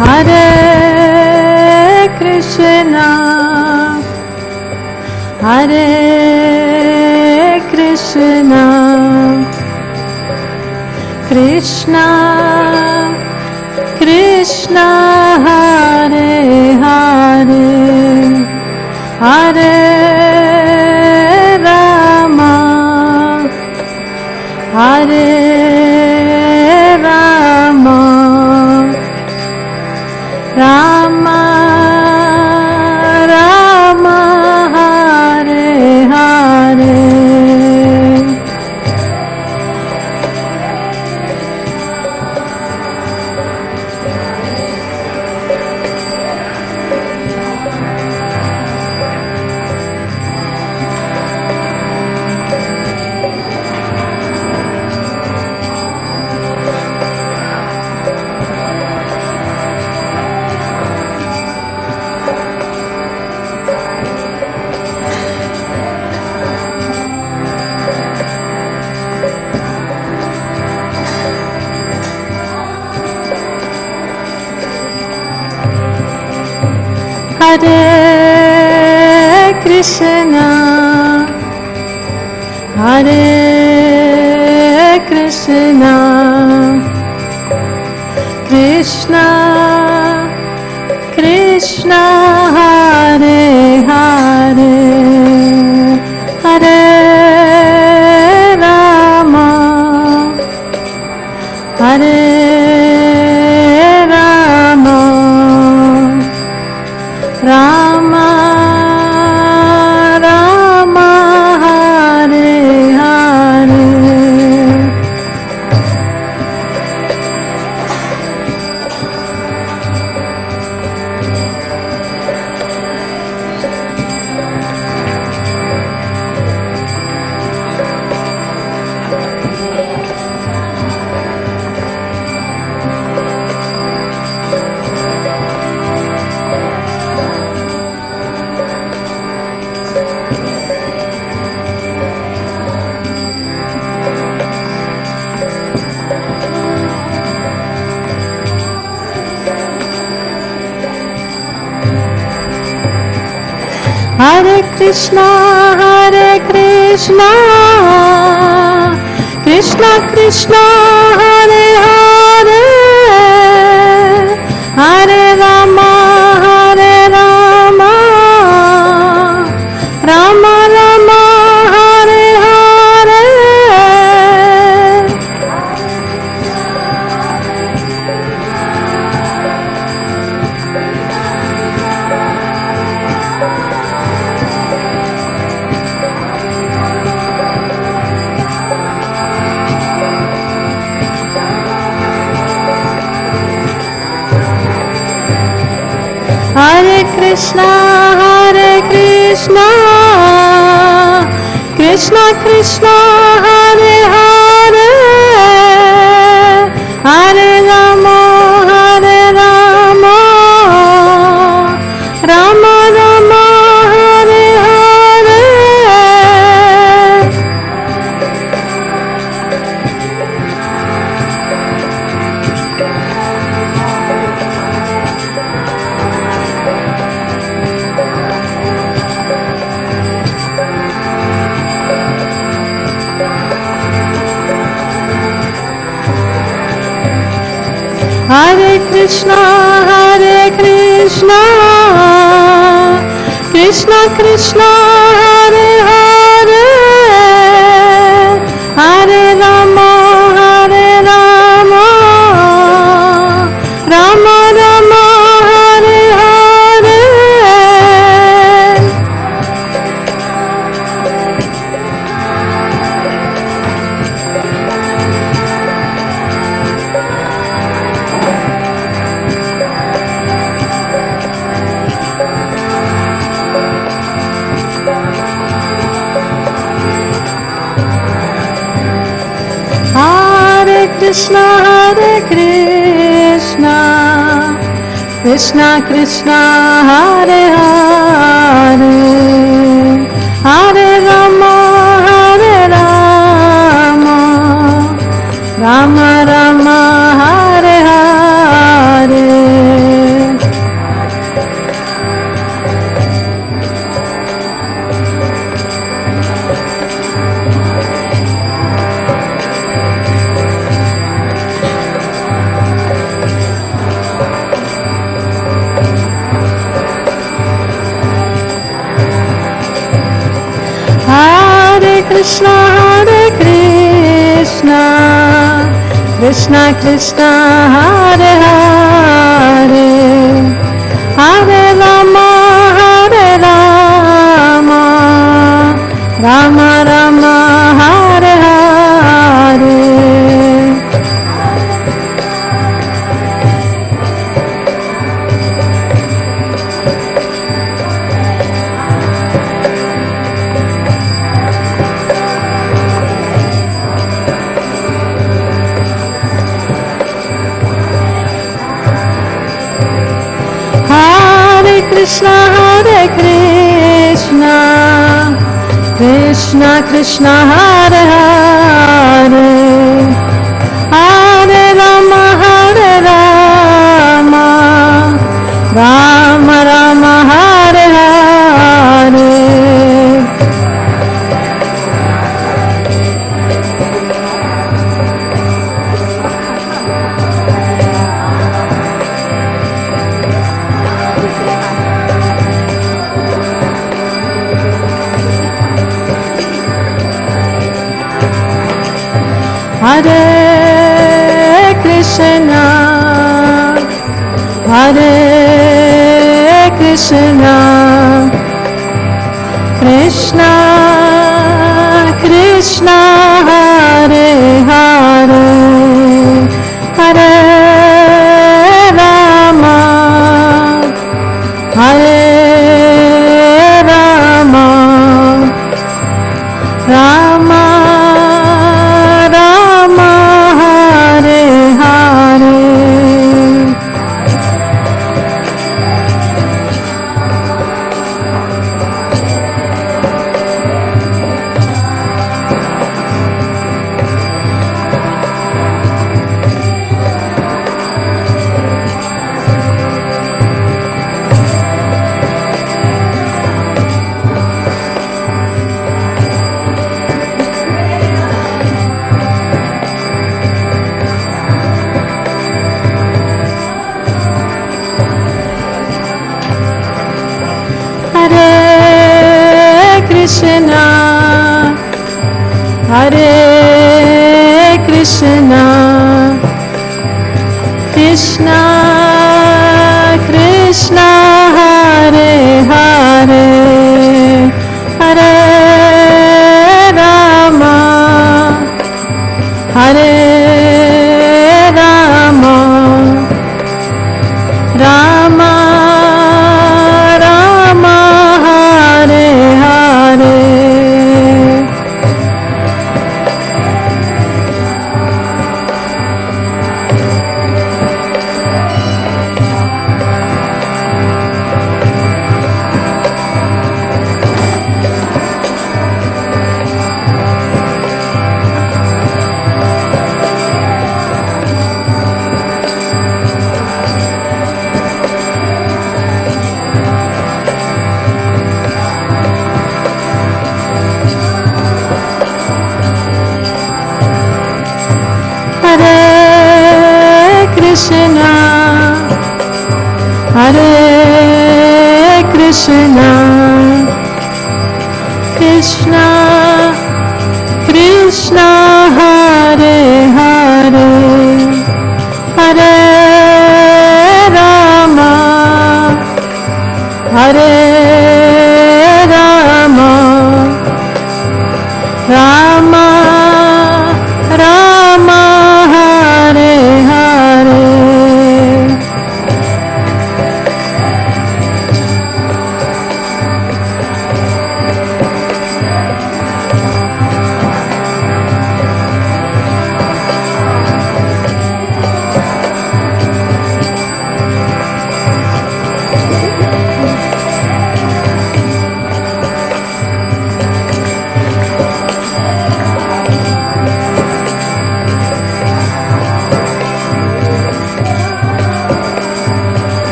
Hare Krishna, Hare Krishna, Krishna Krishna, Hare Hare, Hare Rama, Hare Rama, Rama Rama, Hare Hare. Hare Krishna, Hare Krishna, Krishna Krishna, Hare Hare, Hare Rama, Hare Rama, Rama Rama, Hare Hare. Hare Krishna, Hare Krishna, Krishna Krishna, Hare Hare, Hare Rama, Hare Rama, Rama Rama, Hare Hare. Hare Krishna, Krishna Krishna, Hare Hare, Hare Rama, Rama Rama, Hare Hare. Hare Krishna, Krishna Krishna, Hare Hare, Hare Rama, Rama Rama, Hare Hare. Krishna, Krishna Krishna, Hare Hare, Hare Rama, Rama Rama, Hare Hare. Krishna, Krishna Krishna, Hare Hare, Hare Rama, Rama Rama, Hare Hare. Krishna, Krishna Krishna, Hare Hare, Hare Rama, Rama Rama, Hare Hare. Hare Krishna, Krishna Krishna, Hare Hare, Hare Rama, Rama Rama, Hare Hare. Hare Krishna, Krishna Krishna, Hare Hare, Hare Rama, Hare Rama, Rama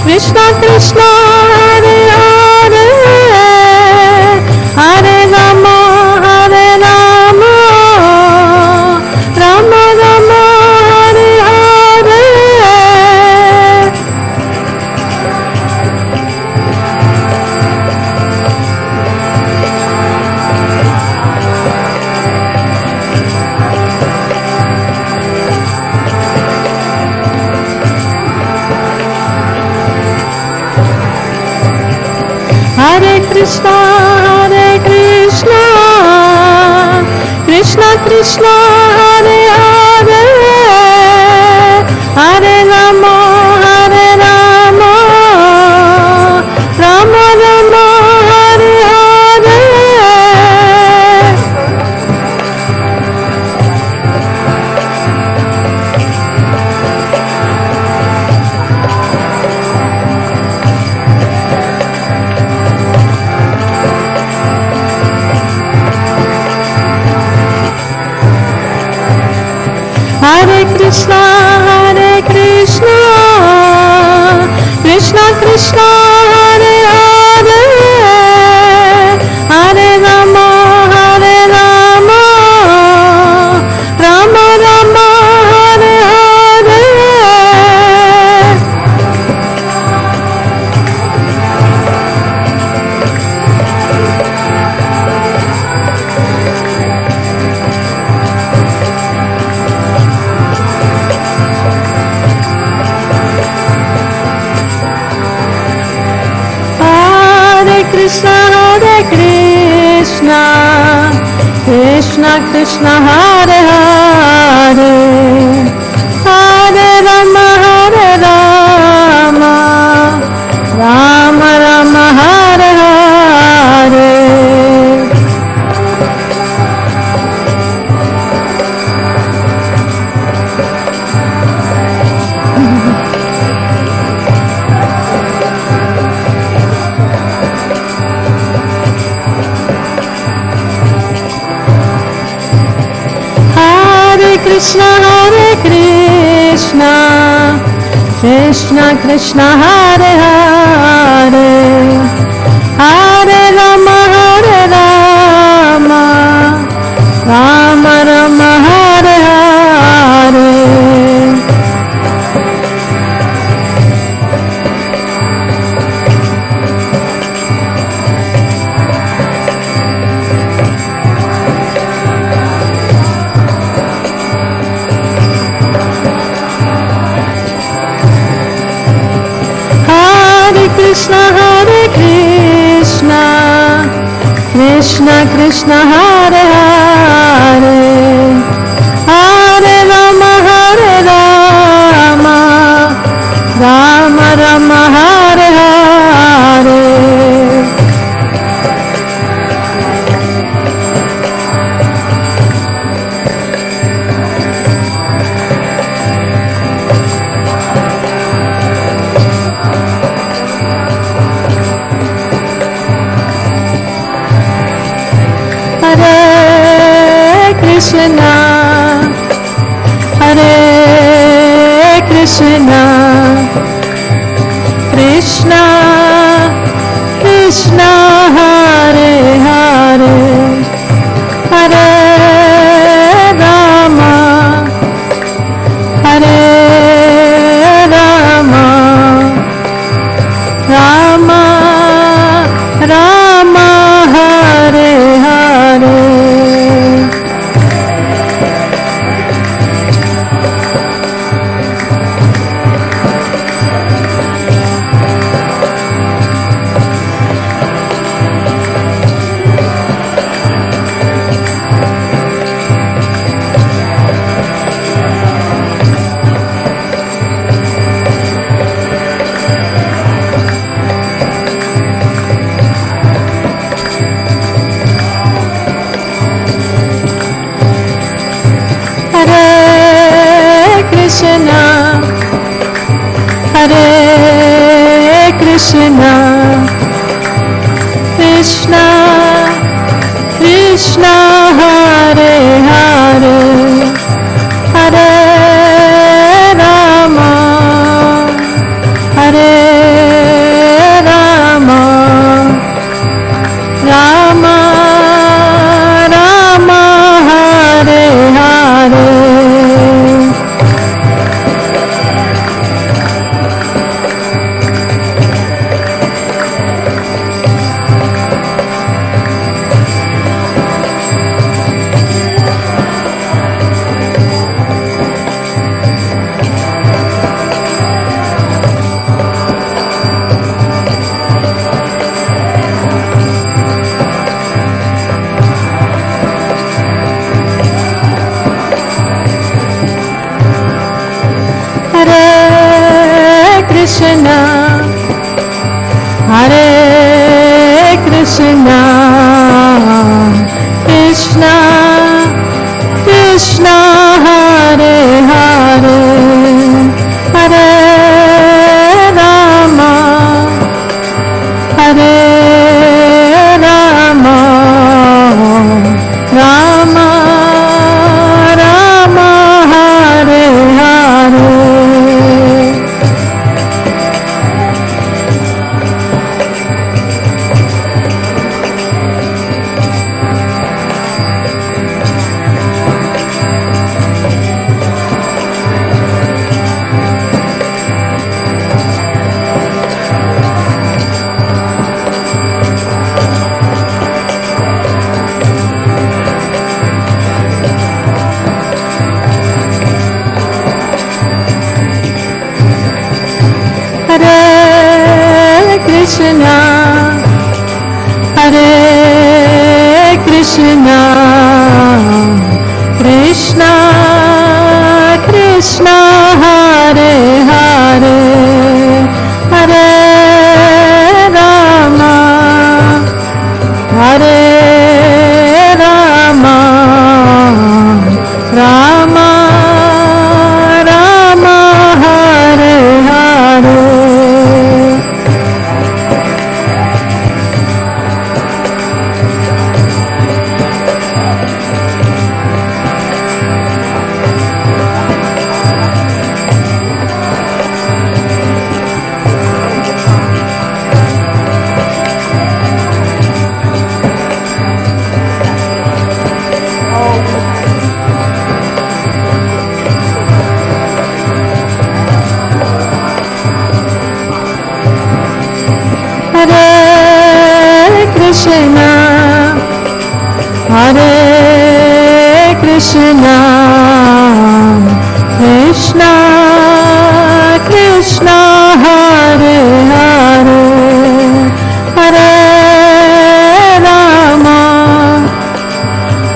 Krishna Krishna Hare Hare, Hare Rama Hare Rama, Rama Rama Hare Hare. Hare Krishna, Krishna Krishna Hare Hare, Hare Rama Hare Rama, Rama Rama Hare Hare. Hare Krishna, Krishna Krishna Hare Hare, Hare Rama Hare Rama, Rama Rama Hare Hare. Krishna, Krishna Krishna Hare Hare, Hare Rama Hare Rama, Rama Rama Hare Hare. Krishna, Krishna Krishna Hare Hare, Hare Rama Hare Rama, Rama Rama Hare Hare. Krishna, Krishna Krishna Hare Hare, Hare Rama Hare Rama, Rama Rama Hare Hare. Krishna, Hare Krishna, Krishna Krishna Hare Hare, Hare Rama, Hare Rama, Rama Rama Hare Hare. Krishna, Hare Krishna, Krishna Krishna Hare Hare, Hare Hare Krishna, Krishna Krishna, Hare Hare, Hare Rama,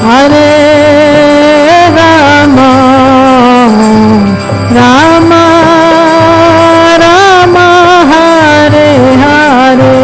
Hare Rama, Rama Rama, Hare Hare.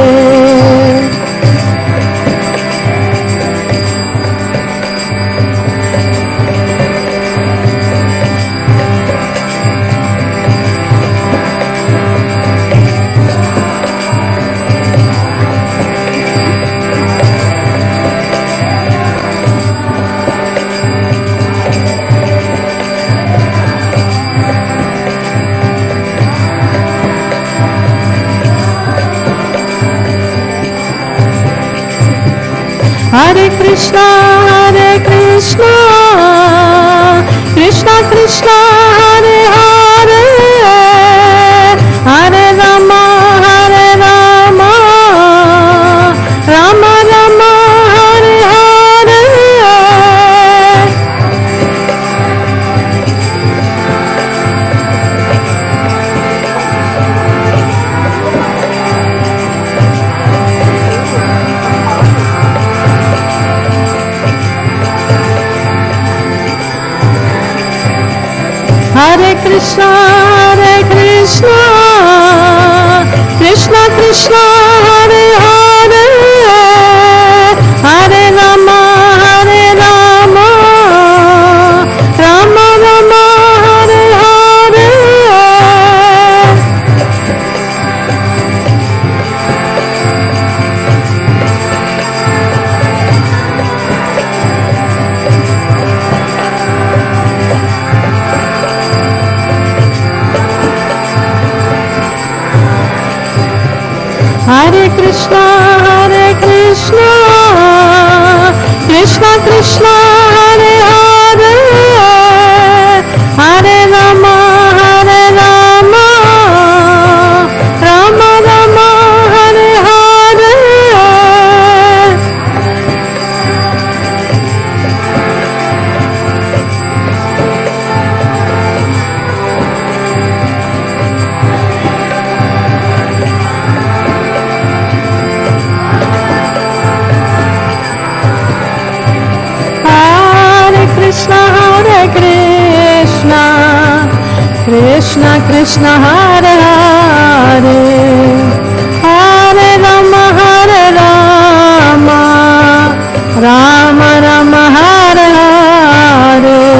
Hare Krishna, Krishna Krishna, Hare Hare, Hare Rama, Rama Rama, Hare Hare. Hare Krishna, Krishna Krishna, Hare Hare, Hare Rama, Rama Rama, Hare Hare. Hare Krishna, Krishna Krishna, Hare Hare, Hare Rama, Rama Rama, Hare Hare. Krishna Krishna, Hare Hare, Hare Rama, Rama Rama, Hare Hare.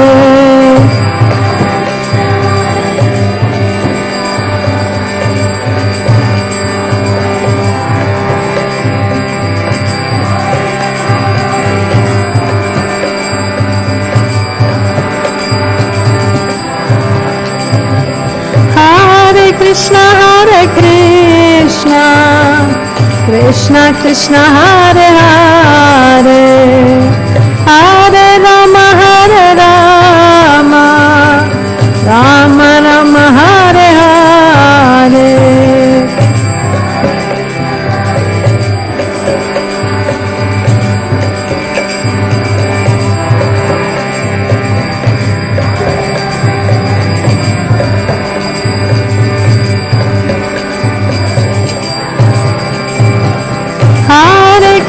Krishna Krishna Krishna, Hare Hare, Hare Rama, Rama Rama, Hare Hare.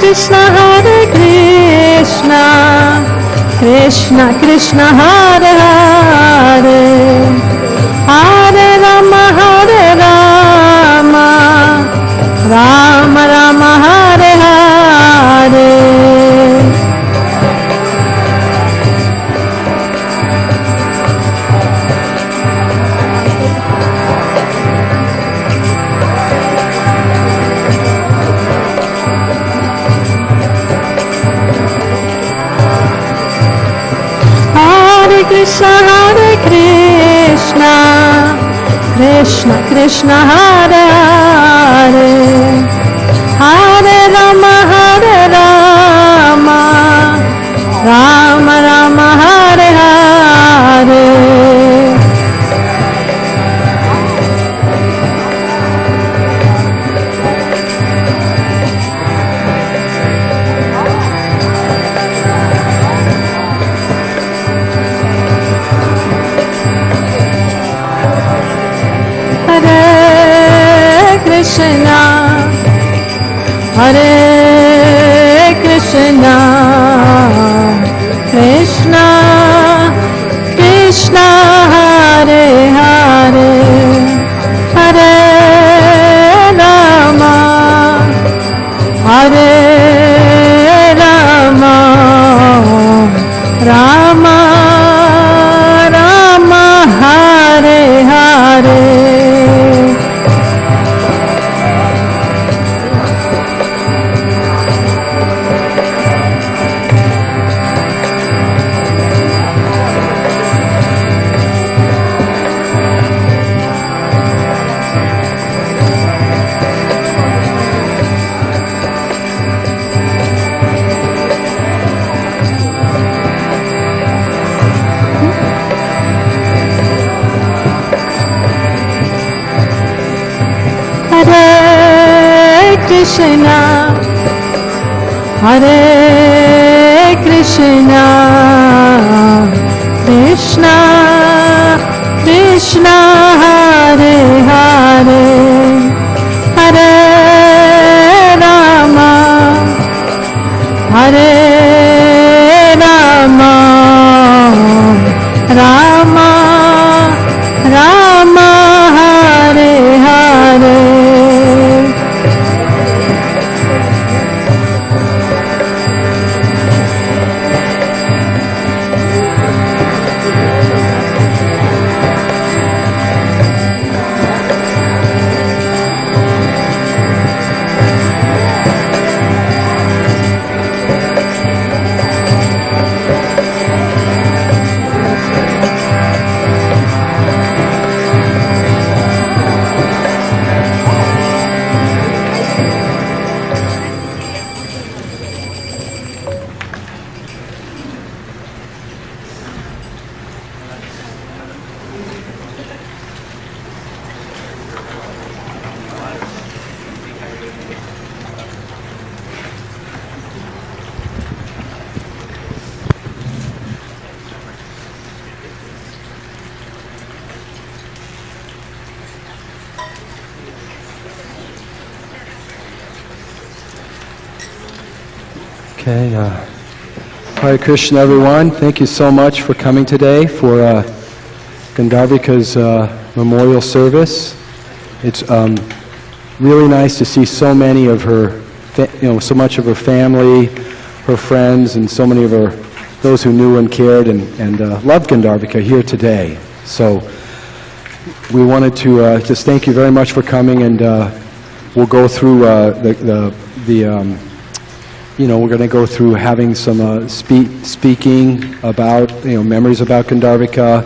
Krishna Krishna Krishna, Hare Hare, Hare Rama, Rama Rama, Hare Hare. Krishna Krishna Krishna, Hare Hare, Hare Rama, Rama Rama, Hare Hare. Hare Krishna, Krishna Krishna, Hare Hare, Hare Rama, Hare Rama, Rama Rama, Hare Hare. Hare Krishna, Hare Krishna, Krishna Krishna, Hare Hare, Hare Rama, Hare Rama, Rama Rama, Hare Hare. Okay, Hare Krishna, everyone. Thank you so much for coming today for Gandharvika's memorial service. It's really nice to see so many of her, so much of her family, her friends, and so many of those who knew and cared and loved Gandharvika here today. So we wanted to just thank you very much for coming, and we'll go through we're going to go through having some speaking about, memories about Gandharvika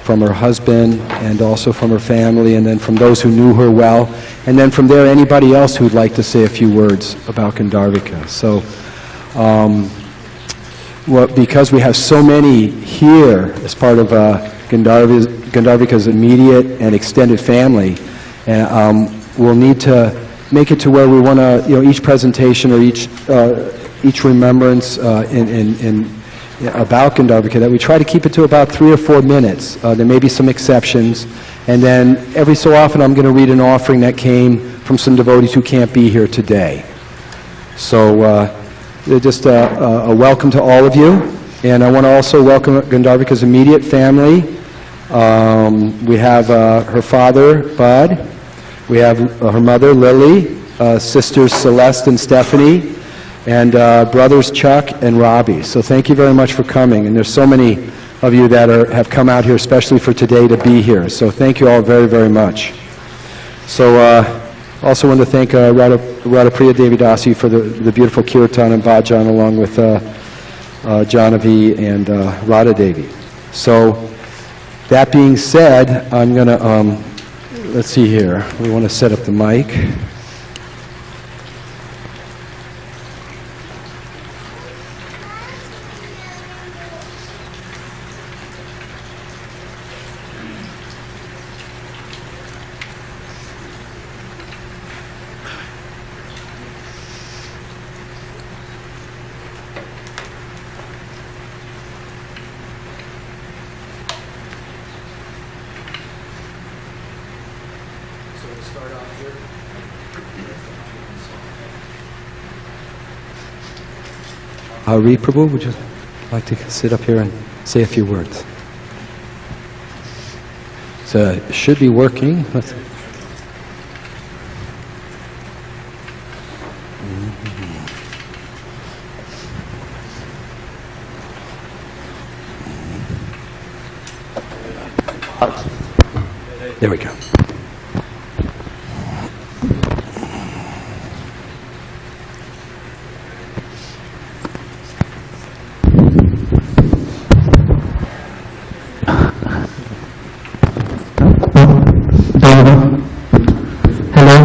from her husband and also from her family, and then from those who knew her well. And then from there, anybody else who'd like to say a few words about Gandharvika. So, because we have so many here as part of Gandharvika's immediate and extended family, we'll need to make it to where we want to, each presentation or each remembrance about Gandharvika, that we try to keep it to about 3 or 4 minutes. There may be some exceptions, and then every so often I'm going to read an offering that came from some devotees who can't be here today. So just a welcome to all of you, and I want to also welcome Gandharvika's immediate family. We have her father, Bud. We have her mother, Lily, sisters Celeste and Stephanie, and brothers Chuck and Robbie. So thank you very much for coming. And there's so many of you that have come out here especially for today to be here. So thank you all very, very much. So also want to thank Radhapriya Devi Dasi for the beautiful kirtan and bhajan, along with Janavi and Radha Devi. So that being said, I'm going to... let's see here. We want to set up the mic. Hari Prabhu, would you like to sit up here and say a few words? So it should be working. There we go. Hello,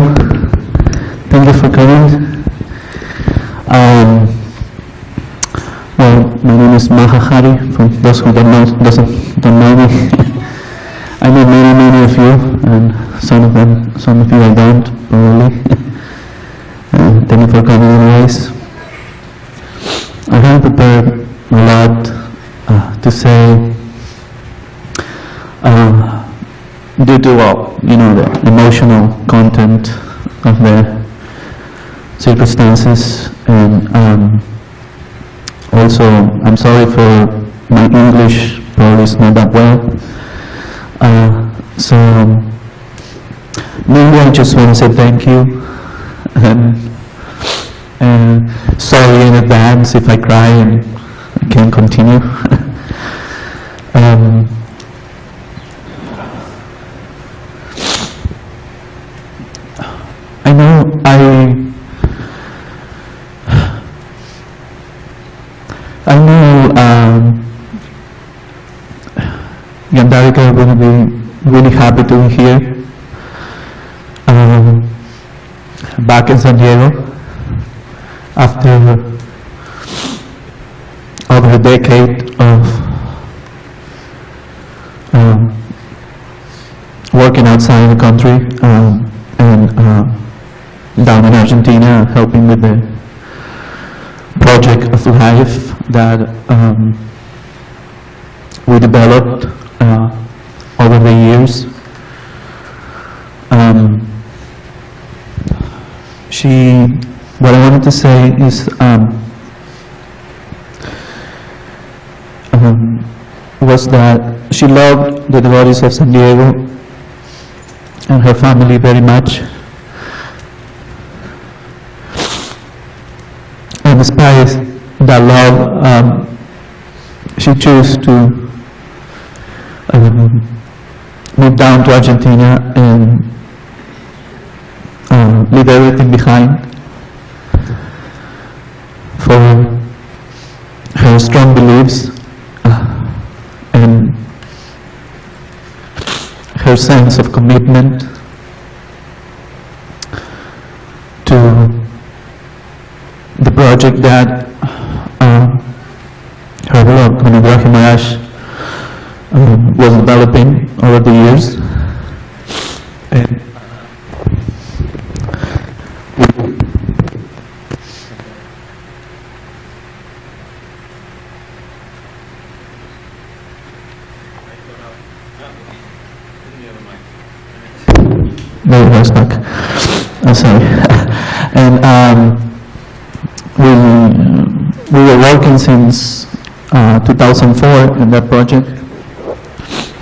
thank you for coming. Well, my name is Mahahari. For those who don't know me, I know many of you, and some of you I don't, probably. Thank you for coming anyways. I have prepared a lot to say due to the emotional content of the circumstances, and also I'm sorry for my English, probably is not that well. So mainly I just want to say thank you, and sorry in advance if I cry and I can't continue. I know Gandharvika will be really happy to be here back in SanDiego after over a decade of working outside the country and down in Argentina, helping with the project of life that we developed over the years. What I wanted to say is was that she loved the devotees of SanDiego and her family very much. And despite that love, she chose to move down to Argentina and leave everything behind for her strong beliefs and her sense of commitment to the project that her Lord Gandharvika Maharaj was developing over the years. And no, it was stuck. I'm sorry. And we were working since 2004 in that project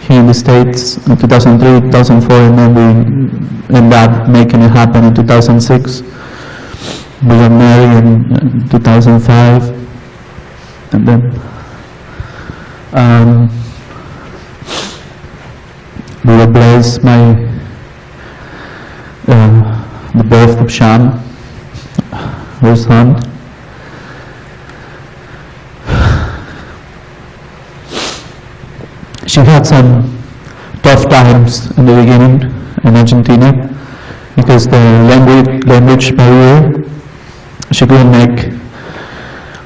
here in the States, 2003, 2004, and then we ended up making it happen in 2006. We got married in 2005, and then we were blessed by the birth of Shan, her son. She had some tough times in the beginning in Argentina because the language barrier. She couldn't make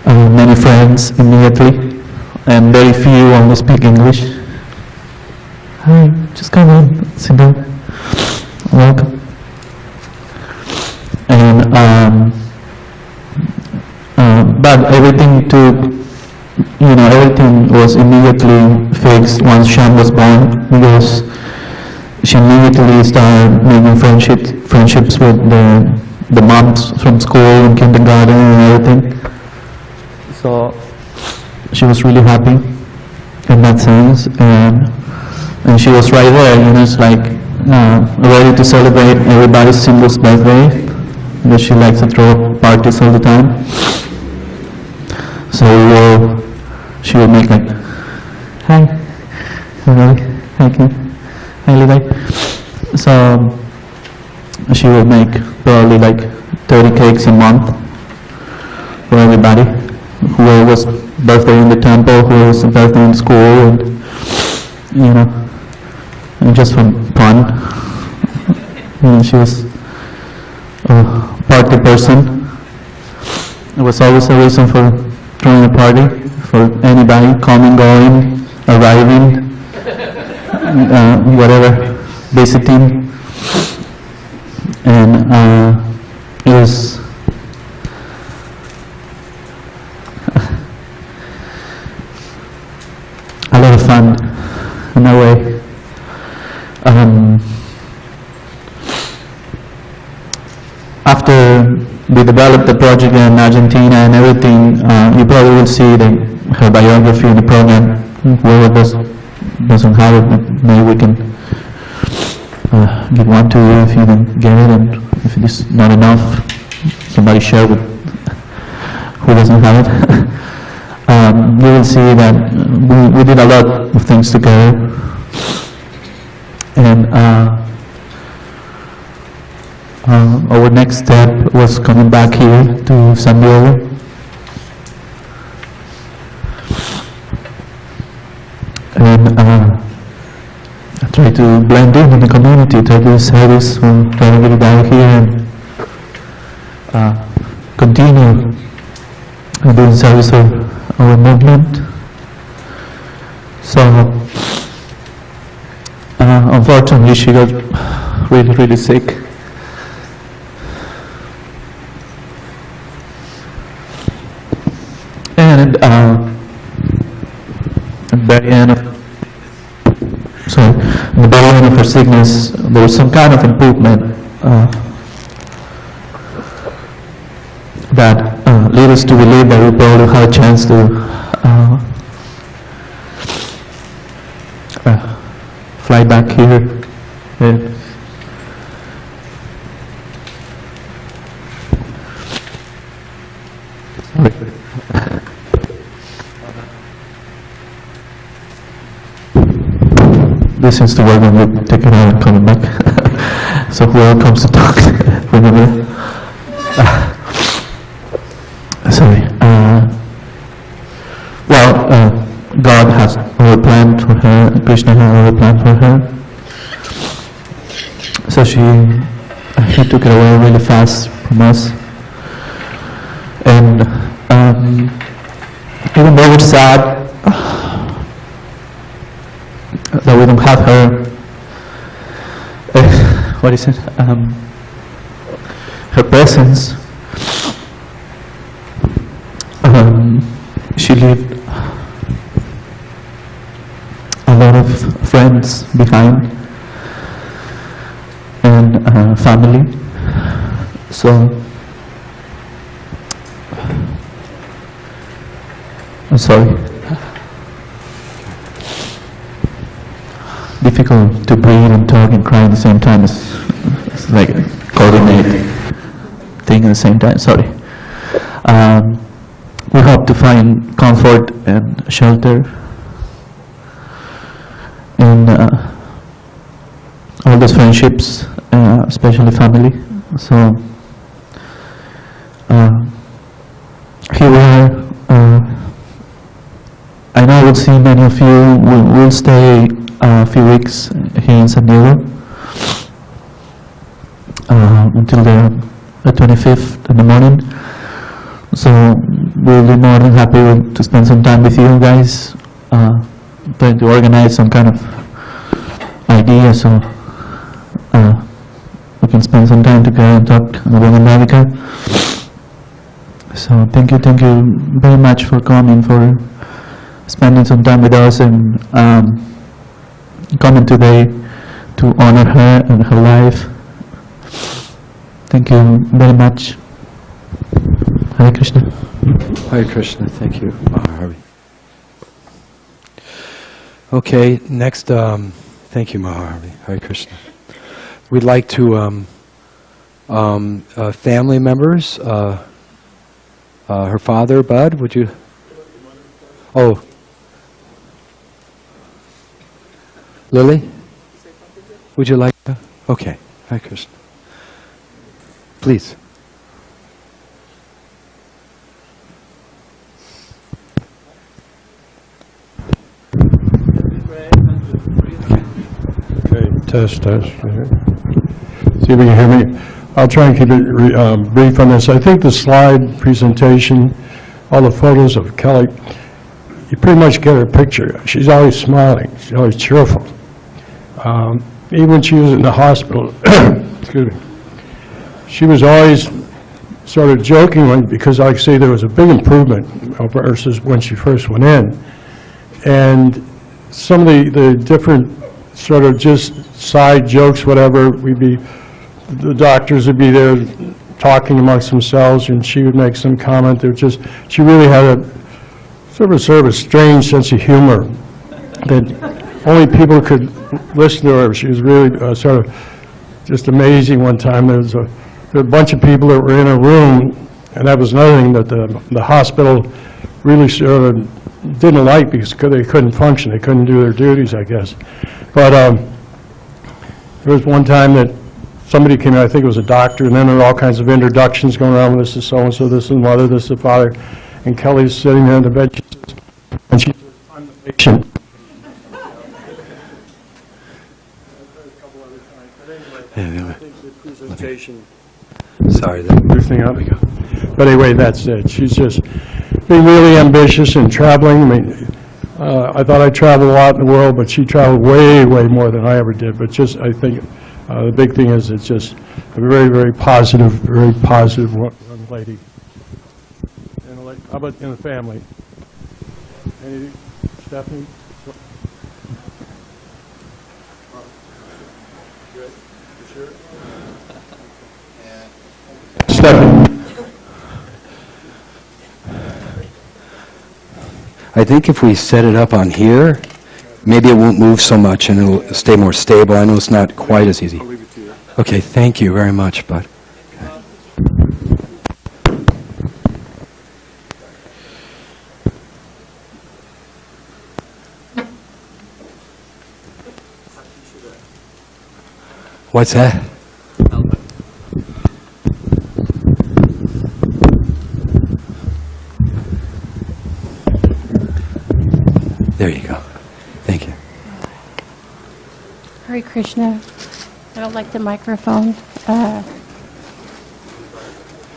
many friends immediately, and very few only speak English. Hi, just come in, sit down. Welcome. And but everything everything was immediately fixed once Shan was born, because she immediately started making friendships with the moms from school and kindergarten and everything. So she was really happy in that sense, and she was right there, it's like ready to celebrate everybody's symbol's birthday, because she likes to throw parties all the time. So she would make like, hi, hi Kim, hi Levi. So she would make probably like 30 cakes a month for everybody, whoever was birthday in the temple, whoever was birthday in school, and just for fun. She was a party person. It was always a reason for throwing a party for anybody coming, going, arriving, whatever, visiting. And it was a lot of fun in a way. After we developed the project in Argentina and everything, you probably will see her biography in the program. Whoever doesn't have it, maybe we can give one to you if you don't get it, and if it is not enough, somebody share with who doesn't have it. You will see that we did a lot of things together, and our next step was coming back here to SanDiego. And I try to blend in the community, try to do service, try to get it out here, and continue doing service of our movement. So unfortunately she got really, really sick. And at the very end of her sickness, there was some kind of improvement that led us to believe that we probably had a chance to fly back here. This is the word when we take it out and coming back. So whoever comes to talk, remember. Sorry. God has our plan for her. Krishna has our plan for her. So he took it away really fast from us. And even though we're sad that we don't have her, her presence, she left a lot of friends behind and family. So I'm sorry. Difficult to breathe and talk and cry at the same time. It's like a coordinate thing at the same time. Sorry. We hope to find comfort and shelter in all those friendships, especially family. So here we are. I know we'll see many of you. We'll stay a few weeks here in SanDiego until the 25th in the morning. So we'll be more than happy to spend some time with you guys, trying to organize some kind of idea so we can spend some time together and talk about Gandharvika. So thank you very much for coming, for spending some time with us, and coming today to honor her and her life. Thank you very much. Hare Krishna. Hare Krishna. Thank you, Maharvi. Okay, next, thank you, Maharvi. Hare Krishna. We'd like to, family members, her father, Bud, would you? Oh. Lily? Would you like to? Okay, Hare Krishna. Please. Okay, test. See if you can hear me. I'll try and keep it brief on this. I think the slide presentation, all the photos of Kelly, you pretty much get her picture. She's always smiling. She's always cheerful. Even when she was in the hospital, excuse me, she was always sort of joking because, like I say, there was a big improvement versus when she first went in. And some of the different sort of just side jokes, whatever, the doctors would be there talking amongst themselves, and she would make some comment. She really had a sort of a strange sense of humor that only people could listen to her. She was really sort of just amazing. One time there was a bunch of people that were in a room, and that was another thing that the hospital really sort of didn't like because they couldn't function. They couldn't do their duties, I guess. But there was one time that somebody came in, I think it was a doctor, and then there were all kinds of introductions going around. This is so-and-so, this is mother, this is father. And Kelly's sitting there in the bed, and she says, I'm the patient. I think the presentation. Sorry. But anyway, that's it. She's just being really ambitious and traveling. I mean, I thought I traveled a lot in the world, but she traveled way, way more than I ever did. But just, I think the big thing is it's just a very, very positive young lady. And like, how about in the family? Anything? Stephanie? Good? You sure? Stephanie. I think if we set it up on here, maybe it won't move so much and it'll stay more stable. I know it's not quite as easy. Okay, thank you very much, Bud. What's that? There you go. Thank you. Hare Krishna. I don't like the microphone.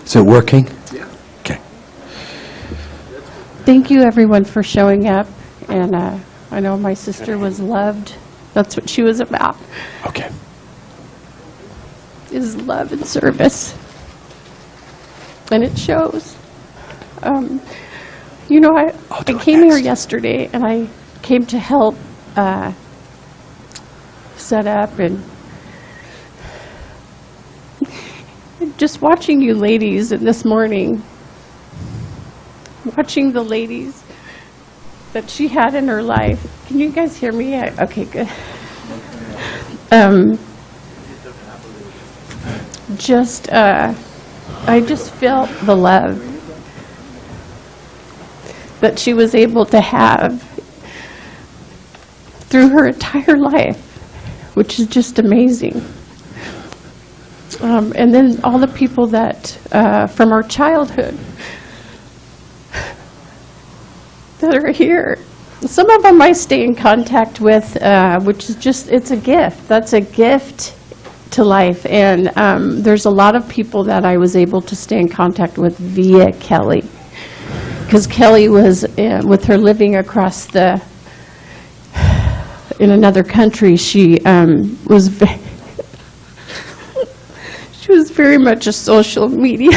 Is it working? Yeah. Okay. Thank you, everyone, for showing up. And I know my sister was loved. That's what she was about, Okay. is love and service. And it shows. You know, I came here yesterday, and I came to help set up, and just watching you ladies, and this morning, watching the ladies that she had in her life. Can you guys hear me? Okay, good. I just felt the love that she was able to have through her entire life, which is just amazing. And then all the people that, from our childhood, that are here. Some of them I stay in contact with, which is just, it's a gift. That's a gift to life. And there's a lot of people that I was able to stay in contact with via Kelly. Because Kelly was, with her living across in another country, she was very much a social media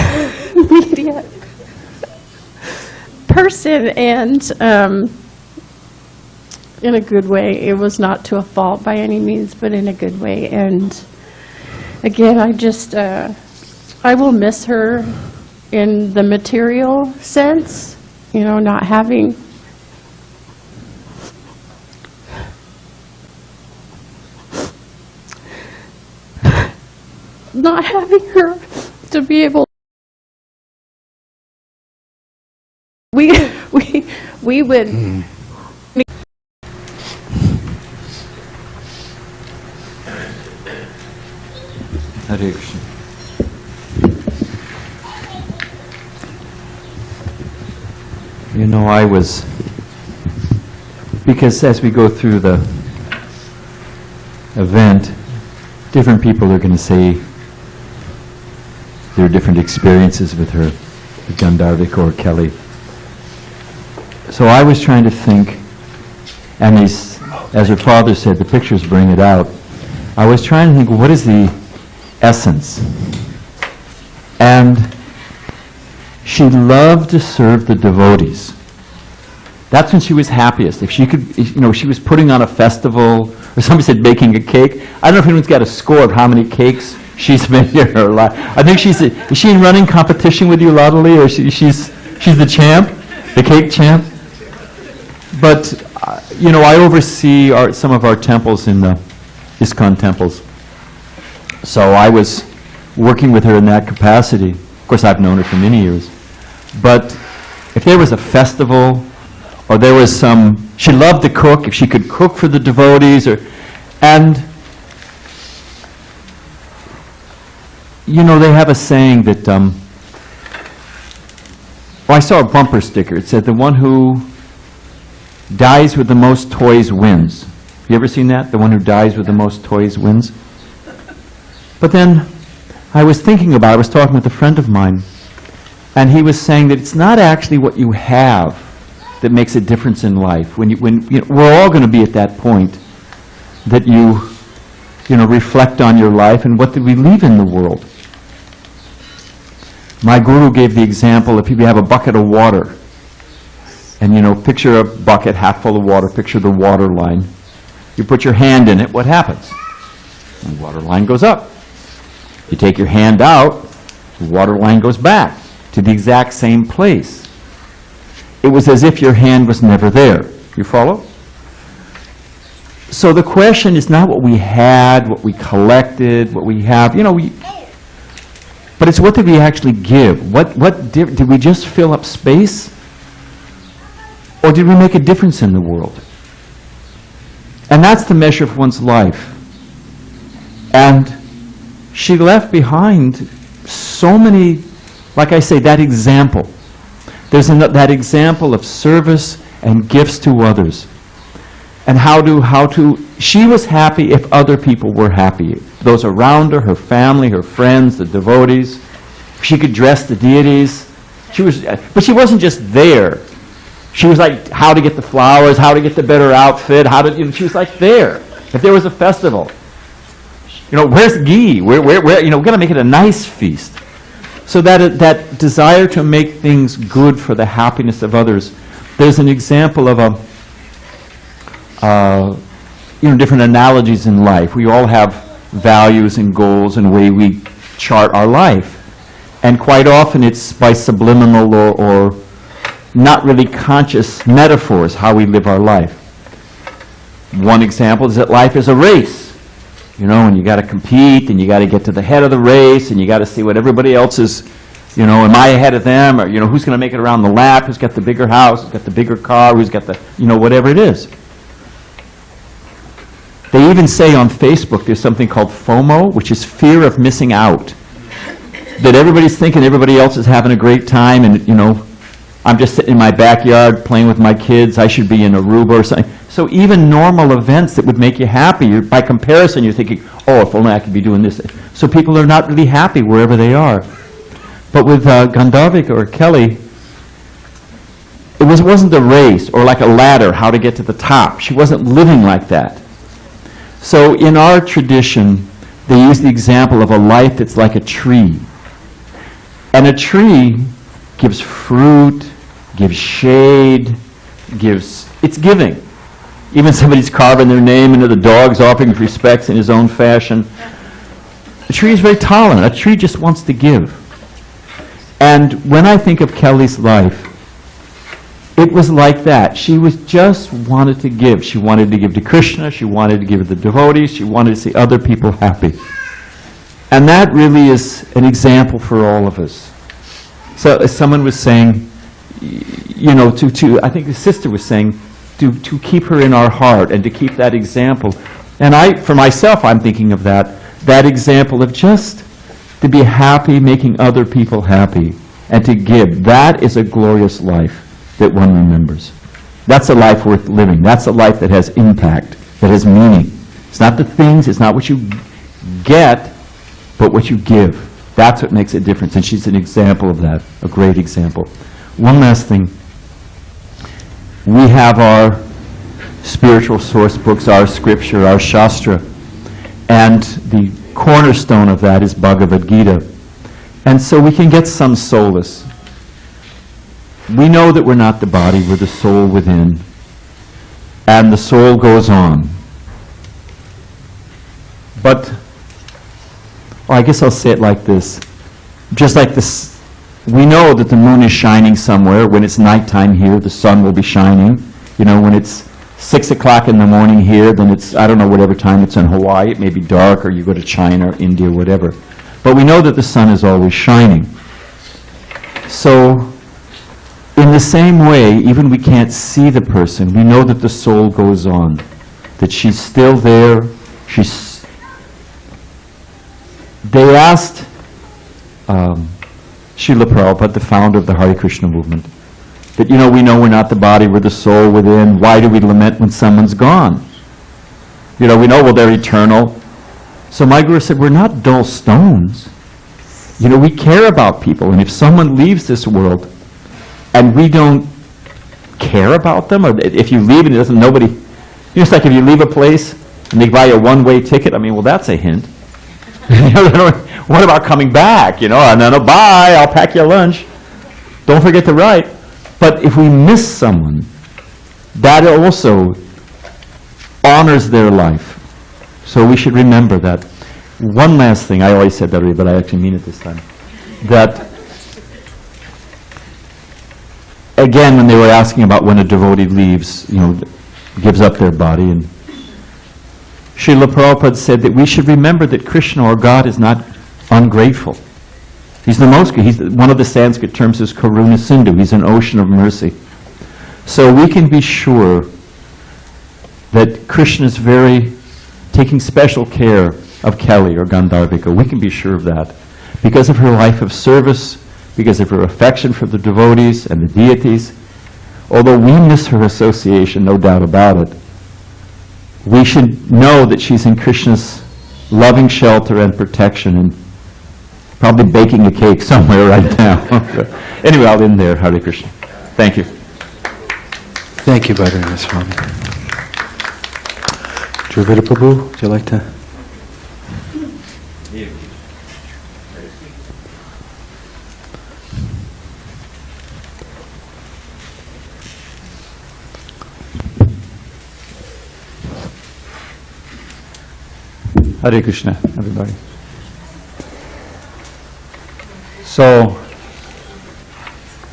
person, and in a good way. It was not to a fault by any means, but in a good way. And again, I will miss her in the material sense, not having her to be able, we would, Hare Krishna. I was, because as we go through the event, different people are going to say their different experiences with her, with Gandharvika or Kelly. So I was trying to think, and these, as her father said, the pictures bring it out. I was trying to think, what is the essence? And she loved to serve the devotees. That's when she was happiest. If she could, she was putting on a festival, or somebody said baking a cake. I don't know if anyone's got a score of how many cakes she's made in her life. I think is she in running competition with you, Latterly, or she's the champ, the cake champ? But, I oversee some of our temples in the ISKCON temples. So I was working with her in that capacity. Of course, I've known her for many years. But if there was a festival, or there was she loved to cook, if she could cook for the devotees, and they have a saying that, I saw a bumper sticker. It said, the one who dies with the most toys wins. You ever seen that? The one who dies with the most toys wins? But then I was thinking about it. I was talking with a friend of mine, and he was saying that it's not actually what you have that makes a difference in life. When we're all going to be at that point that you reflect on your life and what did we leave in the world. My guru gave the example, if you have a bucket of water, and picture a bucket half full of water, picture the water line. You put your hand in it, what happens? The water line goes up. You take your hand out, the water line goes back to the exact same place. It was as if your hand was never there. You follow? So the question is not what we had, what we collected, what we have, but it's what did we actually give? Did we just fill up space? Or did we make a difference in the world? And that's the measure of one's life. And she left behind so many, like I say, that example. There's that example of service and gifts to others. And she was happy if other people were happy. Those around her family, her friends, the devotees. She could dress the deities. But she wasn't just there. She was like, how to get the flowers, how to get the better outfit, she was like there. If there was a festival, where's ghee? We're going to make it a nice feast. So that desire to make things good for the happiness of others. There's an example of different analogies in life. We all have values and goals and the way we chart our life. And quite often it's by subliminal or not really conscious metaphors how we live our life. One example is that life is a race. And you got to compete, and you got to get to the head of the race, and you got to see what everybody else is, am I ahead of them, or, who's going to make it around the lap, who's got the bigger house, who's got the bigger car, who's got the, whatever it is. They even say on Facebook there's something called FOMO, which is fear of missing out. That everybody's thinking everybody else is having a great time, and, I'm just sitting in my backyard playing with my kids, I should be in Aruba or something. So even normal events that would make you happy, by comparison, you're thinking, oh, if only I could be doing this. So people are not really happy wherever they are. But with Gandharvika or Kelly, it wasn't a race or like a ladder, how to get to the top. She wasn't living like that. So in our tradition, they use the example of a life that's like a tree. And a tree gives fruit, gives shade, it's giving. Even somebody's carving their name into the dog's offering respects in his own fashion. A tree is very tolerant. A tree just wants to give. And when I think of Kelly's life, it was like that. She was just wanted to give. She wanted to give to Krishna. She wanted to give to the devotees. She wanted to see other people happy. And that really is an example for all of us. So as someone was saying, you know, I think the sister was saying, to keep her in our heart and to keep that example. And for myself, I'm thinking of that example of just to be happy, making other people happy, and to give. That is a glorious life that one remembers. That's a life worth living. That's a life that has impact, that has meaning. It's not the things, it's not what you get, but what you give. That's what makes a difference. And she's an example of that, a great example. One last thing. We have our spiritual source books, our scripture, our shastra, and the cornerstone of that is Bhagavad Gita. And so we can get some solace. We know that we're not the body, we're the soul within. And the soul goes on. But, I guess I'll say it like this. Just like this, we know that the moon is shining somewhere. When it's nighttime here, the sun will be shining. You know, when it's 6 o'clock in the morning here, then it's, I don't know, whatever time it's in Hawaii, it may be dark, or you go to China or India, whatever. But we know that the sun is always shining. So, in the same way, even we can't see the person, we know that the soul goes on, that she's still there. They asked Srila Prabhupada, the founder of the Hare Krishna movement, that, you know, we know we're not the body, we're the soul within. Why do we lament when someone's gone? You know, we know, well, they're eternal. So my Guru said, we're not dull stones. You know, we care about people, and if someone leaves this world, and we don't care about them, or if you leave and it doesn't, nobody, just like if you leave a place and they buy a one-way ticket, I mean, well, that's a hint. What about coming back? You know, and then, bye, I'll pack your lunch. Don't forget to write. But if we miss someone, that also honors their life. So we should remember that. One last thing, I always said that already, but I actually mean it this time. That again, when they were asking about when a devotee leaves, you know, gives up their body, and Srila Prabhupada said that we should remember that Krishna, or God, is not ungrateful. He's the most, one of the Sanskrit terms is Karuna Sindhu. He's an ocean of mercy. So we can be sure that Krishna is taking special care of Kelly or Gandharvika. We can be sure of that because of her life of service, because of her affection for the devotees and the deities. Although we miss her association, no doubt about it, we should know that she's in Krishna's loving shelter and protection, and probably baking a cake somewhere right now. Anyway, I'll end there. Hare Krishna. Thank you. Thank you, Bhadravina Swami. Dravida Prabhu, would you like to? Hare Krishna, everybody. So,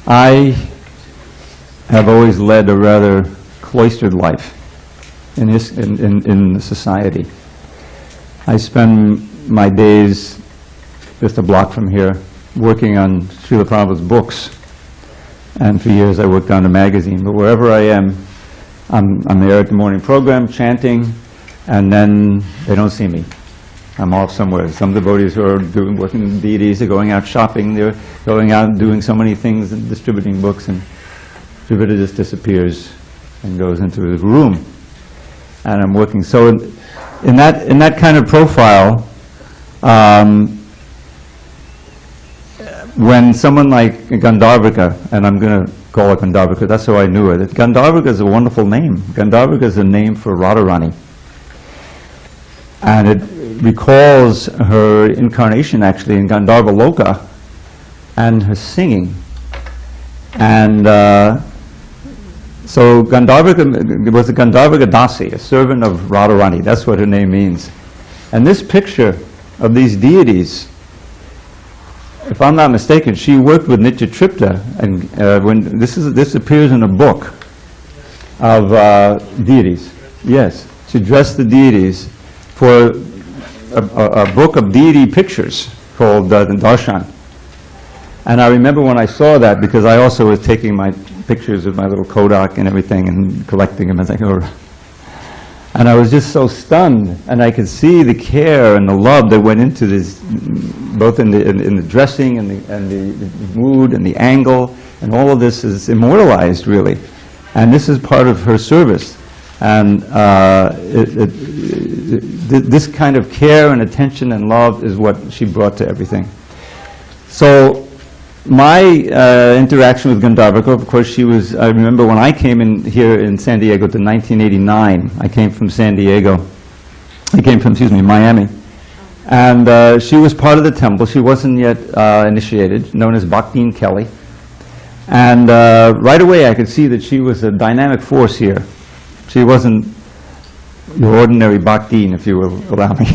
I have always led a rather cloistered life in society. I spend my days just a block from here working on Srila Prabhupada's books, and for years I worked on a magazine. But wherever I am, I'm there at the morning program chanting, and then they don't see me. I'm off somewhere. Some devotees who are working with deities are going out shopping. They're going out and doing so many things and distributing books, and Dravida just disappears and goes into his room. And I'm working. So in that kind of profile, when someone like Gandharvika, and I'm going to call her Gandharvika, that's how I knew her. Gandharvika is a wonderful name. Gandharvika is a name for Radharani. And it recalls her incarnation actually in Gandharva Loka and her singing. And so Gandharvika was a Gandharvika Dasi, a servant of Radharani. That's what her name means. And this picture of these deities if I'm not mistaken, she worked with Nitya Tripta, and when this appears in a book of deities. Yes, she dressed the deities for a book of deity pictures called the Darshan. And I remember when I saw that, because I also was taking my pictures with my little Kodak and everything and collecting them as I go. And I was just so stunned, and I could see the care and the love that went into this, both in the dressing and the mood and the angle, and all of this is immortalized, really. And this is part of her service. And this kind of care and attention and love is what she brought to everything. So my interaction with Gandharvika, of course, I remember when I came in here in SanDiego to 1989, I came from Miami. And she was part of the temple. She wasn't yet initiated, known as Bhaktin Kelly. And right away I could see that she was a dynamic force here. She wasn't your ordinary Bhaktin, if you will allow me,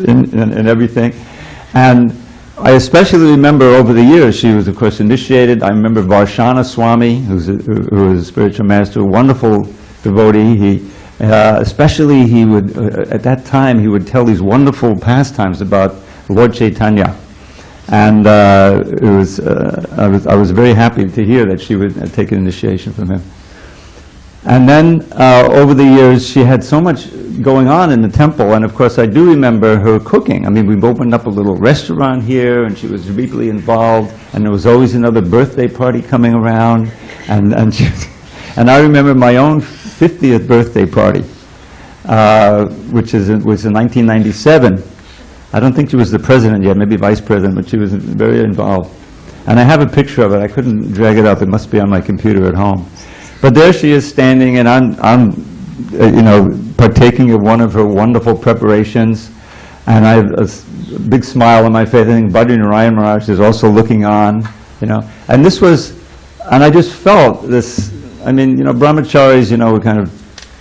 in everything. And I especially remember over the years, she was, of course, initiated. I remember Varshana Swami, who was a spiritual master, a wonderful devotee. Especially he would, at that time, he would tell these wonderful pastimes about Lord Chaitanya. And I was very happy to hear that she would take an initiation from him. And then, over the years, she had so much going on in the temple, and of course I do remember her cooking. I mean, we've opened up a little restaurant here, and she was deeply involved, and there was always another birthday party coming around, and I remember my own 50th birthday party, which was in 1997. I don't think she was the president yet, maybe vice president, but she was very involved. And I have a picture of it. I couldn't drag it up. It must be on my computer at home. But there she is standing, and I'm partaking of one of her wonderful preparations, and I have a big smile on my face. I think Badri Narayan Maharaj is also looking on, And this was, and I just felt this, brahmacharis, were kind of,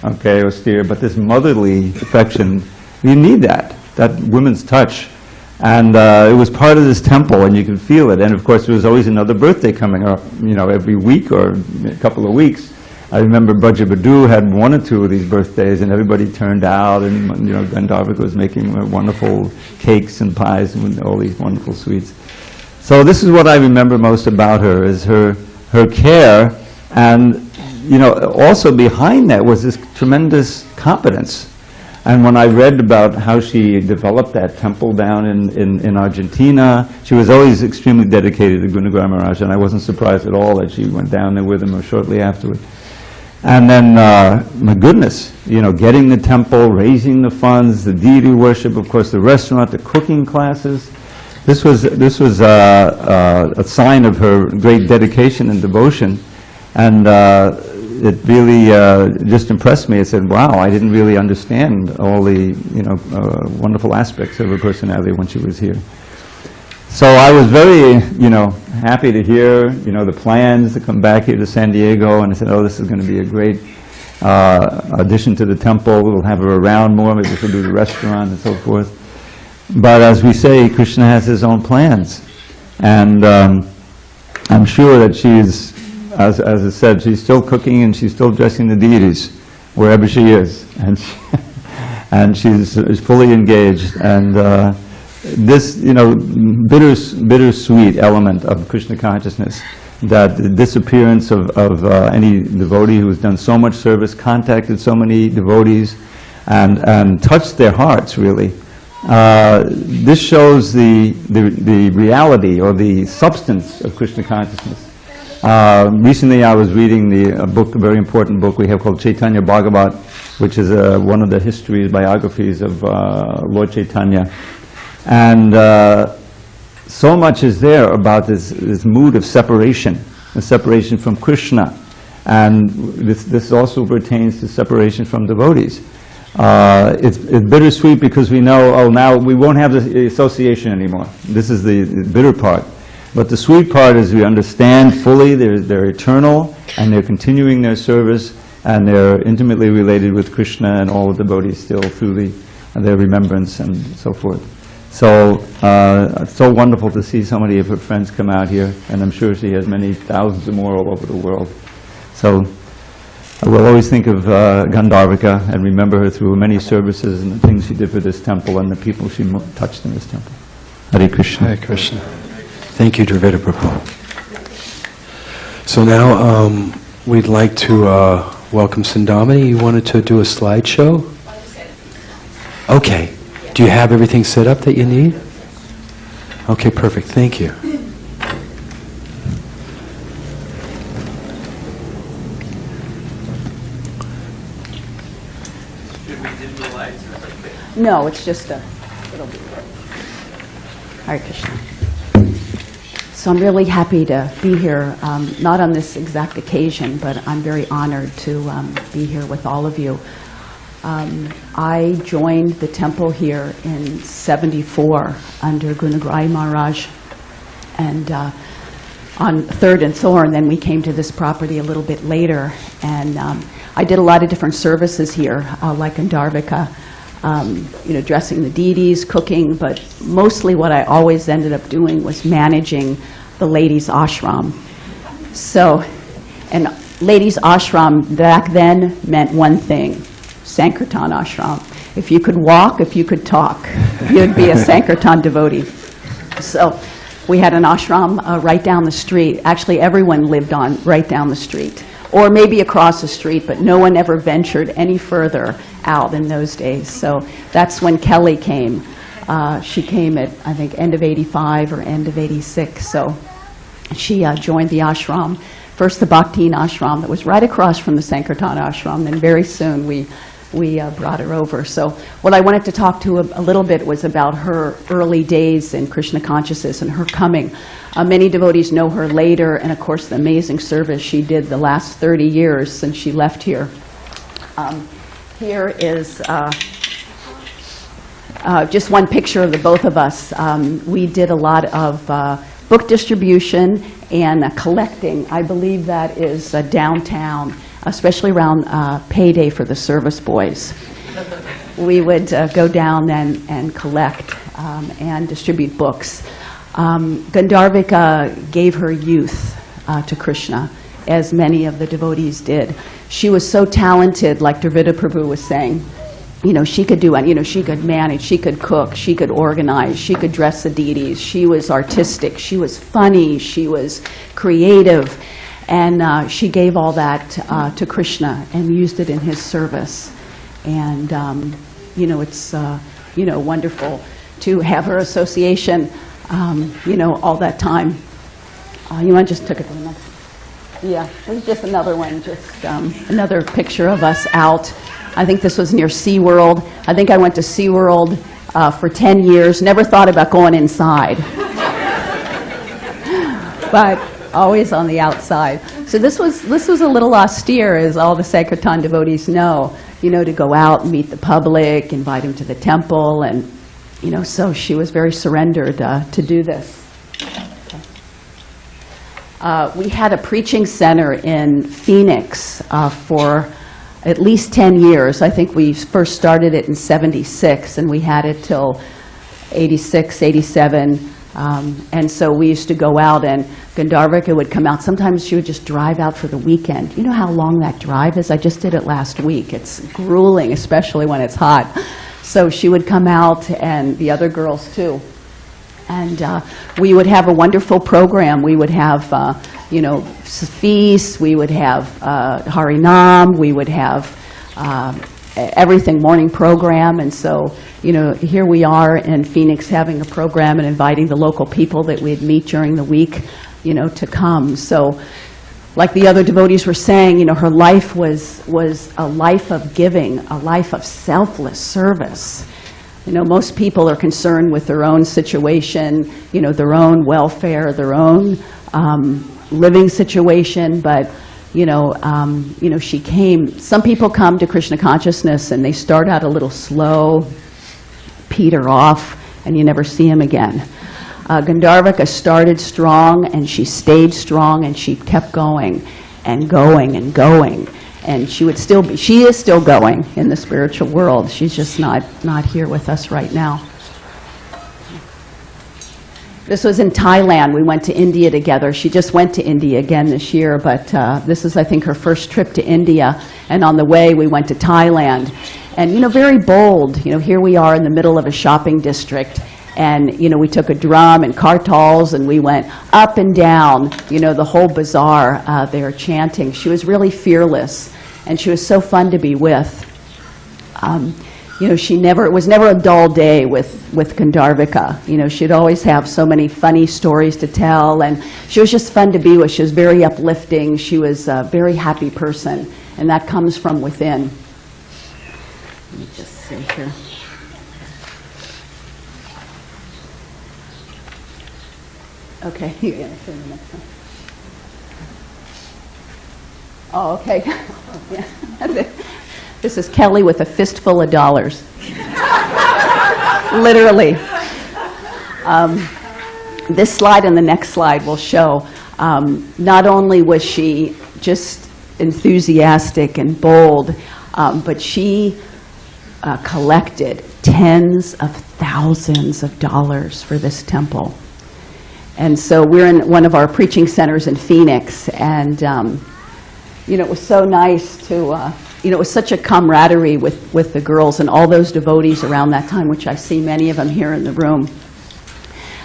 okay, austere, but this motherly affection, you need that women's touch. And it was part of this temple, and you could feel it. And of course, there was always another birthday coming up, every week or a couple of weeks. I remember Brajabadu had one or two of these birthdays, and everybody turned out, and Gandharvika was making wonderful cakes and pies and all these wonderful sweets. So this is what I remember most about her, is her care, and also behind that was this tremendous competence. And when I read about how she developed that temple down in Argentina, she was always extremely dedicated to Gunagar Maharaj, and I wasn't surprised at all that she went down there with him or shortly afterward. And then, my goodness, getting the temple, raising the funds, the deity worship, of course, the restaurant, the cooking classes. This was a sign of her great dedication and devotion, and it really just impressed me. I said, wow, I didn't really understand all the wonderful aspects of her personality when she was here. So I was very happy to hear the plans to come back here to SanDiego, and I said, oh, this is going to be a great addition to the temple. We'll have her around more. Maybe we'll do the restaurant and so forth. But as we say, Krishna has his own plans, and I'm sure that she's, as I said, she's still cooking and she's still dressing the deities wherever she is, and she's fully engaged. And this, bittersweet element of Krishna consciousness, that the disappearance of any devotee who has done so much service, contacted so many devotees, and touched their hearts, really. This shows the reality or the substance of Krishna consciousness. Recently I was reading a very important book we have called Chaitanya Bhagavat, which is one of the biographies of Lord Chaitanya. And so much is there about this mood of separation, the separation from Krishna. And this also pertains to separation from devotees. It's bittersweet because we know, now we won't have the association anymore. This is the bitter part. But the sweet part is we understand fully they're eternal, and they're continuing their service, and they're intimately related with Krishna and all the devotees still through their remembrance and so forth. So it's so wonderful to see so many of her friends come out here, and I'm sure she has many thousands or more all over the world. So I will always think of Gandharvika and remember her through many services and the things she did for this temple and the people she touched in this temple. Hare Krishna. Hare Krishna. Thank you, Dravida Prabhu. So now we'd like to welcome Sindamani. You wanted to do a slideshow? Okay. Do you have everything set up that you need? Okay, perfect. Thank you. No, it's just it'll be. Hare Krishna. So I'm really happy to be here, not on this exact occasion, but I'm very honored to be here with all of you. I joined the temple here in '74 under Gunagrai Maharaj, and on 3rd and Thorn, then we came to this property a little bit later, and I did a lot of different services here, like Gandharvika, dressing the deities, cooking, but mostly what I always ended up doing was managing the ladies' ashram. So, and ladies' ashram back then meant one thing, Sankirtan ashram. If you could walk, if you could talk, you'd be a Sankirtan devotee. So we had an ashram right down the street. Actually, everyone lived on right down the street, or maybe across the street, but no one ever ventured any further out in those days. So that's when Kelly came. She came at, I think, end of '85 or end of '86. So she joined the ashram. First the Bhaktin ashram that was right across from the Sankirtan ashram, then very soon we brought her over. So what I wanted to talk to a little bit was about her early days in Krishna consciousness and her coming. Many devotees know her later, and of course the amazing service she did the last 30 years since she left here. Here is just one picture of the both of us. We did a lot of book distribution and collecting. I believe that is downtown, especially around payday for the service boys. We would go down and collect and distribute books. Gandharvika gave her youth to Krishna, as many of the devotees did. She was so talented, like Dravida Prabhu was saying. She could do, she could manage, she could cook, she could organize, she could dress the deities. She was artistic, she was funny, she was creative, and she gave all that to Krishna and used it in his service. And, it's, wonderful to have her association, all that time. You want to just take it to the next? Yeah, this is just another one, just another picture of us out. I think this was near SeaWorld. I think I went to SeaWorld for 10 years, never thought about going inside. But always on the outside. So this was a little austere, as all the Sankirtan devotees know, to go out and meet the public, invite them to the temple, and, so she was very surrendered to do this. We had a preaching center in Phoenix for at least 10 years. I think we first started it in '76, and we had it till '86, '87. And so we used to go out, and Gandharvika would come out. Sometimes she would just drive out for the weekend. You know how long that drive is? I just did it last week. It's grueling, especially when it's hot. So she would come out, and the other girls too. And we would have a wonderful program. We would have, feasts. We would have Harinam. We would have everything, morning program. And so, here we are in Phoenix having a program and inviting the local people that we'd meet during the week, to come. So, like the other devotees were saying, her life was a life of giving, a life of selfless service. Most people are concerned with their own situation, their own welfare, their own living situation, but, she came. Some people come to Krishna consciousness and they start out a little slow, peter off, and you never see them again. Gandharvika started strong, and she stayed strong, and she kept going and going and going. And she is still going in the spiritual world. She's just not here with us right now. This was in Thailand. We went to India together. She just went to India again this year, but this is, I think, her first trip to India. And on the way, we went to Thailand. And, very bold. Here we are in the middle of a shopping district. And, we took a drum and kartals, and we went up and down, the whole bazaar there chanting. She was really fearless, and she was so fun to be with. It was never a dull day with Gandharvika. She'd always have so many funny stories to tell, and she was just fun to be with. She was very uplifting. She was a very happy person, and that comes from within. Let me just see here. Okay, you can see the next one. Oh, okay. Yeah. This is Kelly with a fistful of dollars. Literally. This slide and the next slide will show not only was she just enthusiastic and bold, but she collected tens of thousands of dollars for this temple. And so we're in one of our preaching centers in Phoenix, and it was so nice to, it was such a camaraderie with the girls and all those devotees around that time, which I see many of them here in the room,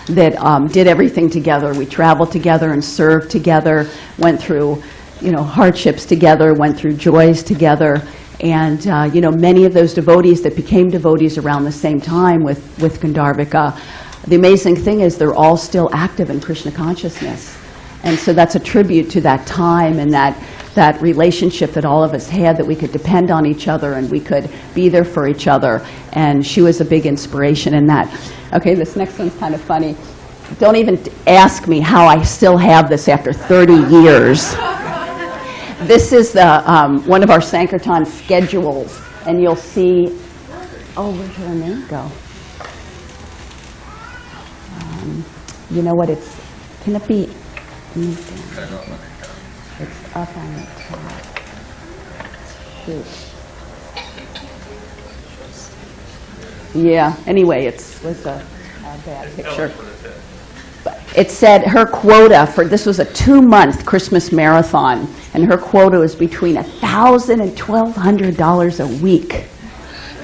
that did everything together. We traveled together and served together, went through, hardships together, went through joys together. And, many of those devotees that became devotees around the same time with Gandharvika, the amazing thing is they're all still active in Krishna consciousness. And so that's a tribute to that time and that relationship that all of us had, that we could depend on each other and we could be there for each other. And she was a big inspiration in that. Okay, this next one's kind of funny. Don't even ask me how I still have this after 30 years. This is the one of our Sankirtan schedules, and you'll see, where did her name go? You know what, can it be? It's up on the top. Shoot. Yeah, anyway, it was a bad picture. But it said her quota this was a 2-month Christmas marathon, and her quota was between $1,000 and $1,200 a week.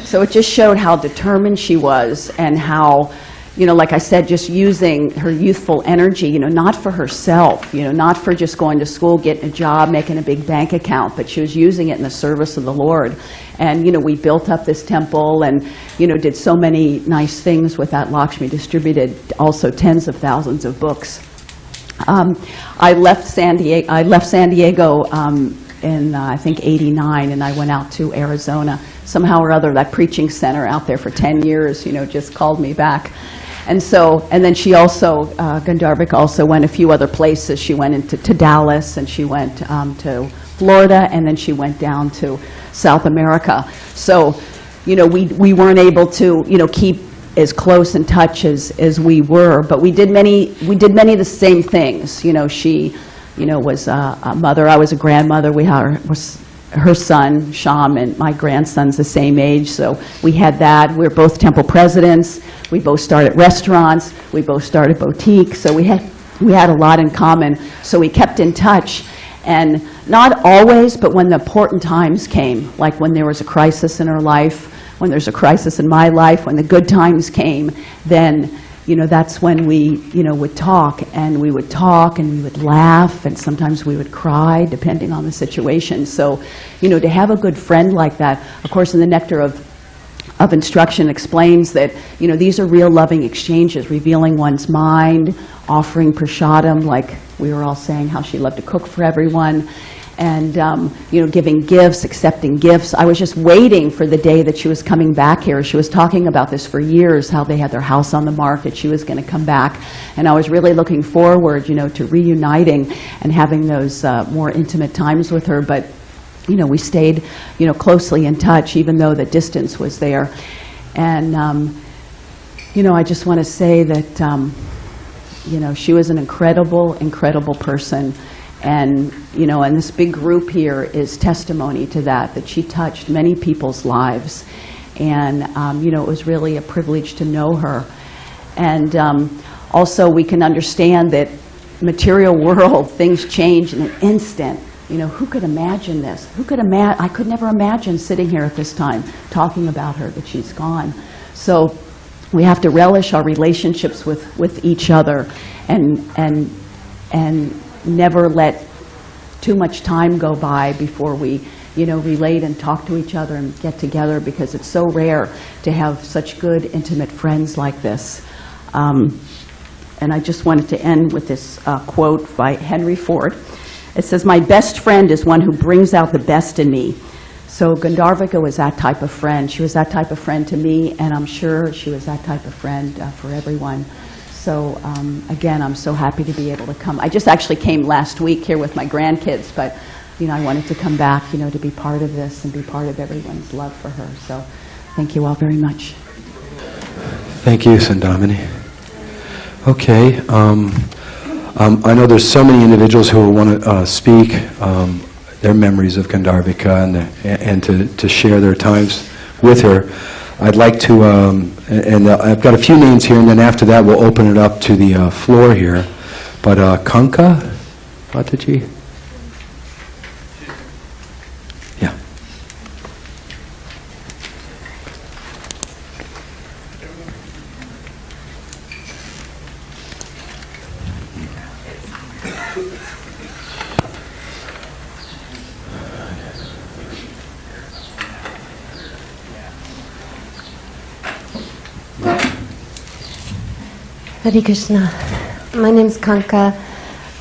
So it just showed how determined she was, and how, like I said, just using her youthful energy, not for herself, not for just going to school, getting a job, making a big bank account, but she was using it in the service of the Lord. And, we built up this temple and, did so many nice things with that. Lakshmi distributed also tens of thousands of books. I left SanDiego in, I think, '89, and I went out to Arizona. Somehow or other, that preaching center out there for 10 years, just called me back. And then she also, Gandharvika also went a few other places. She went to Dallas, and she went to Florida, and then she went down to South America. So, we weren't able to, keep as close in touch as we were, but we did many of the same things. She, was a mother. I was a grandmother. Was her son, Sham, and my grandson's the same age, so we had that. We were both temple presidents. We both started restaurants. We both started boutiques, so we had a lot in common. So we kept in touch, and not always, but when the important times came, like when there was a crisis in her life, when there's a crisis in my life, when the good times came, then that's when we, would talk, and we would laugh, and sometimes we would cry, depending on the situation. So, to have a good friend like that, of course, in the Nectar of Instruction explains that, these are real loving exchanges, revealing one's mind, offering prasadam, like we were all saying how she loved to cook for everyone, and, giving gifts, accepting gifts. I was just waiting for the day that she was coming back here. She was talking about this for years, how they had their house on the market. She was going to come back. And I was really looking forward, to reuniting and having those more intimate times with her. But, we stayed, closely in touch, even though the distance was there. And, I just want to say that, she was an incredible, incredible person. And, and this big group here is testimony to that she touched many people's lives. And, it was really a privilege to know her. And also we can understand that material world, things change in an instant. You know, who could imagine this? I could never imagine sitting here at this time talking about her, that she's gone. So we have to relish our relationships with each other and never let too much time go by before we, you know, relate and talk to each other and get together, because it's so rare to have such good, intimate friends like this. And I just wanted to end with this quote by Henry Ford. It says, "My best friend is one who brings out the best in me." So Gandharvika was that type of friend. She was that type of friend to me, and I'm sure she was that type of friend for everyone. So again, I'm so happy to be able to come. I just actually came last week here with my grandkids, but you know, I wanted to come back, you know, to be part of this and be part of everyone's love for her. So thank you all very much. Thank you, Sandamini. Okay. I know there's so many individuals who want to speak their memories of Gandharvika and to share their times with her. I'd like to, and I've got a few names here, and then after that we'll open it up to the floor here. But Kanka Mataji? Yeah. Hare Krishna. My name's Kanka.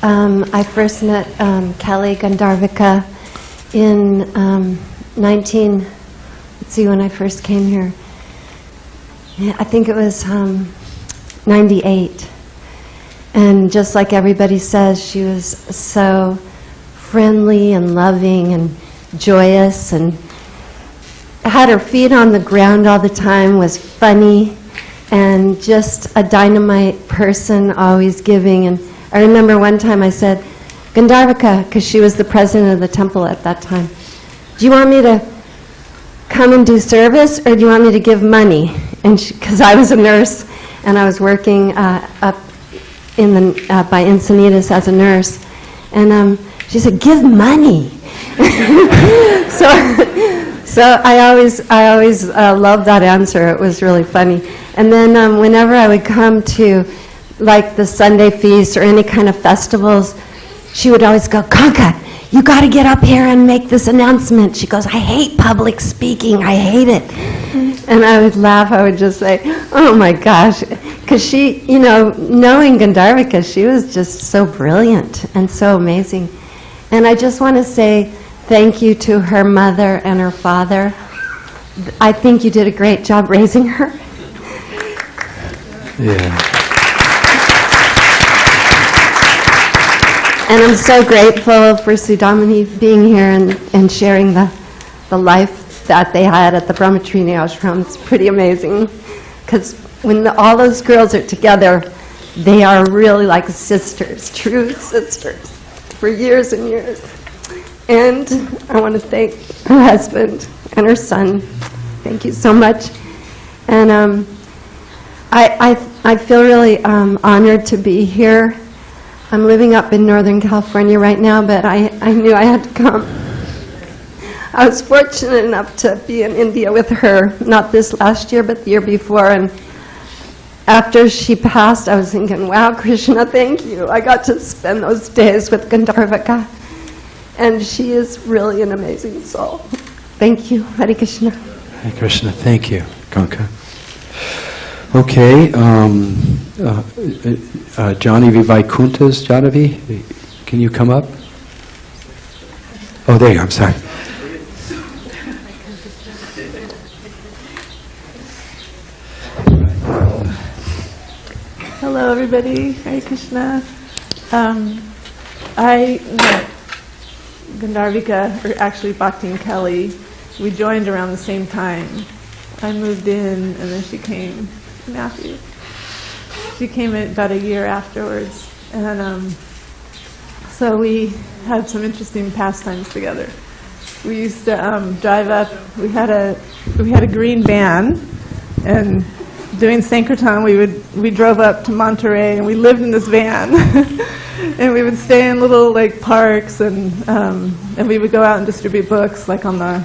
I first met Kelly Gandharvika in let's see, when I first came here. I think it was 98. And just like everybody says, she was so friendly and loving and joyous, and had her feet on the ground all the time, was funny, and just a dynamite person, always giving. And I remember one time I said, Gandharvika, because she was the president of the temple at that time, do you want me to come and do service, or do you want me to give money? And because I was a nurse, and I was working up in the by Encinitas as a nurse, and she said, give money. So I always loved that answer. It was really funny. And then whenever I would come to like the Sunday feast or any kind of festivals, she would always go, Kanka, you got to get up here and make this announcement. She goes, I hate public speaking. I hate it. And I would laugh. I would just say, oh my gosh. Because she, you know, knowing Gandharvika, she was just so brilliant and so amazing. And I just want to say thank you to her mother and her father. I think you did a great job raising her. Yeah. And I'm so grateful for Sudamini being here and sharing the life that they had at the Brahmatrini ashram. It's pretty amazing. Because when all those girls are together, they are really like sisters, true sisters, for years and years. And I want to thank her husband and her son. Thank you so much. And I feel really honored to be here. I'm living up in Northern California right now, but I knew I had to come. I was fortunate enough to be in India with her, not this last year, but the year before. And after she passed, I was thinking, wow, Krishna, thank you. I got to spend those days with Gandharvika. And she is really an amazing soul. Thank you. Hare Krishna. Hare Krishna. Thank you, Kanka. Okay. Johnny Vaikuntas, Janavi, can you come up? Oh, there you are. I'm sorry. Hello, everybody. Hare Krishna. I met Gandharvika, or actually Bhakti and Kelly. We joined around the same time. I moved in, and then she came. Matthew. She came about a year afterwards, and so we had some interesting pastimes together. We used to drive up. We had a green van, and doing Sankirtan, we drove up to Monterey, and we lived in this van. And we would stay in little like parks, and we would go out and distribute books, like on the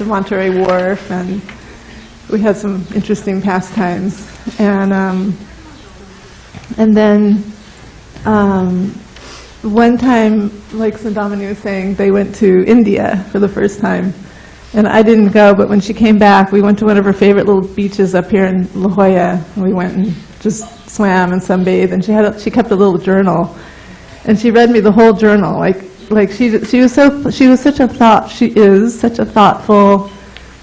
Monterey Wharf, and we had some interesting pastimes. And then one time, like Sandamani was saying, they went to India for the first time. And I didn't go, but when she came back, we went to one of her favorite little beaches up here in La Jolla. And we went and just swam and sunbathed, and she kept a little journal. And she read me the whole journal. Like she is such a thoughtful,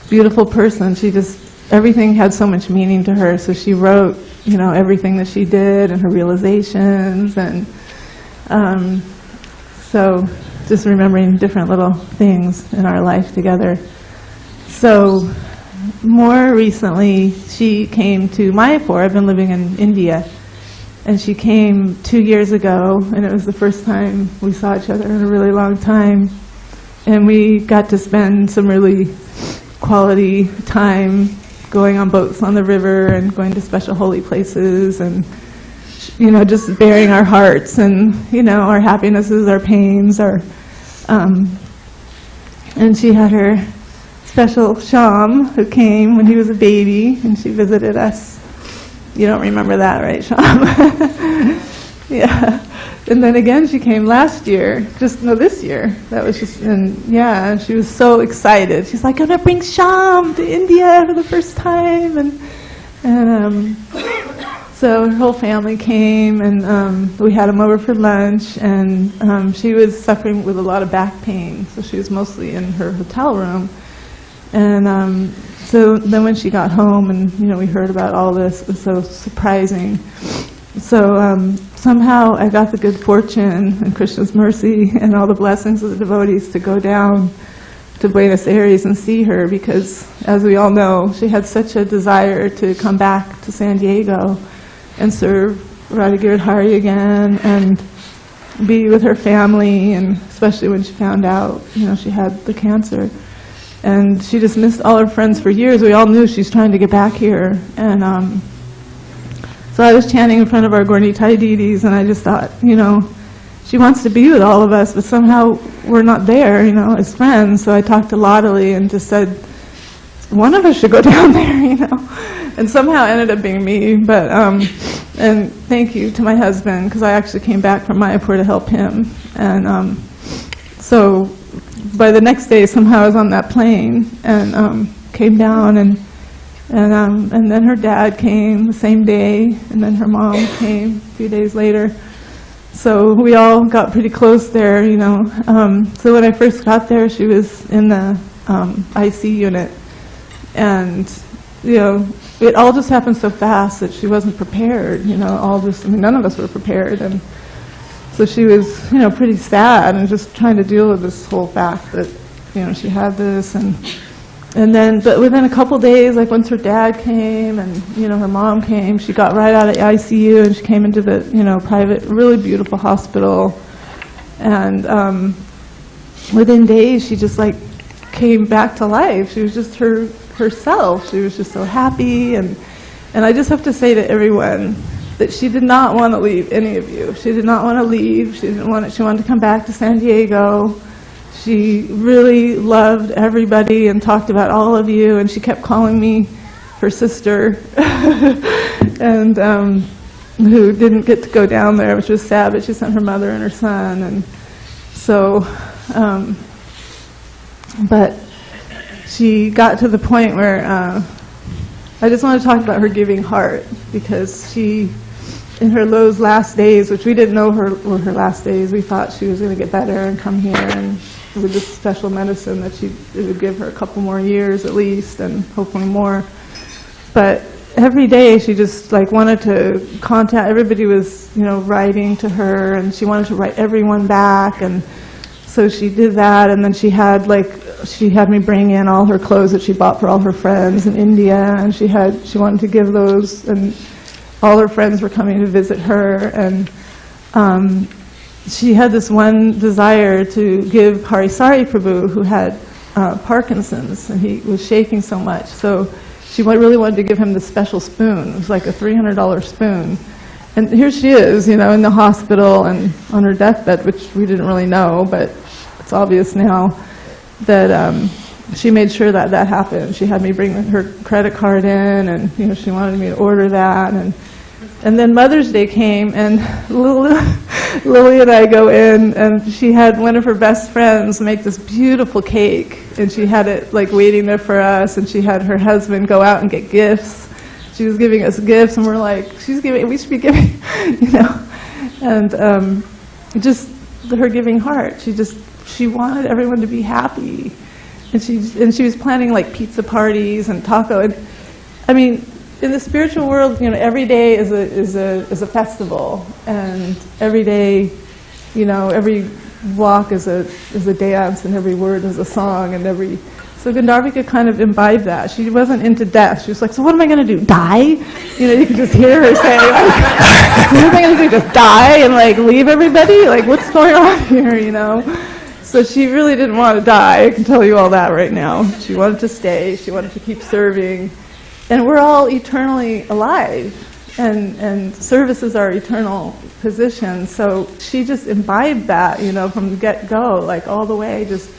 beautiful person. Everything had so much meaning to her. So she wrote, everything that she did and her realizations, and so just remembering different little things in our life together. So more recently, she came to Mayapur. I've been living in India. And she came 2 years ago, and it was the first time we saw each other in a really long time. And we got to spend some really quality time going on boats on the river and going to special holy places, and just bearing our hearts and our happinesses, our pains, and she had her special Sham, who came when he was a baby, and she visited us. You don't remember that, right, Sham? Yeah. And then again, she came last year, this year. That was just, and she was so excited. She's like, I'm going to bring Sham to India for the first time. And so her whole family came, and we had them over for lunch, and she was suffering with a lot of back pain, so she was mostly in her hotel room. And so then when she got home, and we heard about all this, it was so surprising. So somehow I got the good fortune and Krishna's mercy and all the blessings of the devotees to go down to Buenos Aires and see her, because, as we all know, she had such a desire to come back to SanDiego and serve Radha Giridhari again and be with her family, and especially when she found out, she had the cancer. And she just missed all her friends for years. We all knew she's trying to get back here. And so I was chanting in front of our Gornitai deities, and I just thought, she wants to be with all of us, but somehow we're not there, as friends. So I talked to Ladali and just said, one of us should go down there, And somehow it ended up being me. But and thank you to my husband, because I actually came back from Mayapur to help him. And so by the next day, somehow I was on that plane and came down, and then her dad came the same day, and then her mom came a few days later. So we all got pretty close there, So when I first got there, she was in the IC unit, and it all just happened so fast that she wasn't prepared. None of us were prepared, and so she was, pretty sad and just trying to deal with this whole fact that, she had this, but within a couple days, like once her dad came and, her mom came, she got right out of the ICU and she came into the, private, really beautiful hospital. And within days, she just came back to life. She was just herself. She was just so happy. And I just have to say to everyone that she did not want to leave any of you. She did not want to leave. She wanted to come back to SanDiego. She really loved everybody and talked about all of you, and she kept calling me her sister, and who didn't get to go down there, which was sad, but she sent her mother and her son. And so, but she got to the point where I just want to talk about her giving heart, because she, in those last days, which we didn't know were her last days, we thought she was going to get better and come here, and with this special medicine that it would give her a couple more years at least, and hopefully more. But every day she just wanted to contact, everybody was, writing to her, and she wanted to write everyone back, and so she did that. And then she had me bring in all her clothes that she bought for all her friends in India, and she wanted to give those, and all her friends were coming to visit her, and she had this one desire to give Harisari Prabhu, who had Parkinson's, and he was shaking so much. So she really wanted to give him the special spoon. It was like a $300 spoon. And here she is, in the hospital and on her deathbed, which we didn't really know, but it's obvious now that she made sure that that happened. She had me bring her credit card in, and she wanted me to order that. And then Mother's Day came, and Lily and I go in, and she had one of her best friends make this beautiful cake, and she had it like waiting there for us, and she had her husband go out and get gifts. She was giving us gifts, and we're like, we should be giving, and just her giving heart. She wanted everyone to be happy, and she was planning like pizza parties and taco. And I mean, in the spiritual world, every day is a festival, and every day, every walk is a dance, and every word is a song, and so Gandharvika kind of imbibed that. She wasn't into death. She was like, so what am I going to do, die? You can just hear her say, like, what am I going to do, just die and like leave everybody? Like, what's going on here, So she really didn't want to die, I can tell you all that right now. She wanted to stay, she wanted to keep serving. And we're all eternally alive, and service is our eternal position. So she just imbibed that, from the get-go, like all the way, just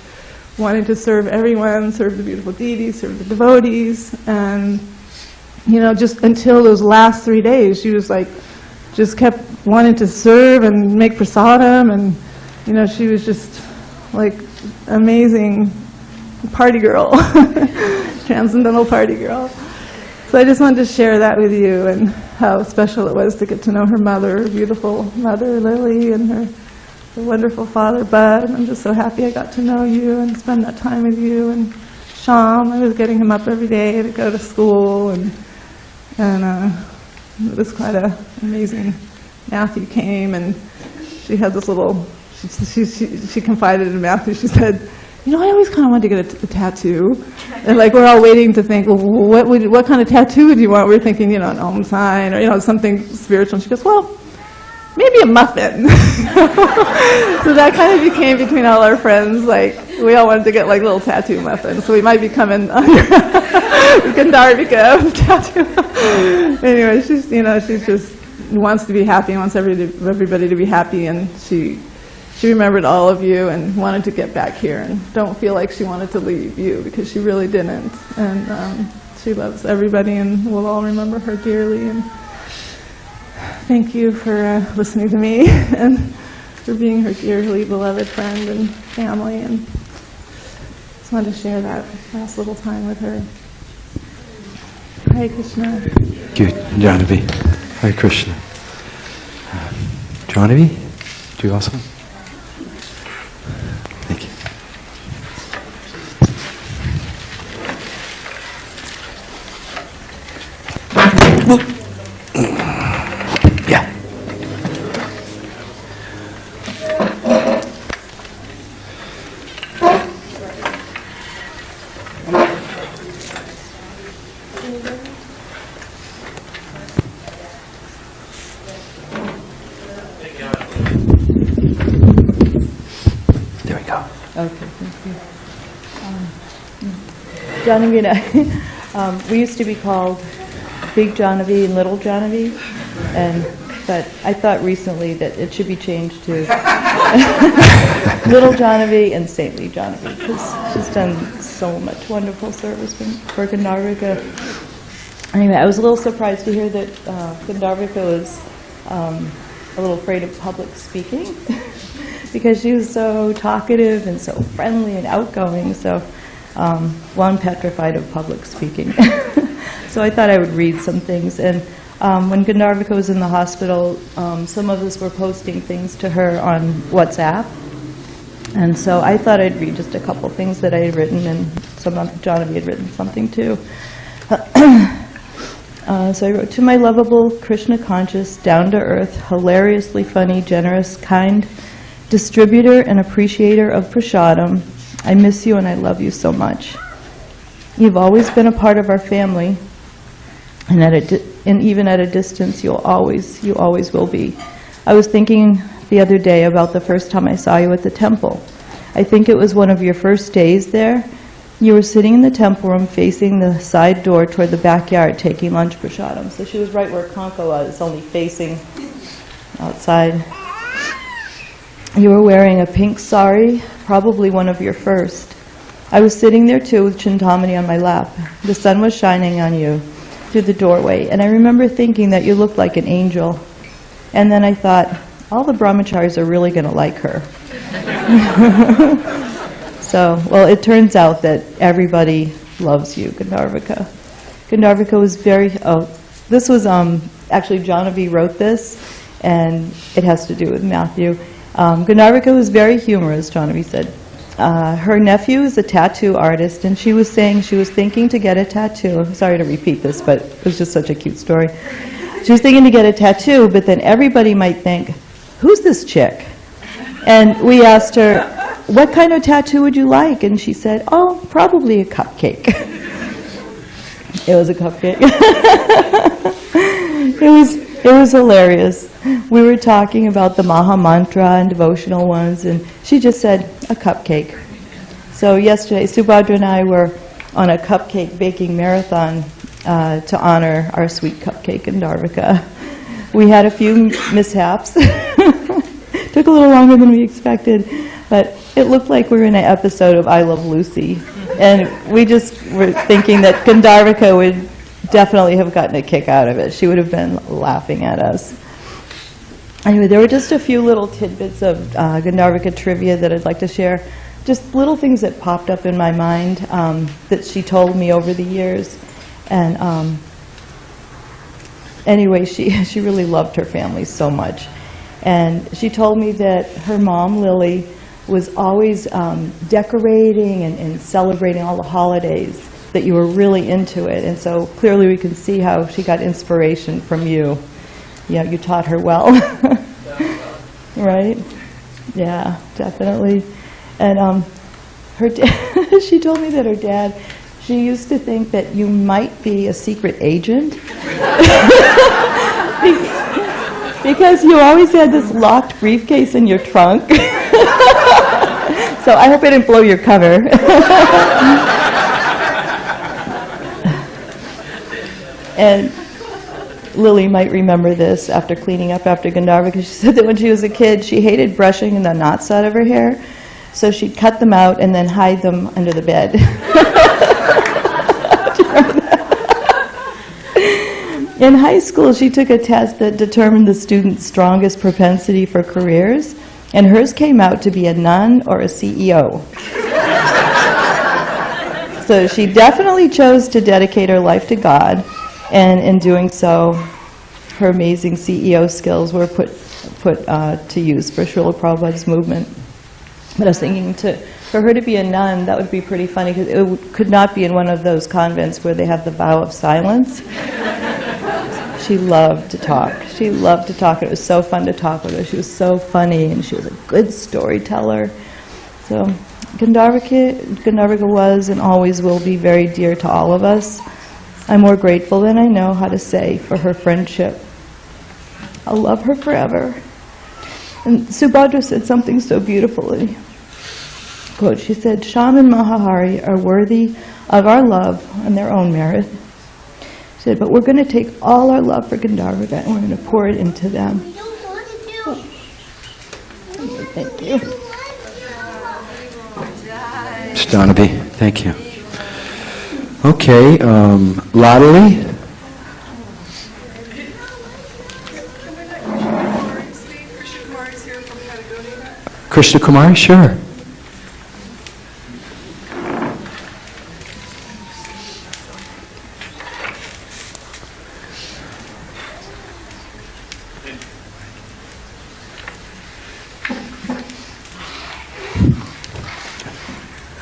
wanting to serve everyone, serve the beautiful deities, serve the devotees, and just until those last 3 days, she was like, just kept wanting to serve and make prasadam, and she was just like amazing party girl, transcendental party girl. So I just wanted to share that with you, and how special it was to get to know her mother, her beautiful mother Lily, and her wonderful father Bud. And I'm just so happy I got to know you and spend that time with you. And Sham, I was getting him up every day to go to school, and it was quite amazing. Matthew came, and she had this little. She confided in Matthew. She said, I always kind of wanted to get a tattoo. And like, we're all waiting to think, well, what kind of tattoo would you want? We're thinking, an Om sign, or, something spiritual. And she goes, well, maybe a muffin. So that kind of became between all our friends, like, we all wanted to get like little tattoo muffins. So we might be coming under Gandharvika tattoo. Anyway, she just wants to be happy, wants everybody to be happy, and she remembered all of you and wanted to get back here, and don't feel like she wanted to leave you, because she really didn't. And she loves everybody, and we'll all remember her dearly. And thank you for listening to me and for being her dearly beloved friend and family. And just wanted to share that last little time with her. Hare Krishna. Thank you, Jahnavi. Hare Krishna. Jahnavi, do you also? Thank you. Yeah. There we go. Okay, thank you. Jahnavi and I, we used to be called Big Jahnavi and Little Jahnavi, but I thought recently that it should be changed to Little Jahnavi and Saintly Jahnavi, because she's done so much wonderful service for Gandharvika. Anyway, I was a little surprised to hear that Gandharvika was a little afraid of public speaking, because she was so talkative and so friendly and outgoing. So, I'm petrified of public speaking. So I thought I would read some things. And when Gandharvika was in the hospital, some of us were posting things to her on WhatsApp. And so I thought I'd read just a couple things that I had written, and Jahnavi had written something too. So I wrote, to my lovable, Krishna-conscious, down-to-earth, hilariously funny, generous, kind distributor and appreciator of prasadam, I miss you and I love you so much. You've always been a part of our family, and even at a distance, you always will be. I was thinking the other day about the first time I saw you at the temple. I think it was one of your first days there, You were sitting in the temple room facing the side door toward the backyard taking lunch prasadam. So she was right where Kanka was, only facing outside. You were wearing a pink sari, probably one of your first. I was sitting there too with Chintamani on my lap. The sun was shining on you through the doorway, and I remember thinking that you looked like an angel. And then I thought, all the brahmacharis are really going to like her. So, well, it turns out that everybody loves you, Gandharvika. Gandharvika was very, this was, actually Janavi wrote this, and it has to do with Matthew. Gandharvika was very humorous, Janavi said. Her nephew is a tattoo artist, and she was saying she was thinking to get a tattoo. I'm sorry to repeat this, but it was just such a cute story. She was thinking to get a tattoo, but then everybody might think, who's this chick? And we asked her, what kind of tattoo would you like? And she said, oh, probably a cupcake. It was a cupcake. It was hilarious. We were talking about the Maha Mantra and devotional ones, and she just said, a cupcake. So yesterday, Subhadra and I were on a cupcake baking marathon to honor our sweet cupcake Gandharvika. We had a few mishaps. Took a little longer than we expected, but it looked like we were in an episode of I Love Lucy. And we just were thinking that Gandharvika would definitely have gotten a kick out of it. She would have been laughing at us. Anyway, there were just a few little tidbits of Gandharvika trivia that I'd like to share. Just little things that popped up in my mind that she told me over the years. And anyway, she really loved her family so much. And she told me that her mom, Lily, was always decorating and celebrating all the holidays, that you were really into it. And so clearly we can see how she got inspiration from you. Yeah, you taught her well. Right? Yeah, definitely. And she told me that her dad, she used to think that you might be a secret agent. Because you always had this locked briefcase in your trunk. So I hope I didn't blow your cover. And Lily might remember this after cleaning up after Gandharvika. She said that when she was a kid, she hated brushing the knots out of her hair. So she'd cut them out and then hide them under the bed. In high school, she took a test that determined the student's strongest propensity for careers, and hers came out to be a nun or a CEO. So she definitely chose to dedicate her life to God, and in doing so, her amazing CEO skills were put to use for Srila Prabhupada's movement. But I was thinking for her to be a nun, that would be pretty funny, because it could not be in one of those convents where they have the vow of silence. She loved to talk. She loved to talk. It was so fun to talk with her. She was so funny, and she was a good storyteller. So Gandharvika was and always will be very dear to all of us. I'm more grateful than I know how to say for her friendship. I'll love her forever. And Subhadra said something so beautifully. Quote, she said, Sham and Mahahari are worthy of our love on their own merit. She said, but we're going to take all our love for Gandharvika and we're going to pour it into them. Thank you. Janavi, thank you. Okay, Ladali. Krishna Kumari, sure.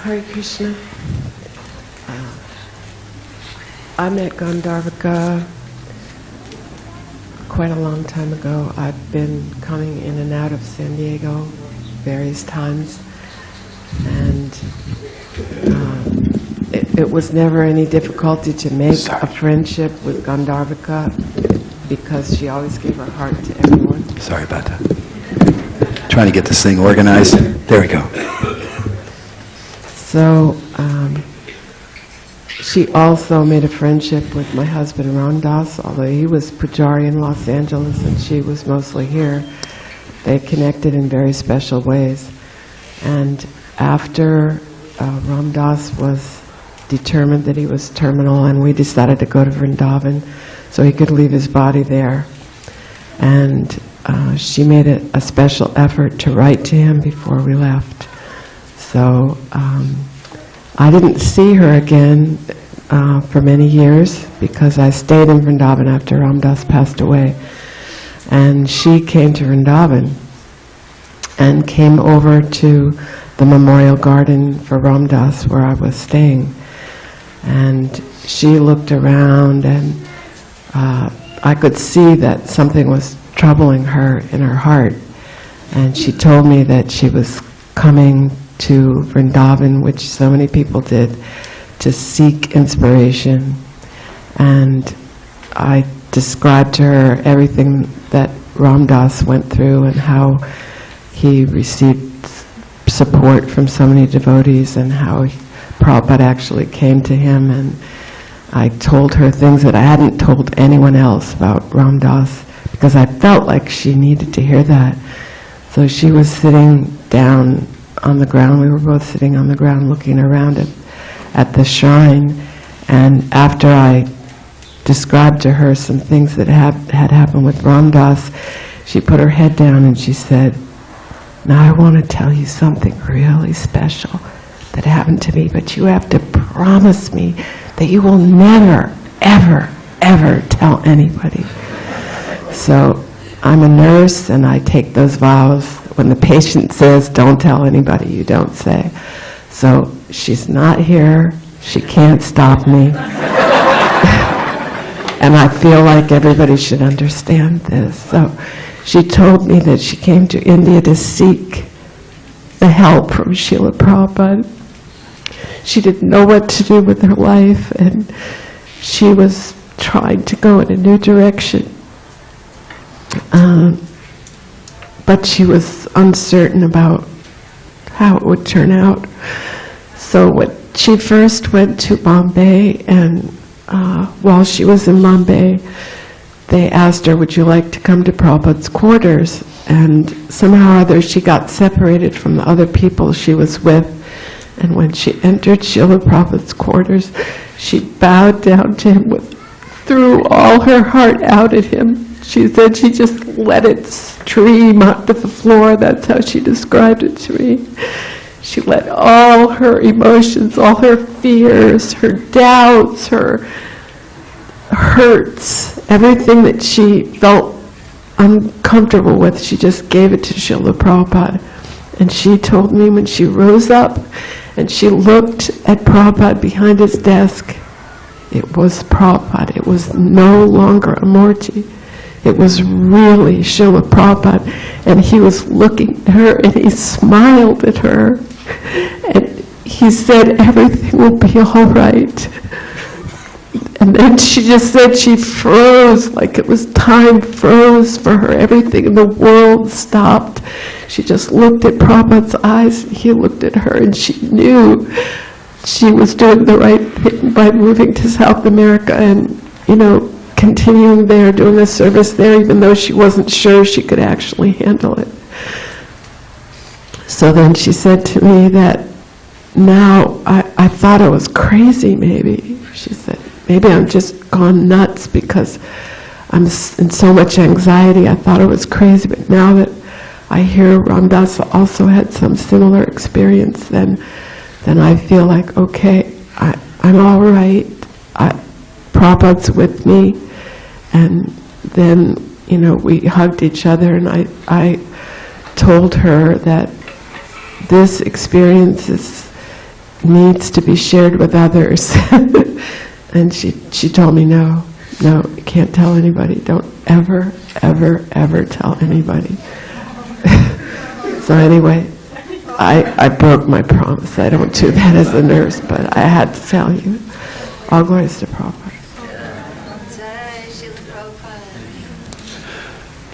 Hare Krishna. I met Gandharvika quite a long time ago. I've been coming in and out of SanDiego various times, and it was never any difficulty to make a friendship with Gandharvika because she always gave her heart to everyone. Sorry about that. Trying to get this thing organized. There we go. So she also made a friendship with my husband, Ram Das, although he was Pujari in Los Angeles and she was mostly here. They connected in very special ways. And after Ram Das was determined that he was terminal, and we decided to go to Vrindavan so he could leave his body there. And she made a special effort to write to him before we left. So I didn't see her again for many years because I stayed in Vrindavan after Ram Das passed away. And she came to Vrindavan and came over to the memorial garden for Ram Das where I was staying. And she looked around, and I could see that something was troubling her in her heart. And she told me that she was coming to Vrindavan, which so many people did, to seek inspiration. And I described to her everything that Ram Das went through and how he received support from so many devotees and how Prabhupada actually came to him. And I told her things that I hadn't told anyone else about Ram Das because I felt like she needed to hear that. So she was sitting down on the ground. We were both sitting on the ground looking around at the shrine. And after I described to her some things that had happened with Ram Das, she put her head down and she said, "Now I want to tell you something really special that happened to me, but you have to promise me that you will never, ever, ever tell anybody." So I'm a nurse and I take those vows. When the patient says, "Don't tell anybody," you don't say. So she's not here. She can't stop me. And I feel like everybody should understand this. So she told me that she came to India to seek the help from Srila Prabhupada. She didn't know what to do with her life, and she was trying to go in a new direction. But she was uncertain about how it would turn out. So when she first went to Bombay, and while she was in Bombay, they asked her, "Would you like to come to Prabhupada's quarters?" And somehow or other she got separated from the other people she was with. And when she entered Srila Prabhupada's quarters, she bowed down to him, threw all her heart out at him. She said she just let it stream onto the floor. That's how she described it to me. She let all her emotions, all her fears, her doubts, her hurts, everything that she felt uncomfortable with, she just gave it to Srila Prabhupada. And she told me when she rose up and she looked at Prabhupada behind his desk, it was Prabhupada. It was no longer a Murti. It was really Srila Prabhupada. And he was looking at her and he smiled at her. And he said, "Everything will be all right." And then she just said she froze, like it was time froze for her. Everything in the world stopped. She just looked at Prabhupada's eyes, and he looked at her, and she knew she was doing the right thing by moving to South America and, continuing there, doing a service there, even though she wasn't sure she could actually handle it. So then she said to me that now I thought I was crazy, maybe. She said, "Maybe I'm just gone nuts because I'm in so much anxiety. I thought I was crazy, but now that I hear Ram Das also had some similar experience, then I feel like, okay, I'm all right. Prabhupada's with me." And then, we hugged each other, and I told her that this experience needs to be shared with others. And she told me, no, you can't tell anybody. Don't ever, ever, ever tell anybody. So anyway, I broke my promise. I don't do that as a nurse, but I had to tell you. All glories to Prabhupada.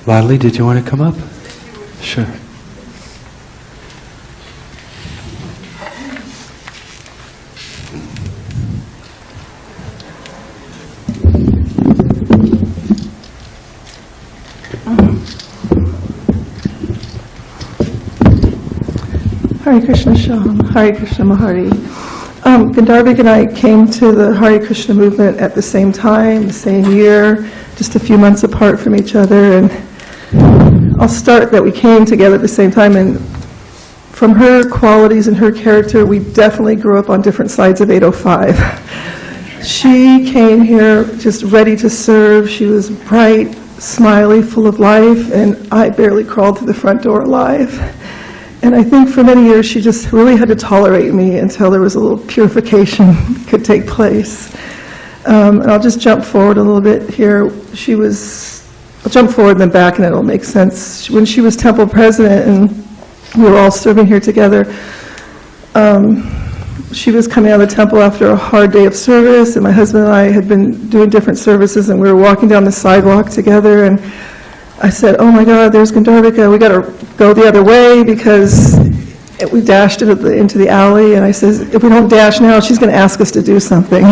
Ladli, did you want to come up? Sure. Hare Krishna Shalom, Hare Krishna Mahari. Gandharvika and I came to the Hare Krishna movement at the same time, the same year, just a few months apart from each other. And I'll start that we came together at the same time. And from her qualities and her character, we definitely grew up on different sides of 805. She came here just ready to serve. She was bright, smiley, full of life, and I barely crawled through the front door alive. And I think for many years she just really had to tolerate me until there was a little purification could take place. And I'll just jump forward a little bit here. I'll jump forward and then back and it'll make sense. When she was temple president and we were all serving here together, she was coming out of the temple after a hard day of service, and my husband and I had been doing different services, and we were walking down the sidewalk together, and I said, oh my God, there's Gandharvika, we got to go the other way, because we dashed into the alley, and I said, if we don't dash now, she's going to ask us to do something.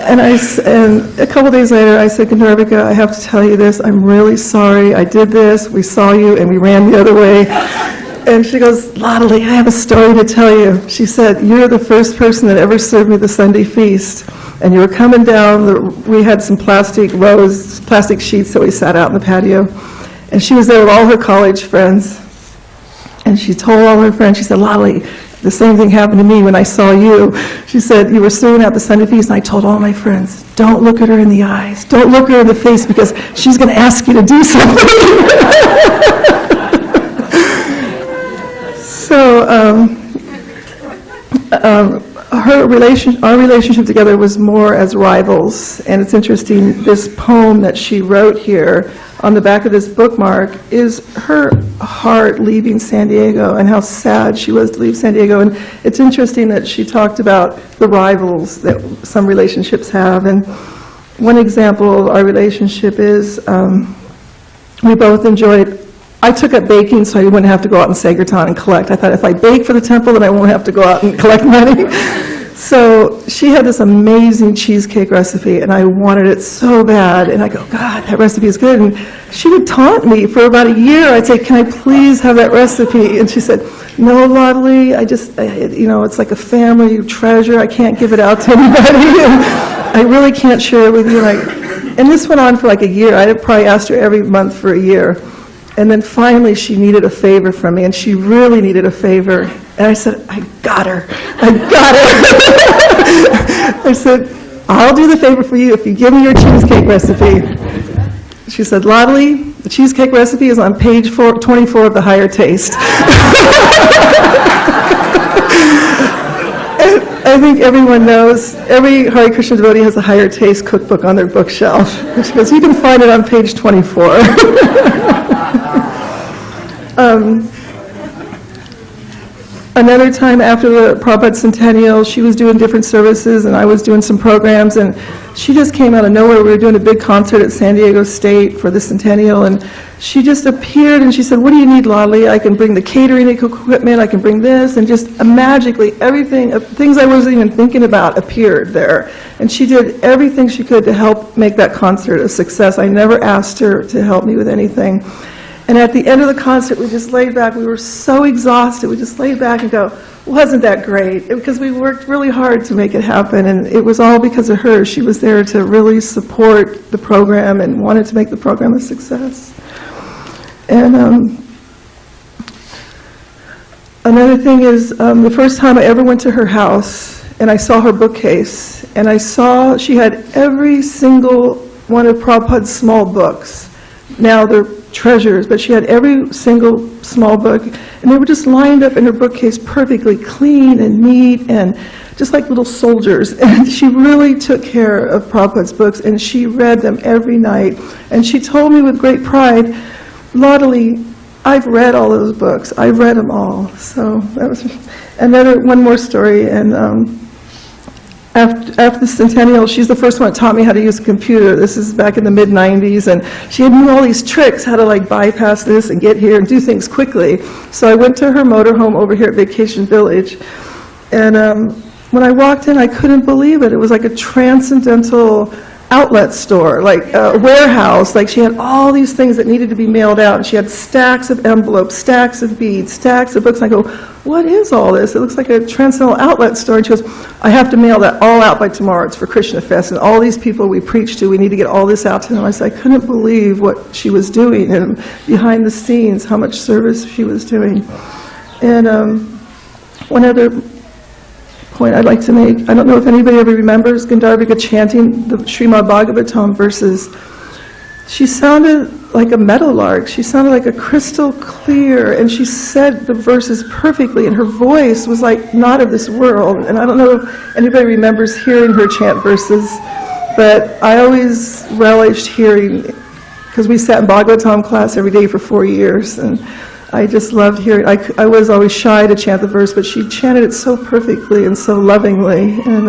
and a couple days later, I said, Gandharvika, I have to tell you this, I'm really sorry, I did this, we saw you, and we ran the other way. And she goes, Lottely, I have a story to tell you. She said, you're the first person that ever served me the Sunday feast. And you were coming down, we had some plastic sheets that we sat out in the patio. And she was there with all her college friends. And she told all her friends, she said, Lottely, the same thing happened to me when I saw you. She said, you were serving at the Sunday feast, and I told all my friends, don't look at her in the eyes. Don't look her in the face, because she's going to ask you to do something. So our relationship together was more as rivals, and it's interesting, this poem that she wrote here on the back of this bookmark is her heart leaving SanDiego and how sad she was to leave SanDiego. And it's interesting that she talked about the rivals that some relationships have, and one example of our relationship is we both enjoyed, I took up baking so I wouldn't have to go out in Sagerton and collect. I thought if I bake for the temple, then I won't have to go out and collect money. So she had this amazing cheesecake recipe, and I wanted it so bad. And I go, God, that recipe is good. And she would taunt me for about a year. I'd say, can I please have that recipe? And she said, no, Lottely, it's like a family treasure. I can't give it out to anybody. I really can't share it with you. And this went on for like a year. I probably asked her every month for a year. And then finally she needed a favor from me, and she really needed a favor. And I said, I got her. I said, I'll do the favor for you if you give me your cheesecake recipe. She said, Lottely, the cheesecake recipe is on page 24 of the Higher Taste. I think everyone knows, every Hare Krishna devotee has a Higher Taste cookbook on their bookshelf. And she goes, you can find it on page 24. Another time after the Prabhupada Centennial, she was doing different services and I was doing some programs, and she just came out of nowhere. We were doing a big concert at SanDiego State for the Centennial, and she just appeared and she said, what do you need, Lottely? I can bring the catering equipment, I can bring this, and just magically everything, things I wasn't even thinking about appeared there. And she did everything she could to help make that concert a success. I never asked her to help me with anything. And at the end of the concert, we just laid back. We were so exhausted. We just laid back and go, wasn't that great? Because we worked really hard to make it happen, and it was all because of her. She was there to really support the program and wanted to make the program a success. And another thing is, the first time I ever went to her house, and I saw her bookcase, and I saw she had every single one of Prabhupada's small books. Now they're treasures, but she had every single small book, and they were just lined up in her bookcase perfectly clean and neat and just like little soldiers. And she really took care of Prabhupada's books, and she read them every night. And she told me with great pride, Lottely, I've read all those books. I've read them all. So that was one more story. And after the Centennial, she's the first one that taught me how to use a computer. This is back in the mid-90s, and she had knew all these tricks, how to like bypass this and get here and do things quickly. So I went to her motorhome over here at Vacation Village, and when I walked in, I couldn't believe it. It was like a transcendental outlet store, like a warehouse. Like she had all these things that needed to be mailed out, and she had stacks of envelopes, stacks of beads, stacks of books. And I go, what is all this? It looks like a transcendental outlet store. And she goes, I have to mail that all out by tomorrow. It's for Krishna Fest, and all these people we preach to, we need to get all this out to them. I said, I couldn't believe what she was doing, and behind the scenes, how much service she was doing. And one other point I'd like to make, I don't know if anybody ever remembers Gandharvika chanting the Srimad Bhagavatam verses. She sounded like a meadowlark. She sounded like a crystal clear, and she said the verses perfectly, and her voice was like not of this world. And I don't know if anybody remembers hearing her chant verses, but I always relished hearing, because we sat in Bhagavatam class every day for 4 years, and I just loved hearing. I was always shy to chant the verse, but she chanted it so perfectly and so lovingly. And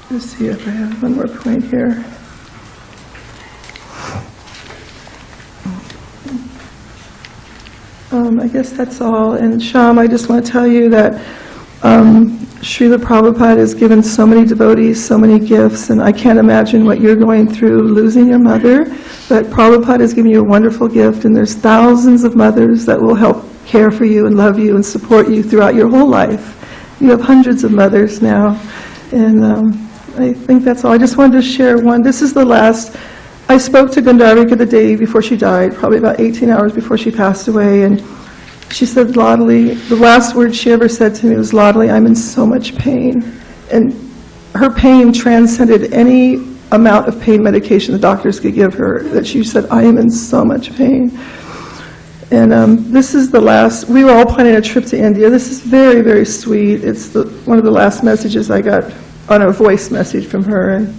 let's see if I have one more point here. I guess that's all. And Sham, I just want to tell you that Srila Prabhupada has given so many devotees so many gifts, and I can't imagine what you're going through losing your mother, but Prabhupada has given you a wonderful gift, and there's thousands of mothers that will help care for you and love you and support you throughout your whole life. You have hundreds of mothers now, and I think that's all. I just wanted to share one. This is the last. I spoke to Gandharvika the day before she died, probably about 18 hours before she passed away, and she said, Laudely, the last word she ever said to me was, Laudely, I'm in so much pain. And her pain transcended any amount of pain medication the doctors could give her, that she said, I am in so much pain. And this is the last, we were all planning a trip to India. This is very, very sweet. It's one of the last messages I got on a voice message from her. And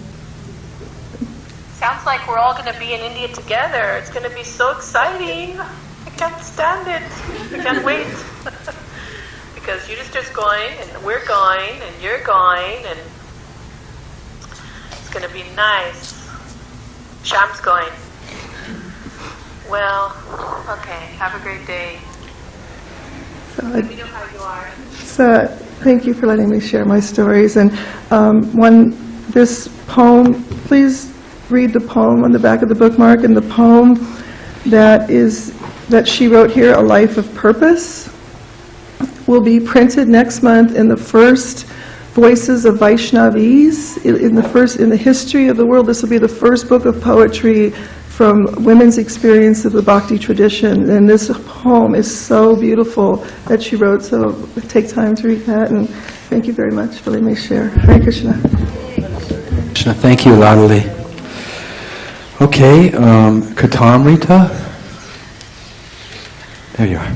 Sounds like we're all going to be in India together. It's going to be so exciting. I can't stand it. I can't wait. Because Yudhishthir's going, and we're going, and you're going, and it's going to be nice. Sham's going. Well, okay. Have a great day. Let me know how you are. So, thank you for letting me share my stories. And this poem, please read the poem on the back of the bookmark, and the poem that she wrote here, A Life of Purpose, will be printed next month in the first Voices of Vaishnavis. In the history of the world, this will be the first book of poetry from women's experience of the Bhakti tradition. And this poem is so beautiful that she wrote, so take time to read that. And thank you very much for letting me share. Hare Krishna. Krishna, thank you, Ladali. Okay, Katamrita. There you are.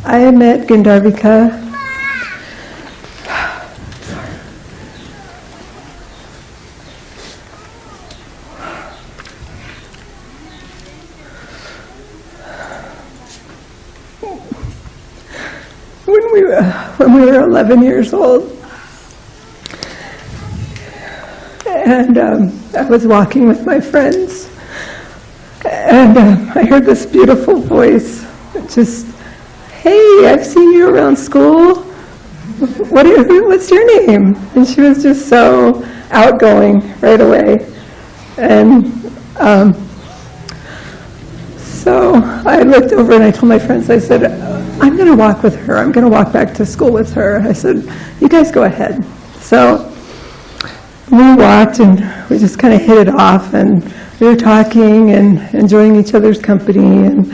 I met Gandharvika when we were 11 years old, and I was walking with my friends, and I heard this beautiful voice, just, hey, I've seen you around school. What's your name? And she was just so outgoing right away. And so I looked over and I told my friends, I said, I'm going to walk with her. I'm going to walk back to school with her. I said, you guys go ahead. So we walked and we just kind of hit it off, and we were talking and enjoying each other's company, and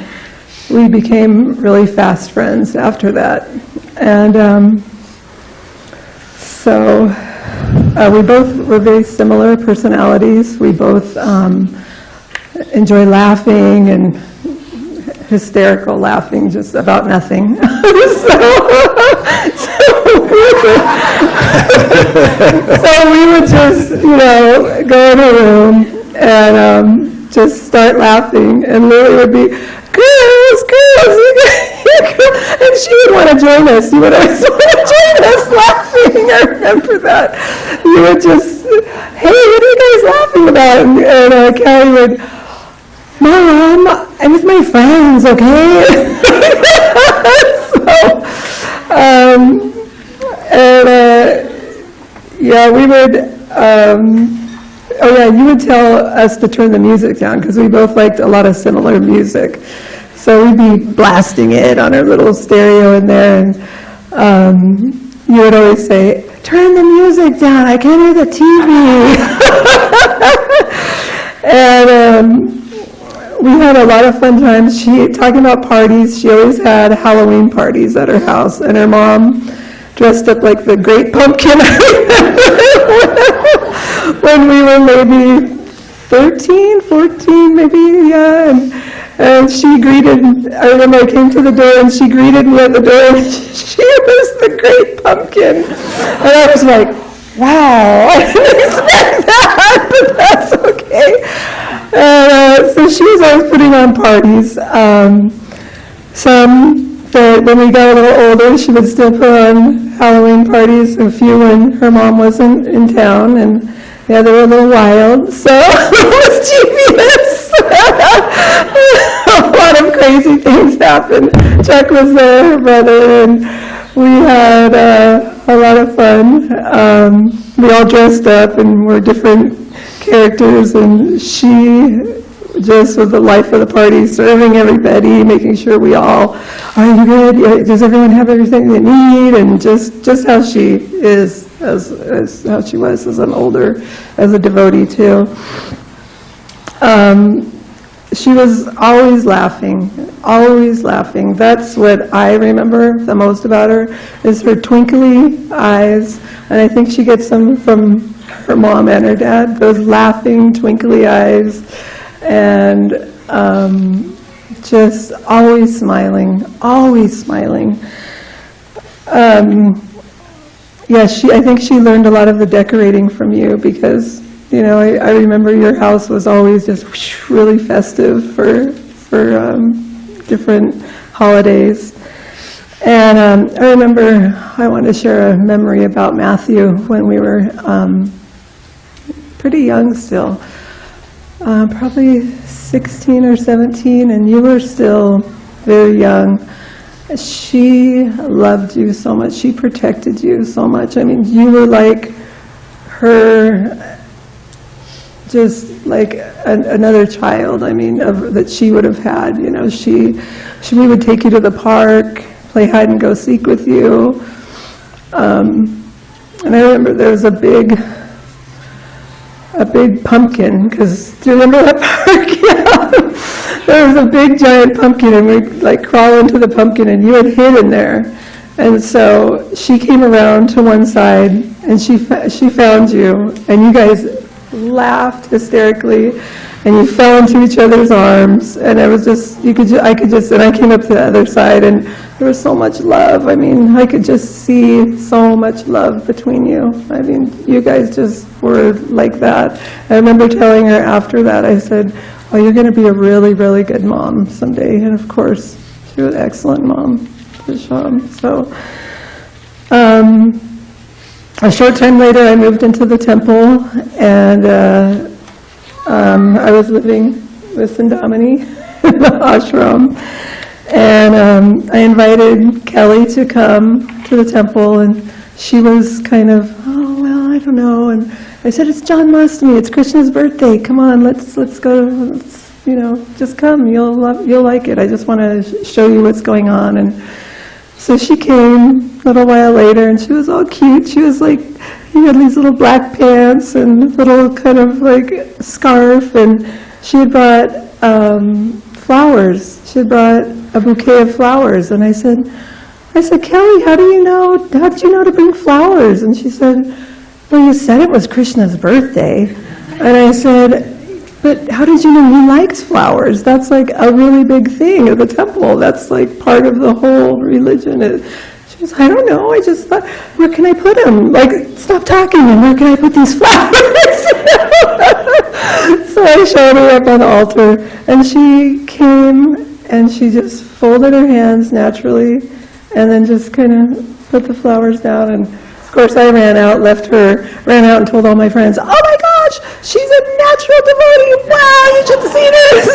we became really fast friends after that. And so we both were very similar personalities. We both enjoy laughing and hysterical laughing just about nothing. So we would just, go in a room and just start laughing, and Lily would be, girls, And she would want to join us. You would always want to join us laughing. I remember that. You would just, hey, what are you guys laughing about? And Kelly would, Mom, I'm with my friends, okay? Yeah, we would, you would tell us to turn the music down because we both liked a lot of similar music. So we'd be blasting it on our little stereo in there, and you would always say, turn the music down, I can't hear the TV. And we had a lot of fun times. Talking about parties, she always had Halloween parties at her house, and her mom dressed up like the Great Pumpkin. When we were maybe 13, 14, maybe, yeah, and she greeted, I remember I came to the door and she greeted me at the door, and she was the Great Pumpkin. And I was like, wow, I didn't expect that, but that's okay. So she was always putting on parties. Some that when we got a little older, she would still put on Halloween parties, a few when her mom wasn't in town, and yeah, they were a little wild, so mischievous. A lot of crazy things happened. Chuck was there, her brother, and we had a lot of fun. We all dressed up and were different characters, and she just was the life of the party, serving everybody, making sure we all, are you good? Does everyone have everything they need? And just how she is, as how she was as an older, as a devotee too. She was always laughing, always laughing. That's what I remember the most about her, is her twinkly eyes, and I think she gets them from her mom and her dad, those laughing, twinkly eyes, and just always smiling, always smiling. Yeah, I think she learned a lot of the decorating from you, because, you know, I remember your house was always just really festive for different holidays. And I remember, I want to share a memory about Matthew when we were pretty young still. Probably 16 or 17, and you were still very young. She loved you so much. She protected you so much. I mean, you were like her, just like another child, I mean, that she would have had. You know, we would take you to the park, play hide and go seek with you. And I remember there was a big pumpkin, because do you remember that park? Yeah. There was a big giant pumpkin, and we'd like crawl into the pumpkin, and you had hid in there. And so she came around to one side, and she found you, and you guys laughed hysterically, and you fell into each other's arms, and it was just, and I came up to the other side, and there was so much love. I mean, I could just see so much love between you. I mean, you guys just were like that. I remember telling her after that, I said, oh, you're going to be a really, really good mom someday. And of course, she was an excellent mom to Sham. So, a short time later, I moved into the temple, and I was living with Sandamani in the ashram. And I invited Kelly to come to the temple, and she was kind of, oh, well, I don't know. And I said, it's John Mastami, it's Krishna's birthday. Come on, let's go. Let's, just come. You'll like it. I just want to show you what's going on. And so she came a little while later, and she was all cute. She was like, you had these little black pants and little kind of like scarf, and she had brought flowers. She had brought a bouquet of flowers, and I said, Kelly, how did you know to bring flowers? And she said, well, you said it was Krishna's birthday. And I said, but how did you know he likes flowers? That's like a really big thing at the temple. That's like part of the whole religion. She was, I don't know, I just thought, where can I put them? Like, stop talking, and where can I put these flowers? So I showed her up on the altar, and she came, and she just folded her hands naturally, and then just kind of put the flowers down. And of course, I ran out and told all my friends, "Oh my gosh, she's a natural devotee! Wow, you should see this!"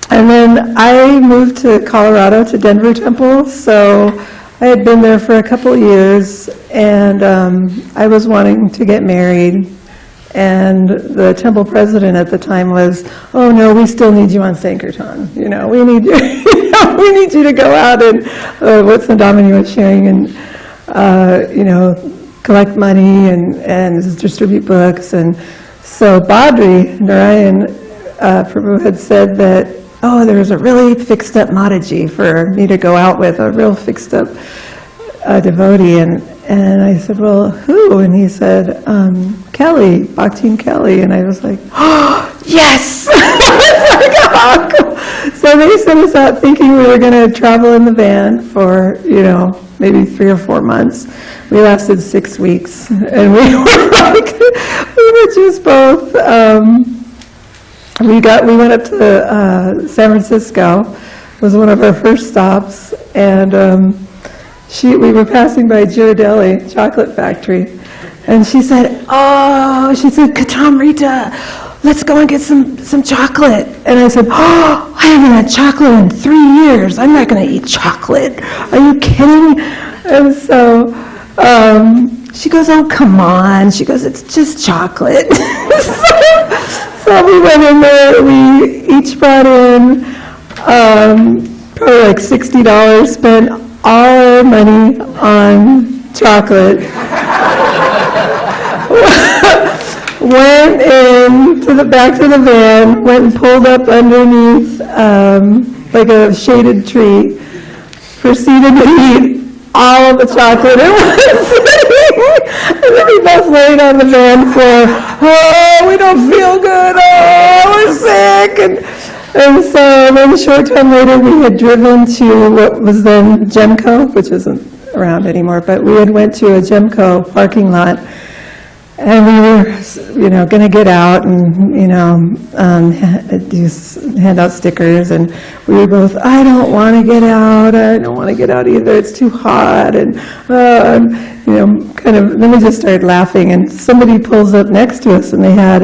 And then I moved to Colorado, to Denver Temple, so I had been there for a couple years, and I was wanting to get married, and the temple president at the time was, "Oh no, we still need you on Sankirtan, we need you, we need you to go out and, what SanDiego was sharing, and, collect money and distribute books." And so Badri Narayan Prabhu had said that, "Oh, there's a really fixed-up Mataji for me to go out with, a real fixed-up devotee." And I said, "Well, who?" And he said, "Kelly, Bhakti Kelly." And I was like, "Oh, yes!" So they sent us out thinking we were going to travel in the van for, maybe 3 or 4 months. We lasted 6 weeks, and we were just both... We went up to San Francisco. It was one of our first stops, and we were passing by Ghirardelli chocolate factory, and she said, "Katamrita, let's go and get some chocolate." And I said, "Oh, I haven't had chocolate in 3 years. I'm not going to eat chocolate. Are you kidding?" And so she goes, "Oh, come on." She goes, "It's just chocolate." So we went in there, we each brought in probably like $60, spent all our money on chocolate. Went back to the van, went and pulled up underneath like a shaded tree, proceeded to eat all of the chocolate at once. And then we both laid on the van floor. "Oh, we don't feel good. Oh, we're sick." And so then a short time later, we had driven to what was then Gemco, which isn't around anymore, but we had went to a Gemco parking lot. And we were, going to get out and, hand out stickers. And we were both, "I don't want to get out. I don't want to get out either. It's too hot." And, then we just started laughing. And somebody pulls up next to us, and they had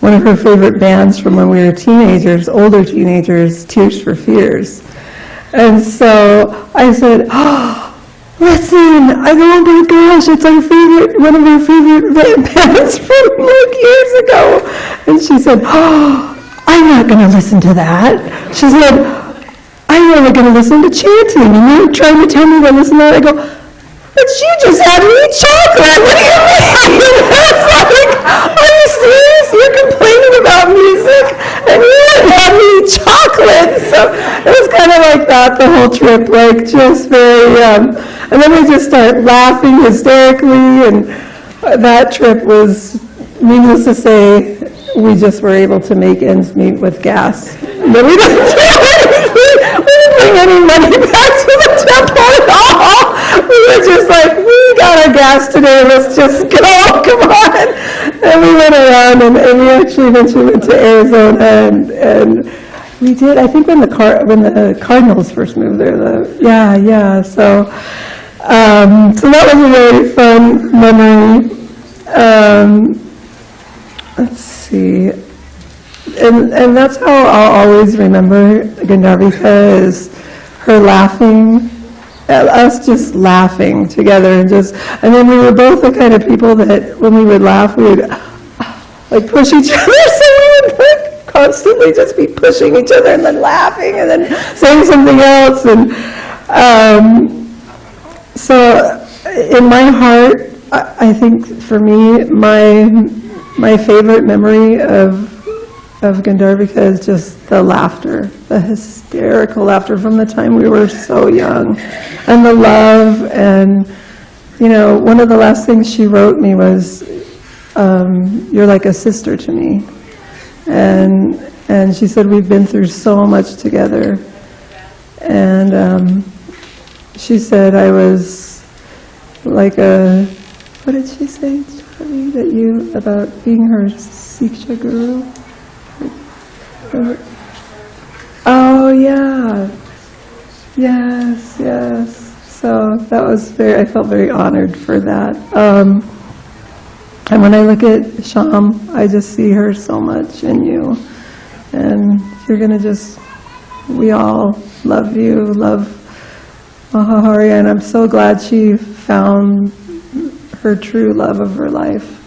one of her favorite bands from when we were teenagers, older teenagers, Tears for Fears. And so I said, "Oh, listen, oh my gosh, it's one of our favorite bands from years ago." And she said, "Oh, I'm not going to listen to that." She said, "I'm only going to listen to chanting, and you're trying to tell me to listen to that." I go, "But you just had me eat chocolate. What do you mean?" It's like, "Are you serious? You're complaining about music, and you had me eat chocolate." So it was kind of like that the whole trip, like just very... and then we just started laughing hysterically, and that trip was, needless to say, we just were able to make ends meet with gas. But we didn't bring any money back to the temple at all. We were just like, "We got our gas today, let's just go, come on." And we went around, and we actually eventually went to Arizona, and we did, I think when the Cardinals first moved there, so that was a very fun memory. Let's see. And that's how I'll always remember Gandharvika, is her laughing, us just laughing together, and then we were both the kind of people that when we would laugh, we would like push each other, so we would constantly just be pushing each other and then laughing and then saying something else. And so in my heart, I think for me, my favorite memory of Gandharvika is just the laughter, the hysterical laughter from the time we were so young, and the love. And one of the last things she wrote me was, "You're like a sister to me." And she said, "We've been through so much together." And she said I was like what did she say? Devi, that you, about being her Siksha guru? Oh, yeah. Yes, yes. So that was I felt very honored for that. And when I look at Sham, I just see her so much in you. And you're going to we all love you, love Mahahari, and I'm so glad she found her true love of her life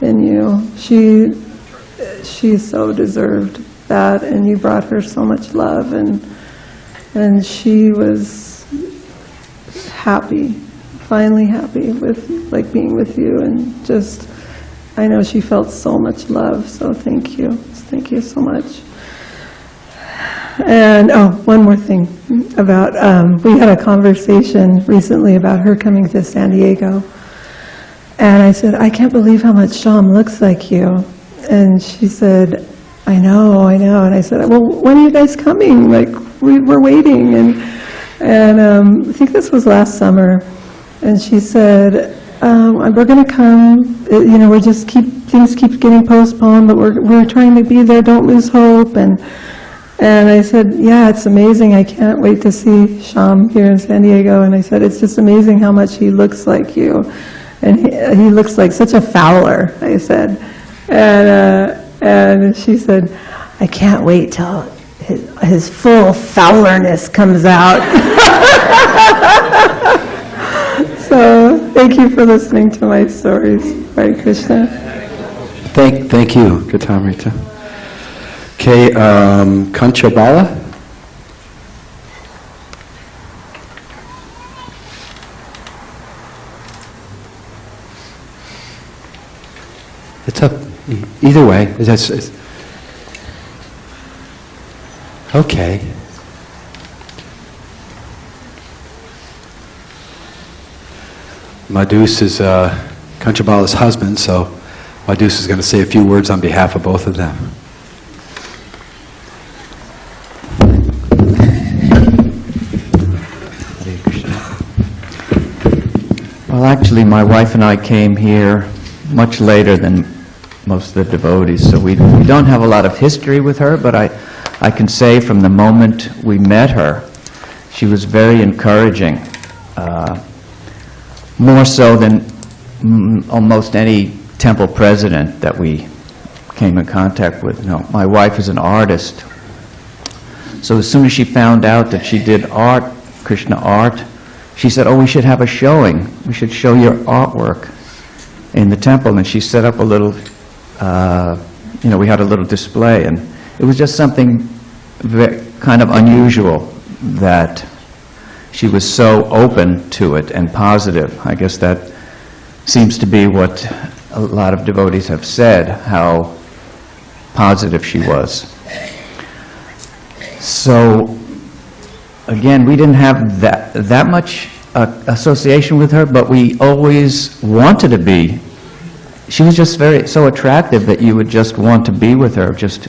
in you. She so deserved that, and you brought her so much love, and she was happy, finally happy with being with you, and I know she felt so much love, so thank you so much. And one more thing about, we had a conversation recently about her coming to SanDiego, and I said, I can't believe how much Sham looks like you. And she said, I know, and I said, well, when are you guys coming? We're waiting, and I think this was last summer, and she said, we're going to come, things keep getting postponed, but we're trying to be there, don't lose hope, and I said, yeah, it's amazing. I can't wait to see Sham here in SanDiego. And I said, it's just amazing how much he looks like you. And he looks like such a Fowler, I said. And she said, I can't wait till his full Fowlerness comes out. So thank you for listening to my stories. Hare Krishna. Thank you, Gandharvika. Okay, Kanchabala? It's up, either way. Okay. Madhus is Kanchabala's husband, so Madhus is going to say a few words on behalf of both of them. Well, actually, my wife and I came here much later than most of the devotees, so we don't have a lot of history with her, but I can say from the moment we met her, she was very encouraging, more so than almost any temple president that we came in contact with. No, my wife is an artist, so as soon as she found out that she did art, Krishna art, she said, oh, we should have a showing. We should show your artwork in the temple. And she set up a little, we had a little display. And it was just something kind of unusual that she was so open to it and positive. I guess that seems to be what a lot of devotees have said, how positive she was. So, again, we didn't have that much association with her, but we always wanted to be. She was just so attractive that you would just want to be with her. It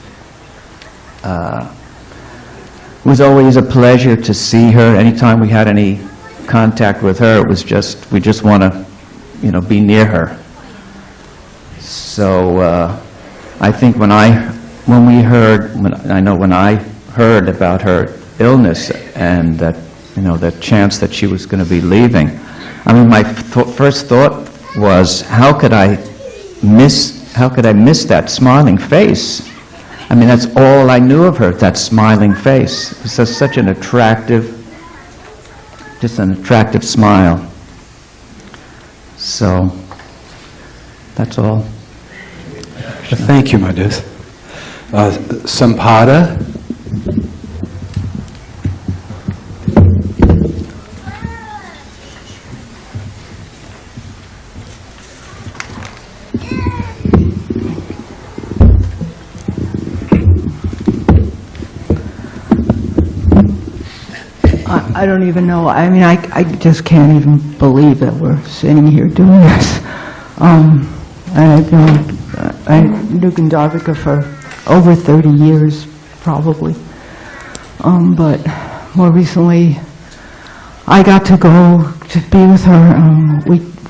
was always a pleasure to see her. Anytime we had any contact with her, it was we just want to, be near her. So I think when I heard about her illness and that, the chance that she was going to be leaving, I mean, my first thought was, how could I miss that smiling face? I mean, that's all I knew of her, that smiling face. It was just such an attractive smile. So, that's all. Thank you, Madhus. Sampada? I don't even know. I mean, I just can't even believe that we're sitting here doing this. I knew Gandharvika for over 30 years, probably. But more recently, I got to go to be with her.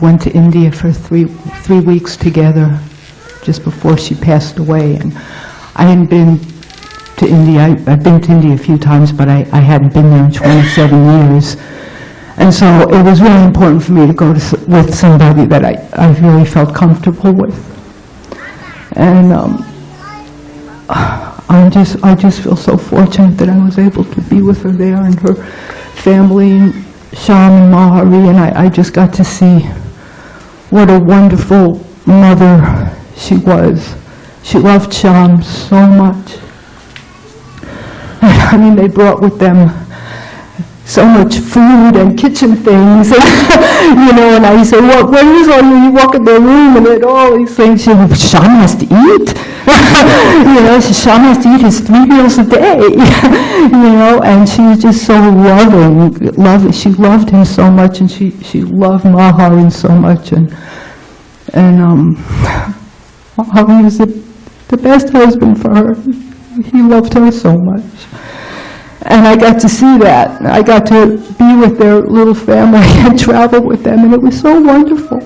went to India for three weeks together just before she passed away. And I hadn't been to India. I've been to India a few times, but I hadn't been there in 27 years. And so it was really important for me to go with somebody that I really felt comfortable with. And I just feel so fortunate that I was able to be with her there and her family, and Sham and Mahari, and I just got to see what a wonderful mother she was. She loved Sham so much. I mean, they brought with them so much food and kitchen things, and I say, what is all you walk in their room and at all these things, Sham has to eat. Sham has to eat his 3 meals a day, and she was just so loving. She loved him so much, and she loved Mahari so much, and Mahari was the best husband for her. He loved her so much. And I got to see that. I got to be with their little family and travel with them, and it was so wonderful.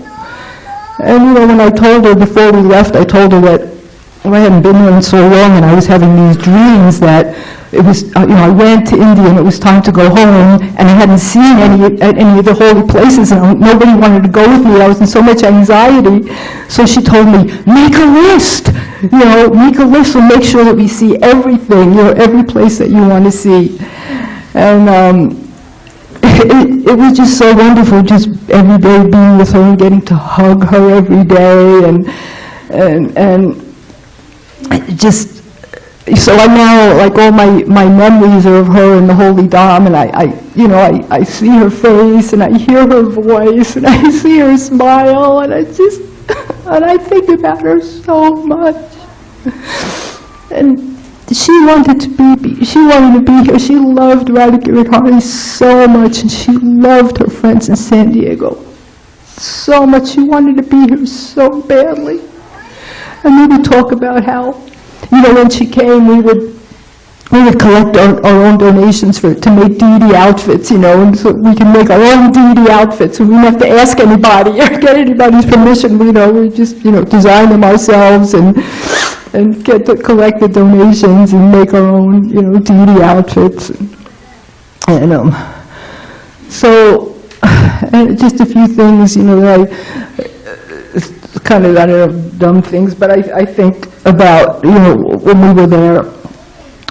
And when I told her before we left, I told her that I hadn't been there in so long, and I was having these dreams that it was, I went to India and it was time to go home, and I hadn't seen any of the holy places, and nobody wanted to go with me. I was in so much anxiety. So she told me, make a list. Make a list and make sure that we see everything, every place that you want to see. And it was just so wonderful, just every day being with her and getting to hug her every day, and just, so I now, like, all my memories are of her and the Holy Dham, and I see her face, and I hear her voice, and I see her smile, and and I think about her so much. And she wanted to be here. She loved Radhagiri so much, and she loved her friends in SanDiego so much. She wanted to be here so badly. And we would talk about how, when she came, we would collect our own donations to make Didi outfits, and so we can make our own Didi outfits, and we don't have to ask anybody or get anybody's permission. We just, design them ourselves and collect the donations and make our own, Didi outfits. And just a few things, that kind of, I don't know, dumb things, but I think about, when we were there.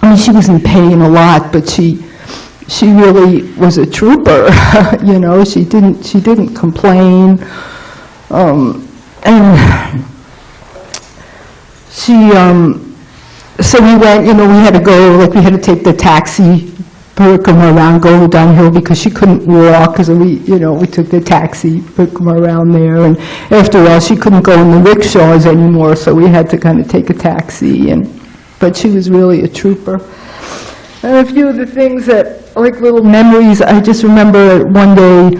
I mean, she was in pain a lot, but she really was a trooper. She didn't complain, and she. So we went. We had to go. Like, we had to take the taxi, Parikama around, go downhill because she couldn't walk. So we took the taxi, Parikama around there, and after a while she couldn't go in the rickshaws anymore. So we had to kind of take a taxi But she was really a trooper. And a few of the things that, like, little memories, I just remember one day,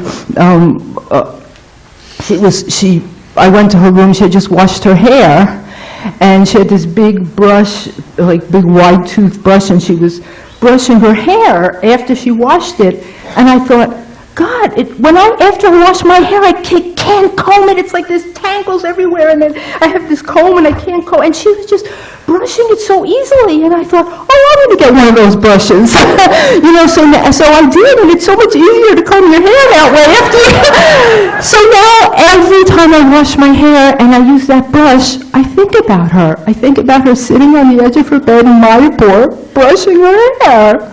I went to her room, she had just washed her hair, and she had this big brush, like big wide toothbrush, and she was brushing her hair after she washed it, and I thought, God, after I wash my hair, I can't comb it. It's like there's tangles everywhere, and then I have this comb and I can't comb. And she was just brushing it so easily, and I thought, oh, I'm going to get one of those brushes. So I did, and it's so much easier to comb your hair that way. So now every time I wash my hair and I use that brush, I think about her. I think about her sitting on the edge of her bed in Mayapur, brushing her hair.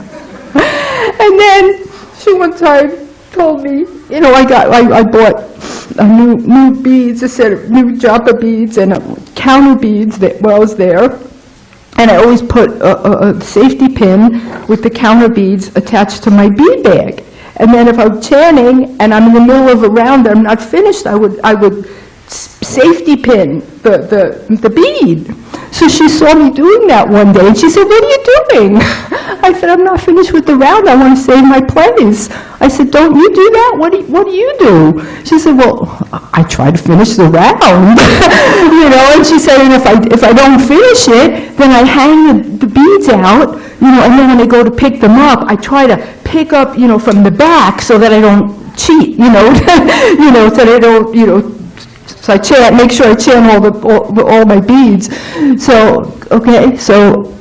And then she one time told me, I bought new beads, a set of new japa beads and counter beads while I was there. And I always put a safety pin with the counter beads attached to my bead bag. And then if I'm chanting and I'm in the middle of a round that I'm not finished, I would safety pin the bead. So she saw me doing that one day, and she said, what are you doing? I said, I'm not finished with the round. I want to save my place. I said, don't you do that? What do you do? She said, well, I try to finish the round. And she said, and if I don't finish it, then I hang the beads out, and then when I go to pick them up, I try to pick up, from the back so that I don't cheat, you know, so they don't, so I make sure I chant all my beads. So, okay, so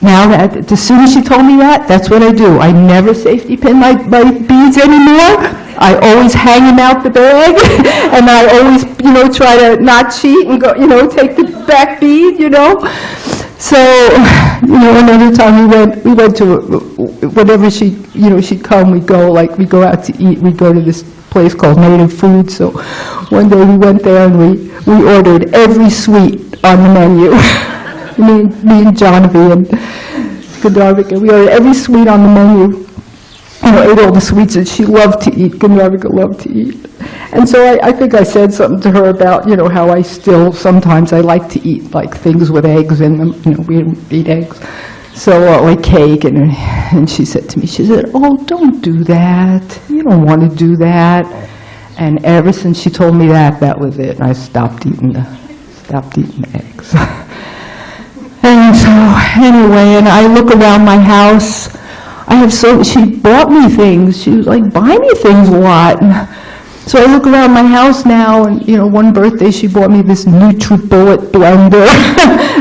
now that, as soon as she told me that, that's what I do. I never safety pin my beads anymore. I always hang them out the bag, and I always, try to not cheat and go, take the back bead, So, another time we went to, whenever she'd come, we'd go out to eat, we'd go to this place called Native Food. So one day we went there and we ordered every sweet on the menu. me and Jonavi and Gandharvika, we ordered every sweet on the menu. Ate all the sweets that she loved to eat, Gandharvika loved to eat. And so I think I said something to her about, how I still, sometimes I like to eat like things with eggs in them, we didn't eat eggs. So like cake, and she said to me, she said, oh, don't do that. You don't want to do that. And ever since she told me that, that was it. I stopped eating the eggs. And so anyway, and I look around my house. She bought me things. She was like, buy me things a lot. So I look around my house now, and one birthday she bought me this NutriBullet blender.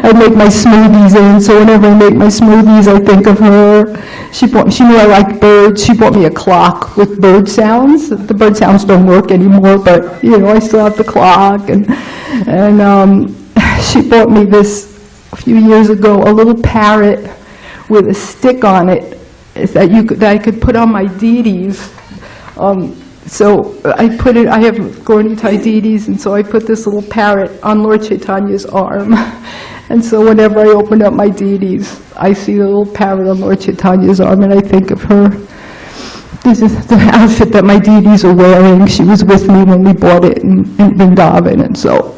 I make my smoothies in, so whenever I make my smoothies, I think of her. She knew I liked birds. She bought me a clock with bird sounds. The bird sounds don't work anymore, but I still have the clock. And she bought me this a few years ago, a little parrot with a stick on it that I could put on my deities. So I have Gaurnitai deities, and so I put this little parrot on Lord Chaitanya's arm. And so whenever I open up my deities, I see the little parrot on Lord Chaitanya's arm, and I think of her. This is the outfit that my deities are wearing. She was with me when we bought it in Vrindavan, and so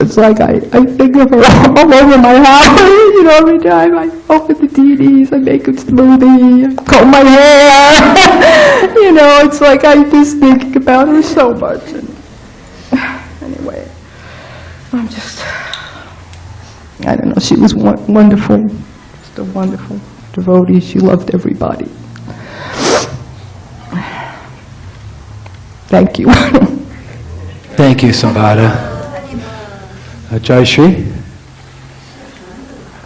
it's like I think of her all over my house. Every time I open the deities, I make a smoothie, I comb my hair. It's like I'm just thinking about her so much. And anyway, I don't know, she was wonderful, just a wonderful devotee. She loved everybody. Thank you. Thank you, Sambada. Jai Shri?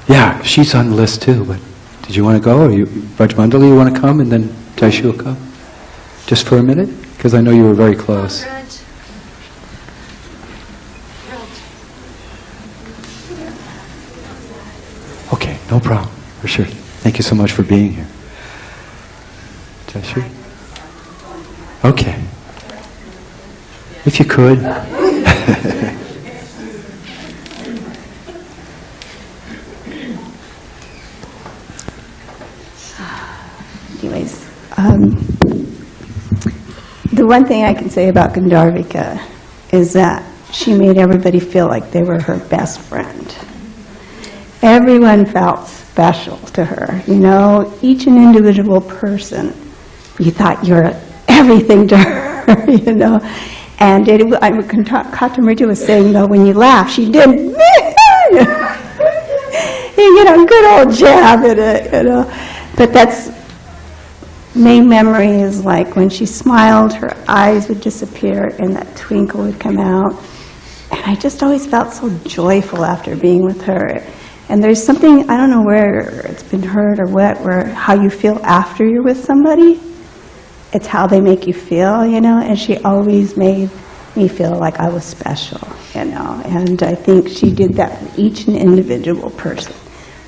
Yeah, she's on the list too, but did you want to go, or Rajmandali, you want to come, and then Jai Shri will come? Just for a minute? Because I know you were very close. Okay, no problem, for sure. Thank you so much for being here. Jai Shri? Okay. If you could. Anyways, the one thing I can say about Gandharvika is that she made everybody feel like they were her best friend. Everyone felt special to her, each an individual person. You thought you were everything to her, And Katamriti was saying, though, when you laugh, she did, good old jab at it, But that's, main memory is like when she smiled, her eyes would disappear and that twinkle would come out. And I just always felt so joyful after being with her. And there's something, I don't know where it's been heard or what, where how you feel after you're with somebody. It's how they make you feel, and she always made me feel like I was special, And I think she did that for each and individual person.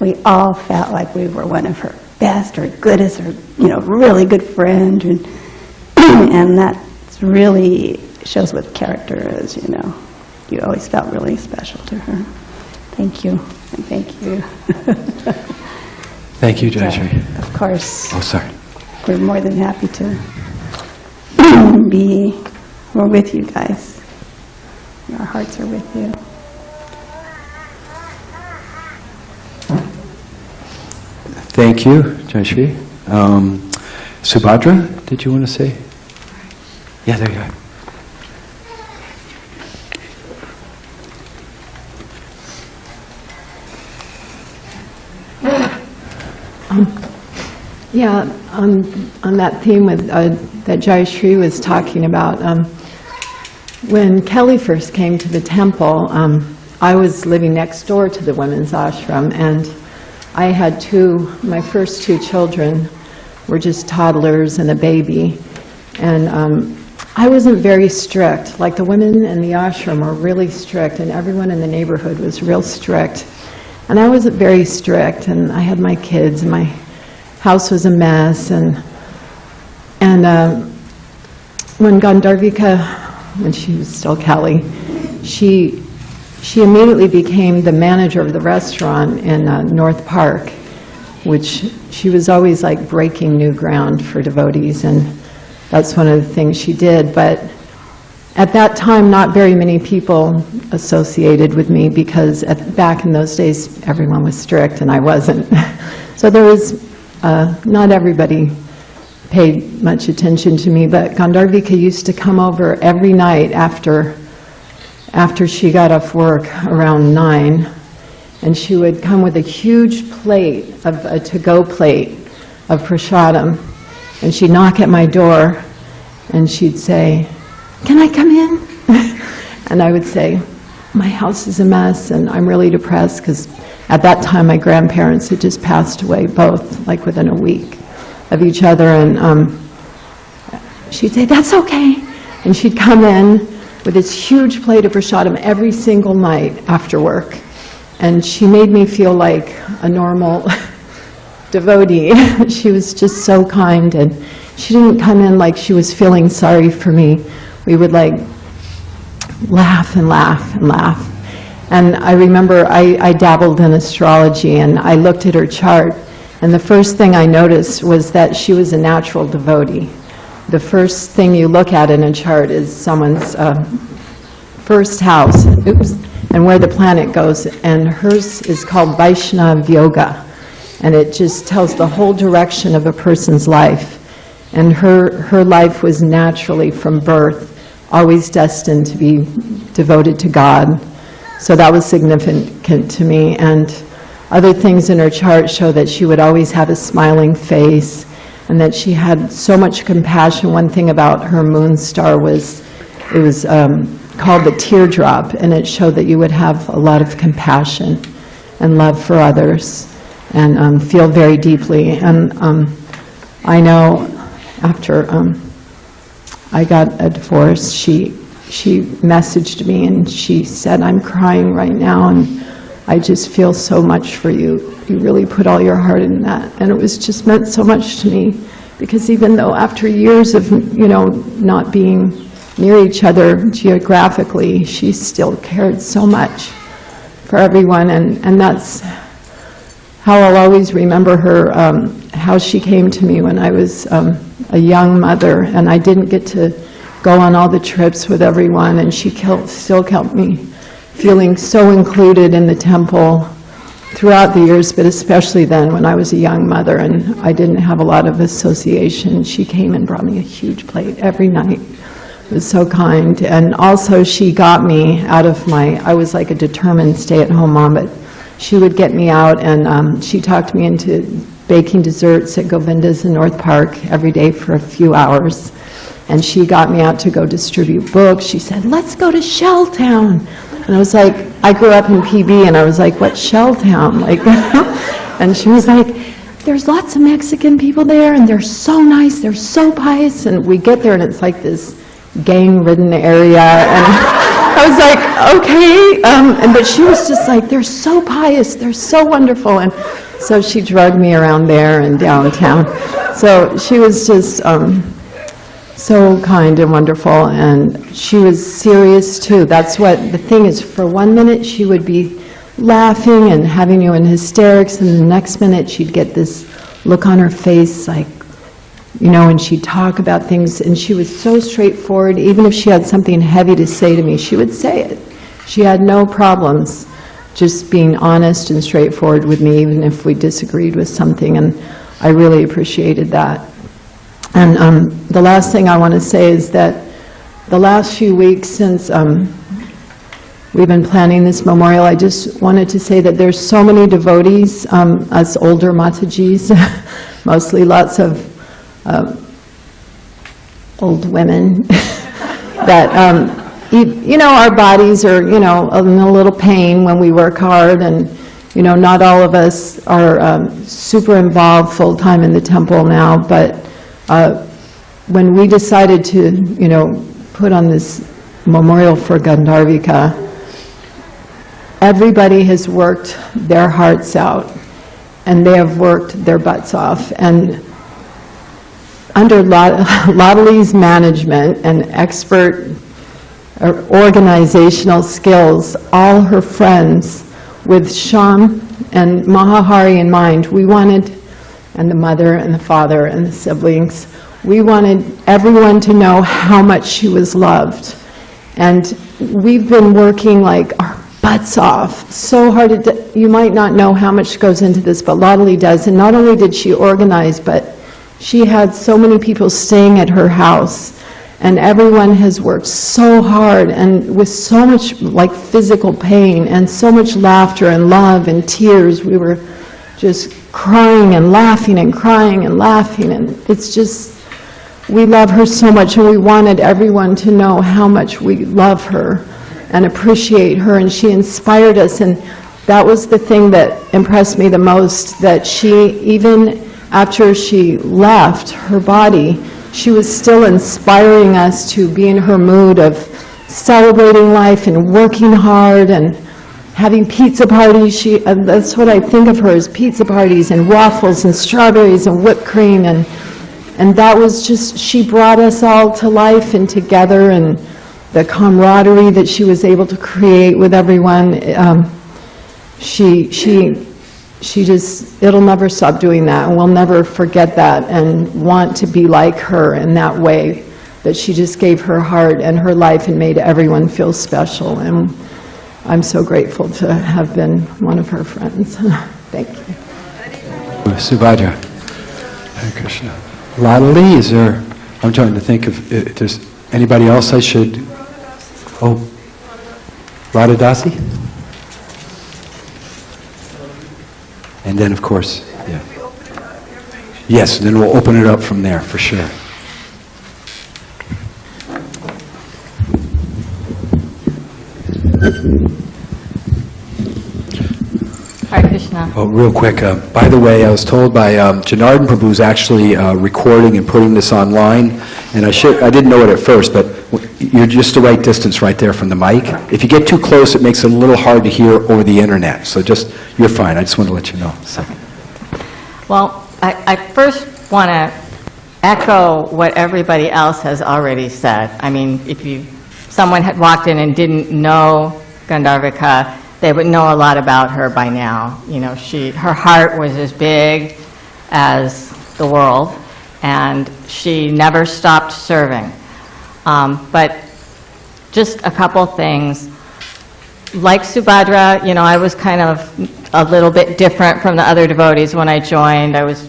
We all felt like we were one of her best or goodest or, really good friend. And that really shows what character is, You always felt really special to her. Thank you, and thank you. Thank you, Jai Shri. Of course. Oh, sorry. We're more than happy to we're with you guys. Our hearts are with you. Thank you, Jai Shri. Subhadra, did you want to say? Yeah, there you are. Yeah, on that theme with, that Jayashri was talking about, when Kelly first came to the temple, I was living next door to the women's ashram, and I had my first two children were just toddlers and a baby, and I wasn't very strict. Like, the women in the ashram were really strict, and everyone in the neighborhood was real strict. And I wasn't very strict, and I had my kids, and my house was a mess, and when Gandharvika, when she was still Kelly, she immediately became the manager of the restaurant in North Park, which she was always like breaking new ground for devotees, and that's one of the things she did. But at that time, not very many people associated with me, because back in those days, everyone was strict and I wasn't. So there was, not everybody paid much attention to me, but Gandharvika used to come over every night after she got off work around 9, and she would come with a huge plate, a to-go plate of prasadam, and she'd knock at my door, and she'd say, "Can I come in?" And I would say, "My house is a mess, and I'm really depressed," because at that time my grandparents had just passed away, both, like within a week of each other, and she'd say, "That's okay," and she'd come in with this huge plate of prasadam every single night after work, and she made me feel like a normal devotee. She was just so kind, and she didn't come in like she was feeling sorry for me. We would like laugh and laugh and laugh. And I remember I dabbled in astrology, and I looked at her chart, and the first thing I noticed was that she was a natural devotee. The first thing you look at in a chart is someone's first house, and where the planet goes, and hers is called Vaishnava Yoga, and it just tells the whole direction of a person's life. And her life was naturally, from birth, always destined to be devoted to God. So that was significant to me. And other things in her chart show that she would always have a smiling face, and that she had so much compassion. One thing about her moon star was, it was called the teardrop, and it showed that you would have a lot of compassion and love for others, and feel very deeply. And I know after I got a divorce, she messaged me and she said, "I'm crying right now, and I just feel so much for you. You really put all your heart in that." And it was just meant so much to me, because even though after years of, not being near each other geographically, she still cared so much for everyone, and that's how I'll always remember her, how she came to me when I was a young mother, and I didn't get to go on all the trips with everyone, and she still kept me feeling so included in the temple throughout the years, but especially then when I was a young mother and I didn't have a lot of association. She came and brought me a huge plate every night. It was so kind. And also she got me out of I was like a determined stay-at-home mom, but she would get me out, and she talked me into baking desserts at Govinda's in North Park every day for a few hours. And she got me out to go distribute books. She said, "Let's go to Shelltown." And I was like, I grew up in PB, and I was like, "What's Shelltown?" And she was like, "There's lots of Mexican people there, and they're so nice, they're so pious." And we get there, and it's like this gang-ridden area, and I was like, "Okay," but she was just like, "They're so pious, they're so wonderful," and so she drugged me around there and downtown. So she was just so kind and wonderful, and she was serious too. That's what the thing is. For 1 minute she would be laughing and having you in hysterics, and the next minute she'd get this look on her face, like, and she'd talk about things, and she was so straightforward. Even if she had something heavy to say to me, she would say it. She had no problems just being honest and straightforward with me, even if we disagreed with something, and I really appreciated that. And the last thing I want to say is that the last few weeks since we've been planning this memorial, I just wanted to say that there's so many devotees, us older Matajis, mostly lots of old women that, you know, our bodies are, you know, in a little pain when we work hard, and, you know, not all of us are super involved full-time in the temple now, but when we decided to, you know, put on this memorial for Gandharvika, everybody has worked their hearts out, and they have worked their butts off. And under Latali's management and expert organizational skills, all her friends, with Shyam and Mahahari in mind, we wanted, and the mother and the father and the siblings, we wanted everyone to know how much she was loved. And we've been working like our butts off so hard. You might not know how much goes into this, but Latali does. And not only did she organize, but she had so many people staying at her house. And everyone has worked so hard and with so much like physical pain and so much laughter and love and tears. We were just crying and laughing and crying and laughing. And it's just, we love her so much, and we wanted everyone to know how much we love her and appreciate her. And she inspired us, and that was the thing that impressed me the most, that she, even after she left her body, she was still inspiring us to be in her mood of celebrating life and working hard and having pizza parties. That's what I think of her, as pizza parties and waffles and strawberries and whipped cream, and that was just, she brought us all to life and together, and the camaraderie that she was able to create with everyone. She just, it'll never stop doing that, and we'll never forget that and want to be like her in that way, that she just gave her heart and her life and made everyone feel special. And I'm so grateful to have been one of her friends. Thank you. Subhadra. Hare Krishna. Latali, is there, I'm trying to think if there's anybody else I should, oh, Radha Dasi? And then, of course, yeah. Yes, then we'll open it up from there, for sure. Hare Krishna. Oh, real quick, by the way, I was told by Janardhan Prabhu's actually recording and putting this online, and I didn't know it at first, but you're just the right distance right there from the mic. If you get too close, it makes it a little hard to hear over the internet, so you're fine. I just want to let you know. So. Well, I first want to echo what everybody else has already said. I mean, if someone had walked in and didn't know Gandharvika, they would know a lot about her by now. You know, her heart was as big as the world, and she never stopped serving. But just a couple things. Like Subhadra, you know, I was kind of a little bit different from the other devotees when I joined. I was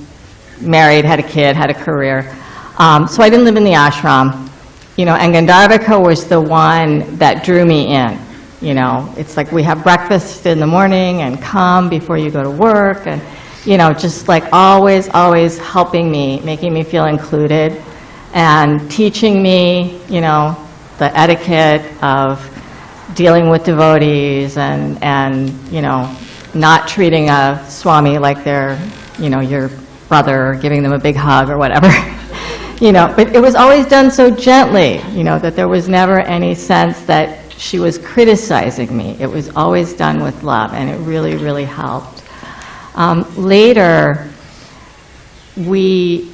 married, had a kid, had a career. So I didn't live in the ashram, you know, and Gandharvika was the one that drew me in. You know, it's like we have breakfast in the morning and come before you go to work, and, you know, just like always helping me, making me feel included, and teaching me, you know, the etiquette of dealing with devotees and you know, not treating a swami like they're, you know, your brother, or giving them a big hug or whatever. You know, but it was always done so gently, you know, that there was never any sense that she was criticizing me. It was always done with love, and it really, really helped. Later, we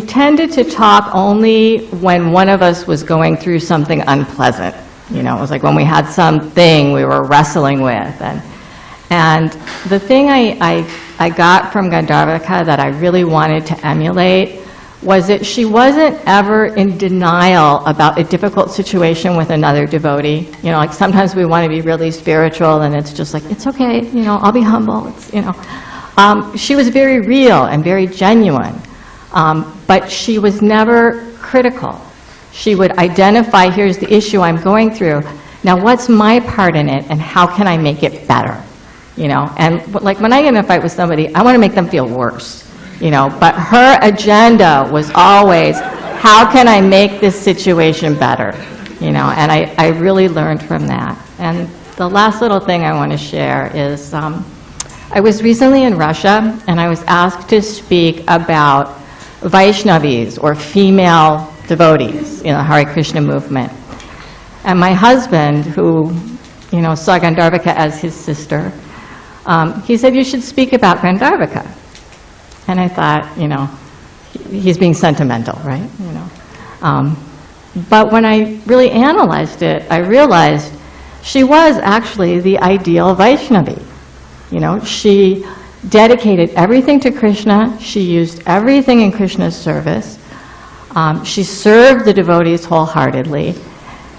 tended to talk only when one of us was going through something unpleasant. You know, it was like when we had something we were wrestling with. And the thing I got from Gandharvika that I really wanted to emulate was that she wasn't ever in denial about a difficult situation with another devotee. You know, like sometimes we want to be really spiritual, and it's just like, it's okay, you know, I'll be humble, it's, you know. She was very real and very genuine, but she was never critical. She would identify, here's the issue I'm going through, now what's my part in it, and how can I make it better? You know, and like when I get in a fight with somebody, I want to make them feel worse. but her agenda was always, how can I make this situation better? And I really learned from that. And the last little thing I want to share is I was recently in Russia, and I was asked to speak about Vaishnavis, or female devotees in the Hare Krishna movement. And my husband, who saw Gandharvika as his sister, he said, you should speak about Gandharvika. And I thought, he's being sentimental, right? But when I really analyzed it, I realized she was actually the ideal Vaishnavi. She dedicated everything to Krishna. She used everything in Krishna's service. She served the devotees wholeheartedly.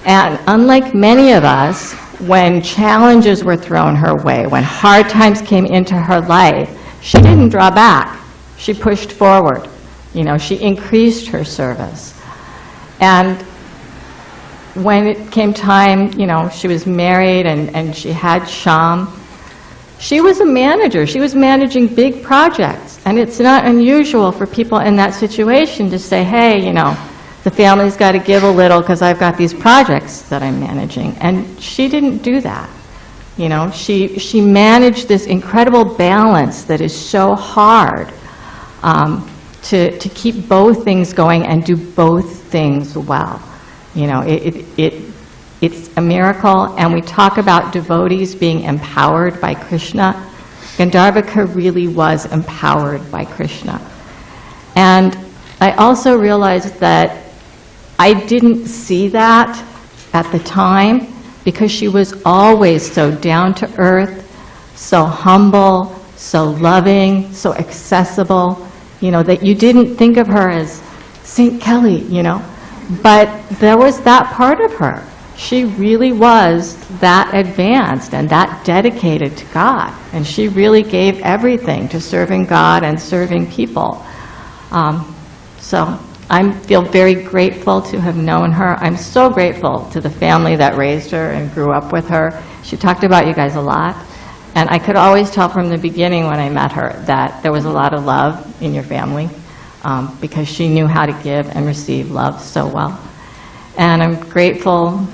And unlike many of us, when challenges were thrown her way, when hard times came into her life, she didn't draw back. She pushed forward. She increased her service. And when it came time, she was married and she had Sham, she was a manager. She was managing big projects. And it's not unusual for people in that situation to say, hey, the family's got to give a little because I've got these projects that I'm managing. And she didn't do that. She managed this incredible balance that is so hard to keep both things going and do both things well. It's a miracle, and we talk about devotees being empowered by Krishna. Gandharvika really was empowered by Krishna. And I also realized that I didn't see that at the time because she was always so down to earth, so humble, so loving, so accessible, that you didn't think of her as St. Kelly, But there was that part of her. She really was that advanced and that dedicated to God. And she really gave everything to serving God and serving people. So I feel very grateful to have known her. I'm so grateful to the family that raised her and grew up with her. She talked about you guys a lot. And I could always tell from the beginning when I met her that there was a lot of love in your family because she knew how to give and receive love so well. And I'm grateful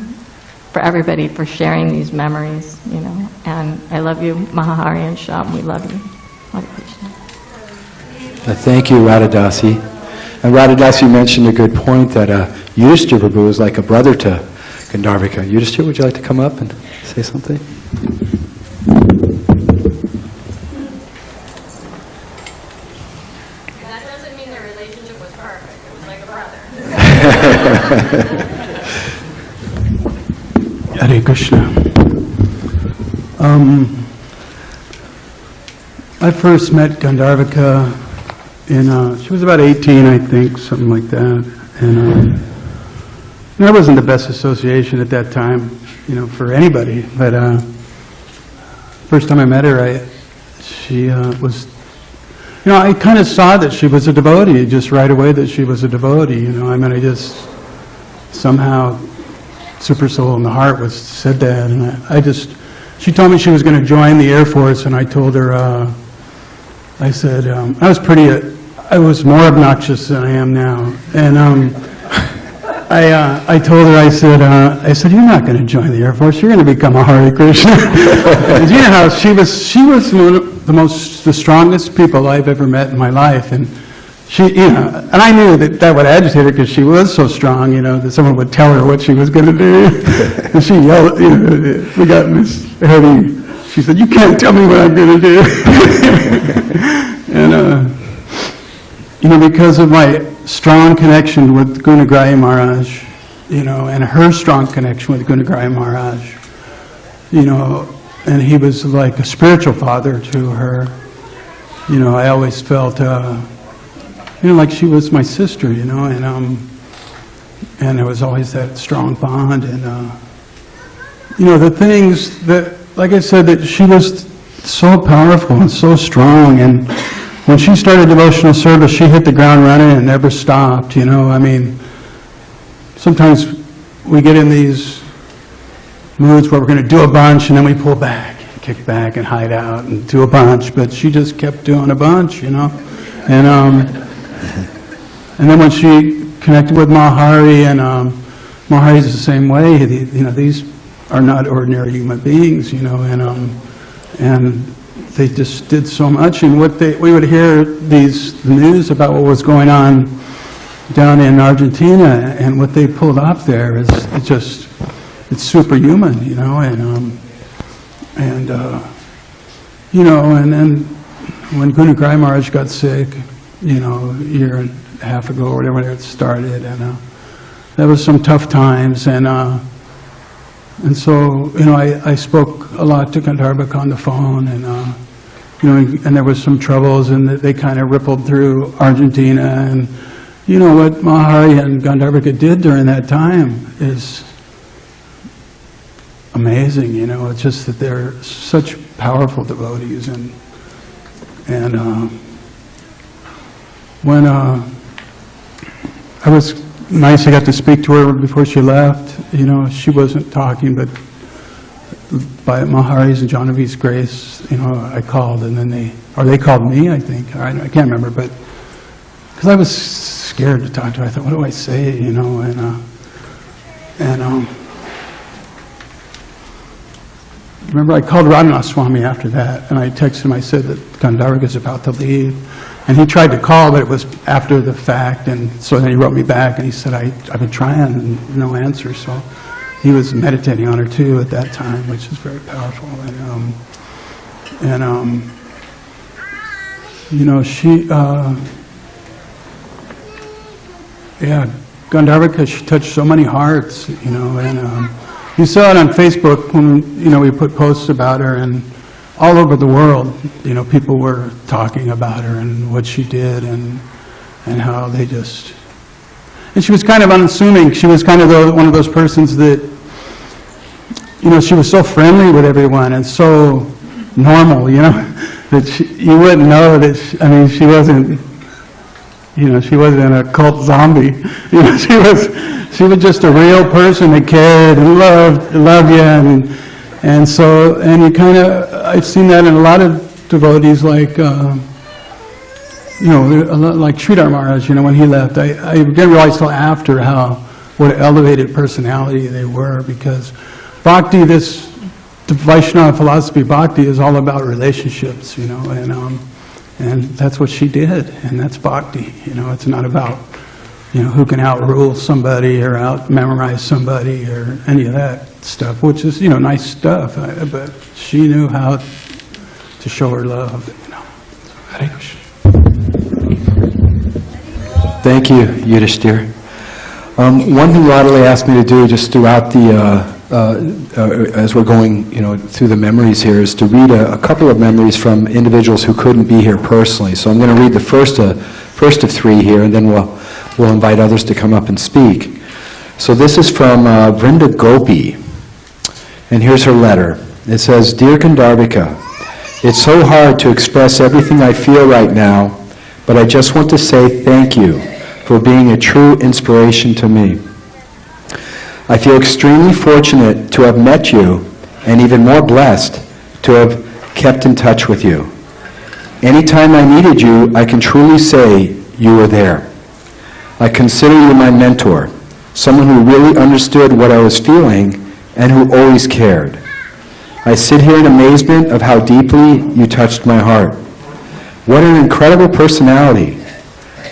for everybody for sharing these memories, And I love you, Mahahari and Sham. We love you. Hare Krishna. Thank you, Dasi. And Dasi mentioned a good point that Yudhishthira Prabhu is like a brother to Gandharvika. Yudhishthira, would you like to come up and say something? That doesn't mean their relationship was perfect. It was like a brother. Hare Krishna. I first met Gandharvika she was about 18, I think, something like that. And that wasn't the best association at that time, for anybody. But first time I met her, she was, I kind of saw that she was a devotee, just right away that she was a devotee, I just somehow, super soul in the heart said that, and she told me she was going to join the Air Force, and I told her, I said, I was more obnoxious than I am now, and I told her, I said, you're not going to join the Air Force, you're going to become a Hare Krishna. And you know how she was one of the strongest people I've ever met in my life, and she, and I knew that would agitate her because she was so strong, that someone would tell her what she was going to do. And she yelled, we got Miss Heavy. She said, you can't tell me what I'm going to do. And, because of my strong connection with Gunagrahi Maharaj, and her strong connection with Gunagrahi Maharaj, and he was like a spiritual father to her, I always felt, like she was my sister, and there was always that strong bond, and the things that, like I said, that she was so powerful and so strong, and when she started devotional service, she hit the ground running and never stopped, sometimes we get in these moods where we're going to do a bunch and then we pull back, kick back and hide out and do a bunch, but she just kept doing a bunch, And then when she connected with Mahari, and Mahari's the same way, these are not ordinary human beings, and they just did so much. And we would hear the news about what was going on down in Argentina, and what they pulled off there is it's superhuman, and then when Gunu Grai Maharaj got sick, a year and a half ago or whatever it started, and there was some tough times, and so I spoke a lot to Gandharvika on the phone, and and there was some troubles, and they kind of rippled through Argentina, and what Mahari and Gandharvika did during that time is amazing. It's just that they're such powerful devotees, and when I was nice, I got to speak to her before she left. She wasn't talking, but by Mahari's and Janavi's grace, I called, and then they called me, I think. I can't remember, but because I was scared to talk to her, I thought, what do I say, remember I called Radhanath Swami after that, and I texted him, I said that Gandharvika is about to leave. And he tried to call, but it was after the fact, and so then he wrote me back, and he said, I've been trying, and no answer. So he was meditating on her too at that time, which is very powerful. She, Gandharvika, she touched so many hearts, and you saw it on Facebook when, we put posts about her, and all over the world, people were talking about her and what she did, and how they just... And she was kind of unassuming. She was kind of one of those persons that, she was so friendly with everyone and so normal, that you wouldn't know that, she wasn't, she wasn't a cult zombie. She was just a real person that cared and loved you, and so, and you kind of, I've seen that in a lot of devotees, like, like Sridhar Maharaj, when he left. I didn't realize till after what an elevated personality they were, because bhakti, the Vaishnava philosophy, bhakti is all about relationships, and that's what she did, and that's bhakti. It's not about, who can outrule somebody or out-memorize somebody or any of that stuff, which is, nice stuff, but she knew how to show her love, Hare Krishna. Thank you, Yudhishthir. One thing Radha asked me to do just throughout the, as we're going, through the memories here, is to read a couple of memories from individuals who couldn't be here personally. So I'm going to read the first of three here, and then we'll invite others to come up and speak. So this is from Vrinda Gopi, and here's her letter. It says, "Dear Gandharvika, it's so hard to express everything I feel right now, but I just want to say thank you for being a true inspiration to me. I feel extremely fortunate to have met you, and even more blessed to have kept in touch with you. Anytime I needed you, I can truly say you were there. I consider you my mentor, someone who really understood what I was feeling and who always cared. I sit here in amazement of how deeply you touched my heart. What an incredible personality.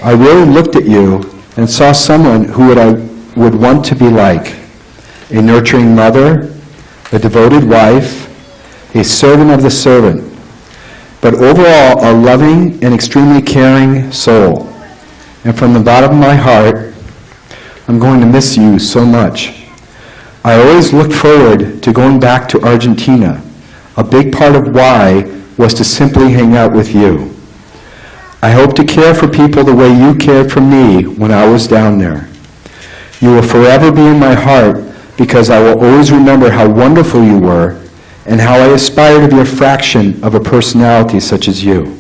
I really looked at you and saw someone who I would want to be like. A nurturing mother, a devoted wife, a servant of the servant, but overall a loving and extremely caring soul. And from the bottom of my heart, I'm going to miss you so much. I always looked forward to going back to Argentina. A big part of why was to simply hang out with you. I hope to care for people the way you cared for me when I was down there. You will forever be in my heart because I will always remember how wonderful you were and how I aspire to be a fraction of a personality such as you.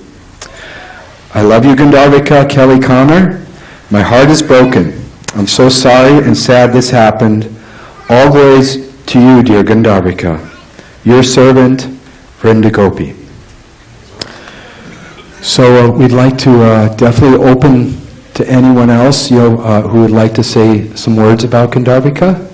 I love you, Gandharvika Kelly Connor. My heart is broken. I'm so sorry and sad this happened. All glories to you, dear Gandharvika. Your servant, Vrinda Gopi." So we'd like to definitely open to anyone else, who would like to say some words about Gandharvika.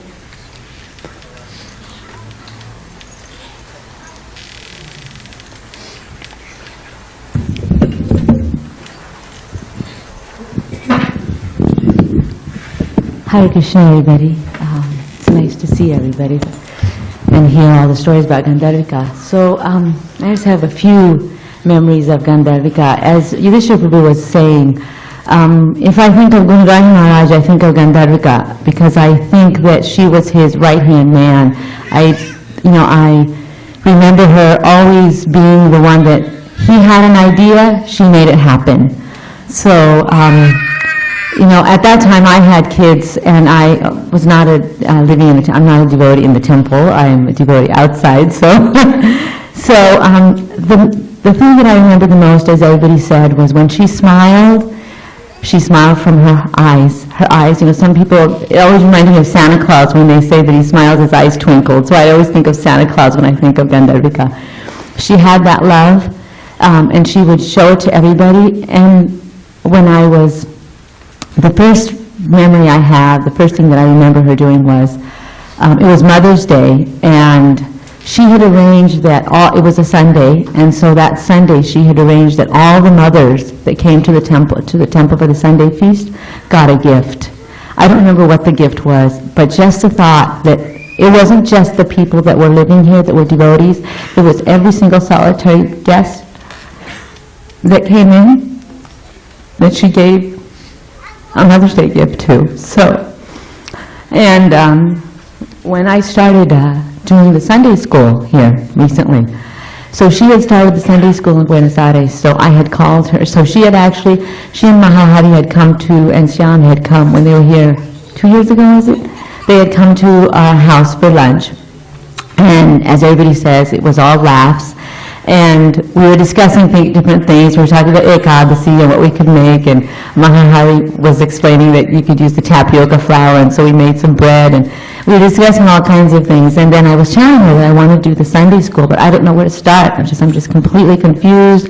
Hare Krishna, everybody. It's nice to see everybody and hear all the stories about Gandharvika. So I just have a few memories of Gandharvika. As Yudhishthira Prabhu was saying, if I think of Guru Maharaj, I think of Gandharvika because I think that she was his right-hand man. I remember her always being the one that he had an idea, she made it happen. So, at that time I had kids and I was not living in I'm not a devotee in the temple, I'm a devotee outside, so the thing that I remember the most, as everybody said, was when she smiled from her eyes. Her eyes, some people, it always reminded me of Santa Claus when they say that he smiled, his eyes twinkled. So I always think of Santa Claus when I think of Gandharvika. She had that love, and she would show it to everybody. And when I was, the first memory I have, the first thing that I remember her doing was, it was Mother's Day, and she had arranged that it was a Sunday, and so that Sunday she had arranged that all the mothers that came to the temple for the Sunday feast got a gift. I don't remember what the gift was, but just the thought that it wasn't just the people that were living here that were devotees, it was every single solitary guest that came in that she gave a Mother's Day gift to. So, and when I started doing the Sunday school here recently. So she had started the Sunday school in Buenos Aires, so I had called her. So she and Mahahari had come to, and Shyam had come when they were here 2 years ago, was it? They had come to our house for lunch. And as everybody says, it was all laughs. And we were discussing different things. We were talking about Ekadasi and what we could make. And Mahahari was explaining that you could use the tapioca flour, and so we made some bread. And we were discussing all kinds of things. And then I was telling her that I want to do the Sunday school, but I don't know where to start. I'm just completely confused.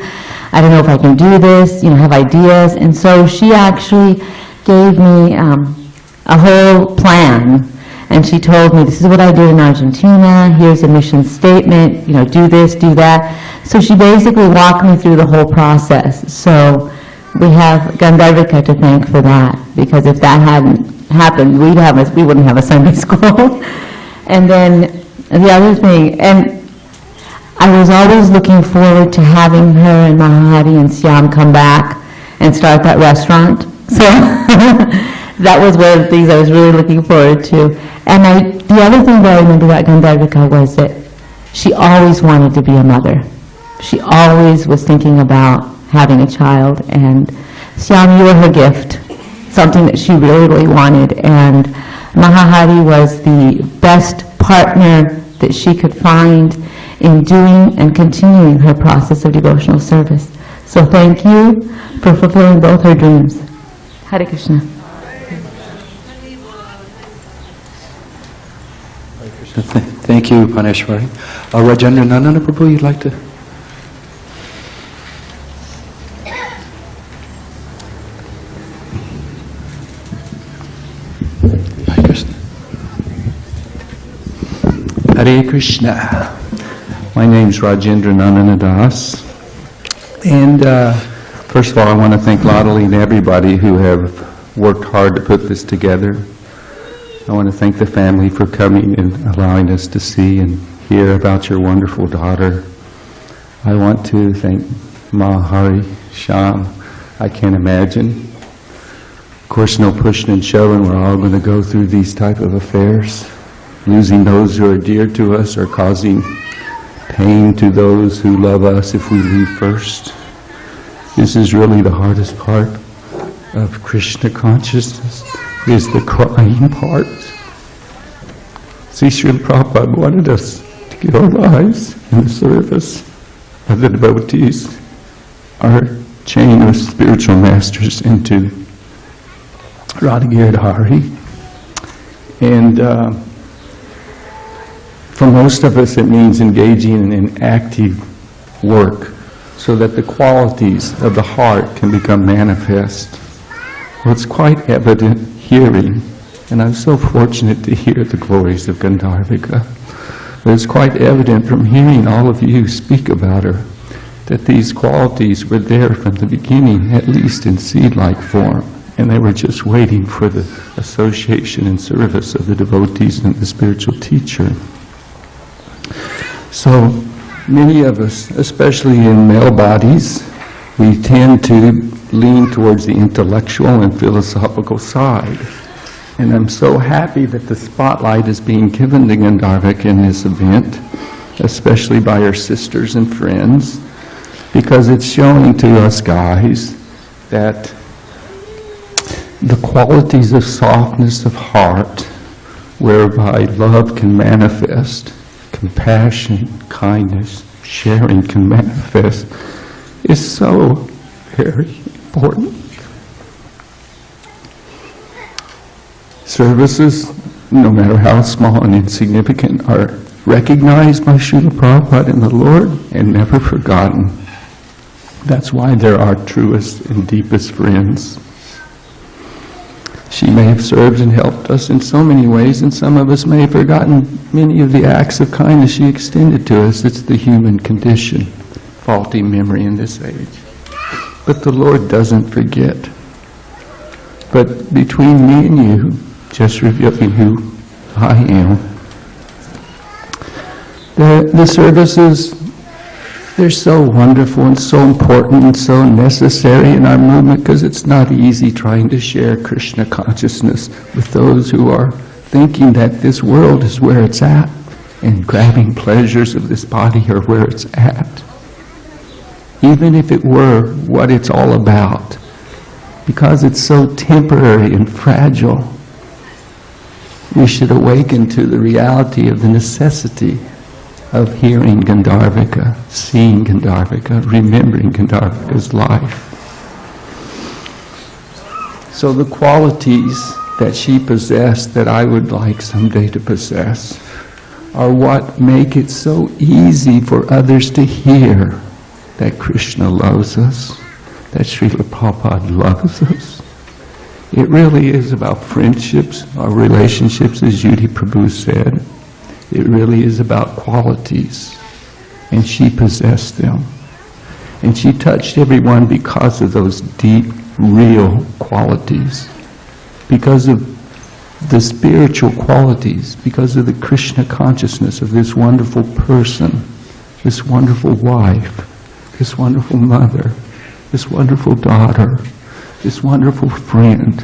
I don't know if I can do this, have ideas. And so she actually gave me a whole plan. And she told me, this is what I did in Argentina, here's a mission statement, do this, do that. So she basically walked me through the whole process. So we have Gandharvika to thank for that, because if that hadn't happened, we wouldn't have a Sunday school. And then the other thing, and I was always looking forward to having her and Mahahari and Shyam come back and start that restaurant. So that was one of the things I was really looking forward to. And the other thing that I remember about Gandharvika was that she always wanted to be a mother. She always was thinking about having a child, and Shyam, you were her gift, something that she really, really wanted. And Mahahari was the best partner that she could find in doing and continuing her process of devotional service. So thank you for fulfilling both her dreams. Hare Krishna. Thank you, Paneshwari. Rajendra Nandana Prabhu, you'd like to? Hare Krishna. My name's Rajendra Nandana Das. And first of all, I want to thank Lottie and everybody who have worked hard to put this together. I want to thank the family for coming and allowing us to see and hear about your wonderful daughter. I want to thank Mahahari, Shyam. I can't imagine. Of course, no pushing and shoving. We're all going to go through these type of affairs. Losing those who are dear to us or causing pain to those who love us if we leave first. This is really the hardest part of Krishna consciousness, is the crying part. See, Srila Prabhupada wanted us to give our lives in the service of the devotees, our chain of spiritual masters into Radha Giridhari. And for most of us, it means engaging in active work so that the qualities of the heart can become manifest. Well, it's quite evident hearing, and I'm so fortunate to hear the glories of Gandharvika. But it's quite evident from hearing all of you speak about her that these qualities were there from the beginning, at least in seed-like form, and they were just waiting for the association and service of the devotees and the spiritual teacher. So many of us, especially in male bodies, we tend to lean towards the intellectual and philosophical side. And I'm so happy that the spotlight is being given to Gandharvika in this event, especially by our sisters and friends, because it's showing to us guys that the qualities of softness of heart, whereby love can manifest, compassion, kindness, sharing can manifest, is so very important. Services, no matter how small and insignificant, are recognized by Srila Prabhupada and the Lord and never forgotten. That's why they're our truest and deepest friends. She may have served and helped us in so many ways, and some of us may have forgotten many of the acts of kindness she extended to us. It's the human condition, faulty memory in this age. But the Lord doesn't forget. But between me and you, just revealing who I am, the services, they're so wonderful and so important and so necessary in our movement, because it's not easy trying to share Krishna consciousness with those who are thinking that this world is where it's at and grabbing pleasures of this body are where it's at. Even if it were what it's all about, because it's so temporary and fragile, we should awaken to the reality of the necessity of hearing Gandharvika, seeing Gandharvika, remembering Gandharvika's life. So the qualities that she possessed that I would like someday to possess are what make it so easy for others to hear that Krishna loves us, that Srila Prabhupada loves us. It really is about friendships, our relationships, as Judy Prabhu said. It really is about qualities, and she possessed them. And she touched everyone because of those deep, real qualities, because of the spiritual qualities, because of the Krishna consciousness of this wonderful person, this wonderful wife, this wonderful mother, this wonderful daughter, this wonderful friend,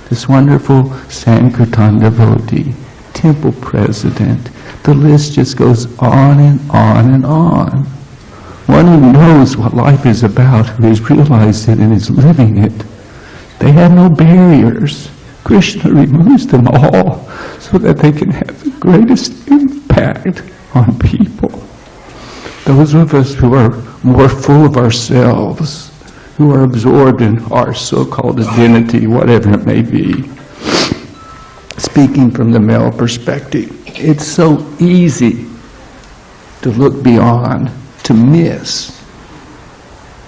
this wonderful Sankirtan devotee, temple president. The list just goes on and on and on. One who knows what life is about, who has realized it and is living it. They have no barriers. Krishna removes them all so that they can have the greatest impact on people. Those of us who are more full of ourselves, who are absorbed in our so-called identity, whatever it may be. Speaking from the male perspective, it's so easy to look beyond, to miss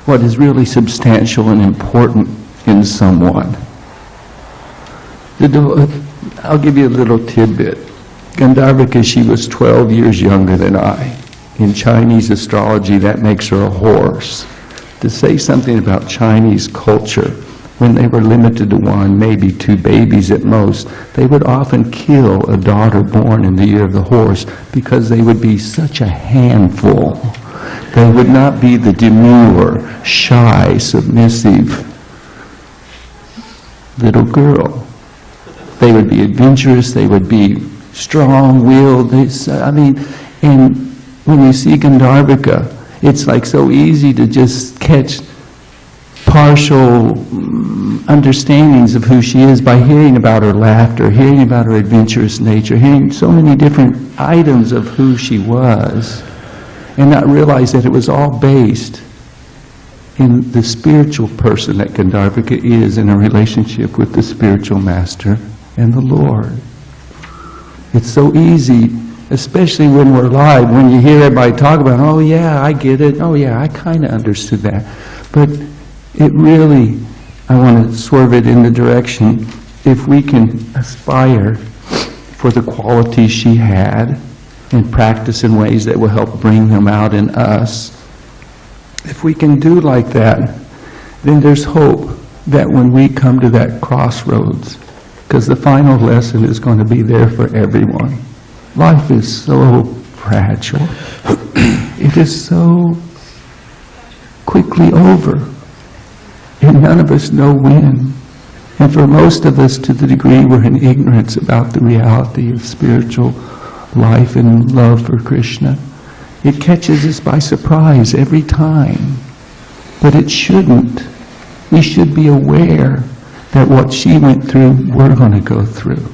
what is really substantial and important in someone. I'll give you a little tidbit. Gandharvika, she was 12 years younger than I. In Chinese astrology, that makes her a horse. To say something about Chinese culture, when they were limited to one, maybe two babies at most, they would often kill a daughter born in the year of the horse because they would be such a handful. They would not be the demure, shy, submissive little girl. They would be adventurous, they would be strong-willed. And when you see Gandharvika, it's like so easy to just catch partial understandings of who she is by hearing about her laughter, hearing about her adventurous nature, hearing so many different items of who she was, and not realize that it was all based in the spiritual person that Gandharvika is in a relationship with the spiritual master and the Lord. It's so easy especially when we're live, when you hear everybody talk about, oh yeah, I get it, oh yeah, I kind of understood that. But it really, I want to swerve it in the direction, if we can aspire for the qualities she had and practice in ways that will help bring them out in us, if we can do like that, then there's hope that when we come to that crossroads, because the final lesson is going to be there for everyone. Life is so fragile. It is so quickly over. And none of us know when. And for most of us, to the degree we're in ignorance about the reality of spiritual life and love for Krishna, it catches us by surprise every time. But it shouldn't. We should be aware that what she went through, we're going to go through.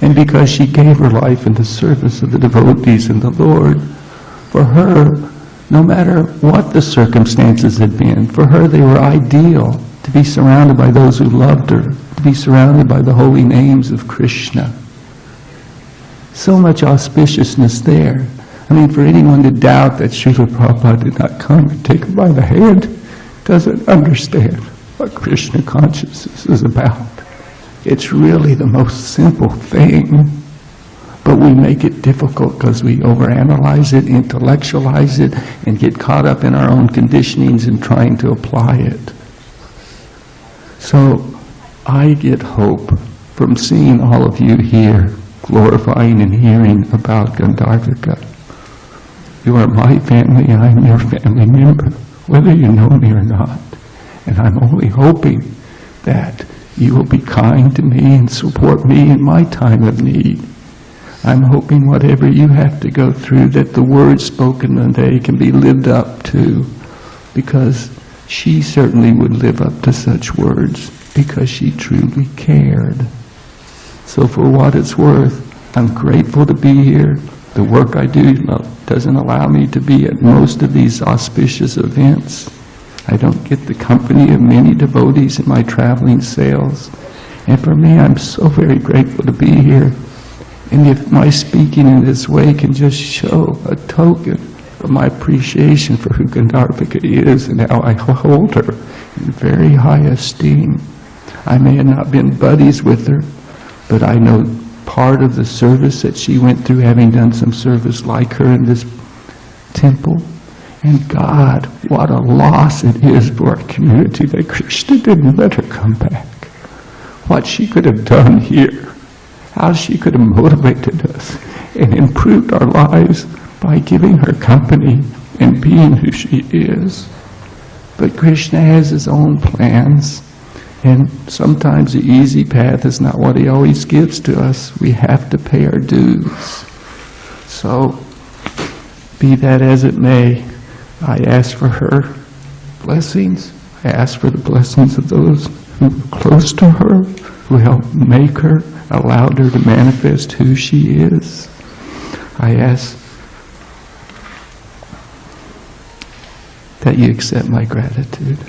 And because she gave her life in the service of the devotees and the Lord, for her, no matter what the circumstances had been, for her they were ideal, to be surrounded by those who loved her, to be surrounded by the holy names of Krishna. So much auspiciousness there. I mean, for anyone to doubt that Srila Prabhupada did not come and take her by the hand doesn't understand what Krishna consciousness is about. It's really the most simple thing, but we make it difficult because we overanalyze it, intellectualize it, and get caught up in our own conditionings and trying to apply it. So I get hope from seeing all of you here, glorifying and hearing about Gandharvika. You are my family, and I'm your family member, whether you know me or not. And I'm only hoping that you will be kind to me and support me in my time of need. I'm hoping whatever you have to go through, that the words spoken today can be lived up to, because she certainly would live up to such words, because she truly cared. So for what it's worth, I'm grateful to be here. The work I do doesn't allow me to be at most of these auspicious events. I don't get the company of many devotees in my traveling sales. And for me, I'm so very grateful to be here. And if my speaking in this way can just show a token of my appreciation for who Gandharvika is and how I hold her in very high esteem. I may have not been buddies with her, but I know part of the service that she went through, having done some service like her in this temple. And God, what a loss it is for our community that Krishna didn't let her come back. What she could have done here, how she could have motivated us and improved our lives by giving her company and being who she is. But Krishna has his own plans, and sometimes the easy path is not what he always gives to us. We have to pay our dues. So, be that as it may, I ask for her blessings. I ask for the blessings of those who were close to her, who helped make her, allowed her to manifest who she is. I ask that you accept my gratitude.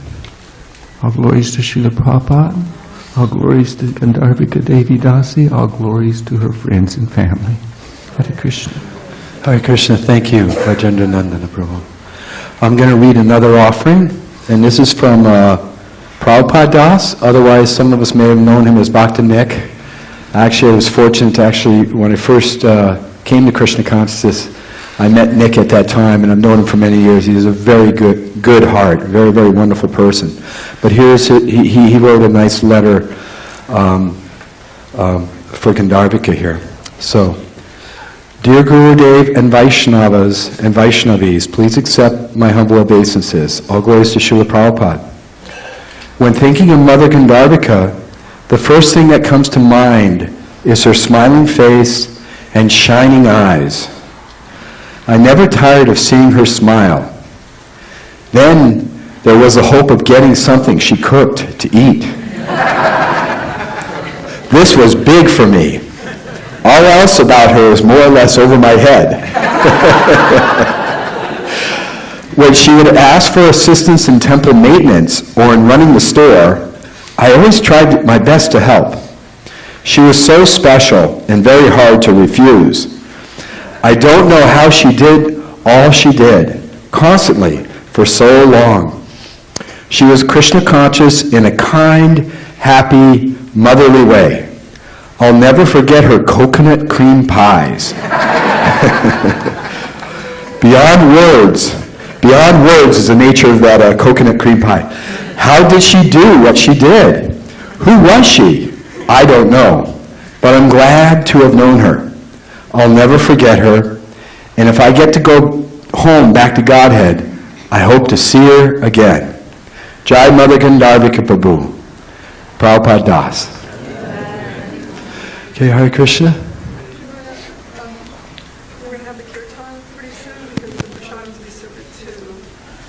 All glories to Srila Prabhupada, all glories to Gandharvika Devi Dasi, all glories to her friends and family. Hare Krishna. Hare Krishna, thank you, Rajendra Nandana Prabhu. I'm going to read another offering, and this is from Prabhupada Das. Otherwise, some of us may have known him as Bhakta Nick. Actually, I was fortunate to when I first came to Krishna Consciousness, I met Nick at that time, and I've known him for many years. He is a very good heart, very, very wonderful person. But here's he wrote a nice letter for Gandharvika here. So, Dear Gurudev and Vaishnavas and Vaishnavis, please accept my humble obeisances. All glories to Srila Prabhupada. When thinking of Mother Gandharvika, the first thing that comes to mind is her smiling face and shining eyes. I never tired of seeing her smile. Then there was the hope of getting something she cooked to eat. This was big for me. All else about her is more or less over my head. When she would ask for assistance in temple maintenance or in running the store, I always tried my best to help. She was so special and very hard to refuse. I don't know how she did all she did, constantly, for so long. She was Krishna conscious in a kind, happy, motherly way. I'll never forget her coconut cream pies. Beyond words is the nature of that coconut cream pie. How did she do what she did? Who was she? I don't know, but I'm glad to have known her. I'll never forget her, and if I get to go home back to Godhead, I hope to see her again. Jai Mother Gandharvika Prabhu. Prabhupada Das. Okay, Hare Krishna. We're going to have the kirtan pretty soon because the prashadam will be served at 2.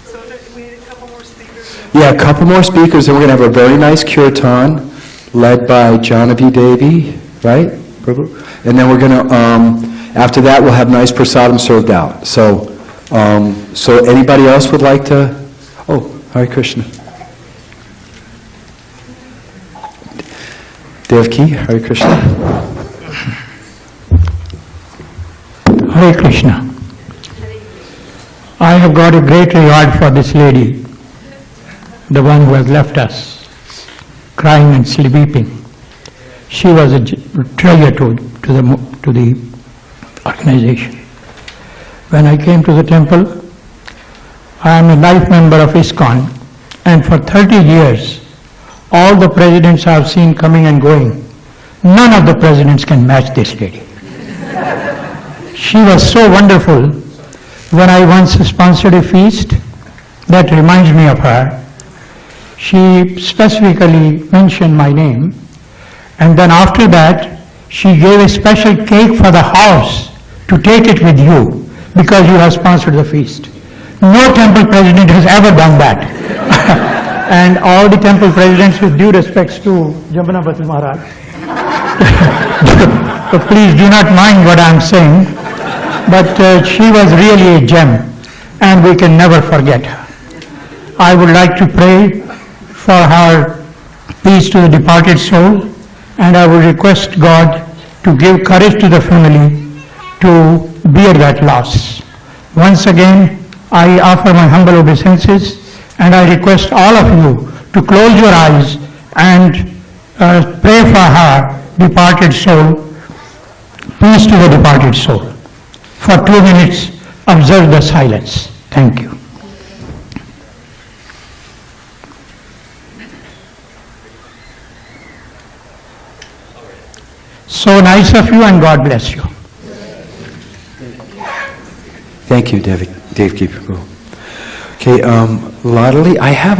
So we need a couple more speakers. Yeah, a couple more speakers, and we're going to have a very nice kirtan led by Janavi Devi, right, Prabhu? And then we're going to, after that, we'll have nice prasadam served out. So, so anybody else would like to? Oh, Hare Krishna. Devki, Hare Krishna. Hare Krishna. I have got a great regard for this lady, the one who has left us, crying and weeping. She was a treasure to the organization. When I came to the temple, I am a life member of ISKCON, and for 30 years, all the presidents I have seen coming and going, none of the presidents can match this lady. She was so wonderful. When I once sponsored a feast, that reminds me of her. She specifically mentioned my name, and then after that, she gave a special cake for the house to take it with you because you have sponsored the feast. No temple president has ever done that. And all the temple presidents, with due respects to Jamunapati Maharaj, so please do not mind what I am saying, but she was really a gem, and we can never forget her. I would like to pray for her peace to the departed soul, and I would request God to give courage to the family to bear that loss. Once again, I offer my humble obeisances, and I request all of you to close your eyes and pray for her departed soul, peace to the departed soul. For 2 minutes, observe the silence. Thank you. So nice of you, and God bless you. Thank you, Devi Prabhu. Okay, Ladali, I have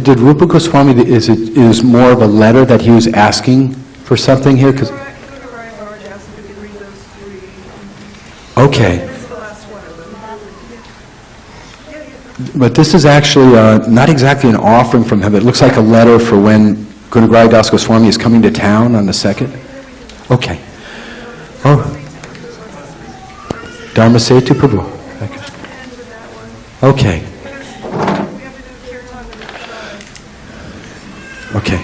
did Rupa Goswami, is more of a letter that he was asking for something here? Okay. But this is actually not exactly an offering from him. It looks like a letter for when Guru Das Goswami is coming to town on the 2nd. Okay. Oh. Dharma Setu Prabhu. Okay. Okay.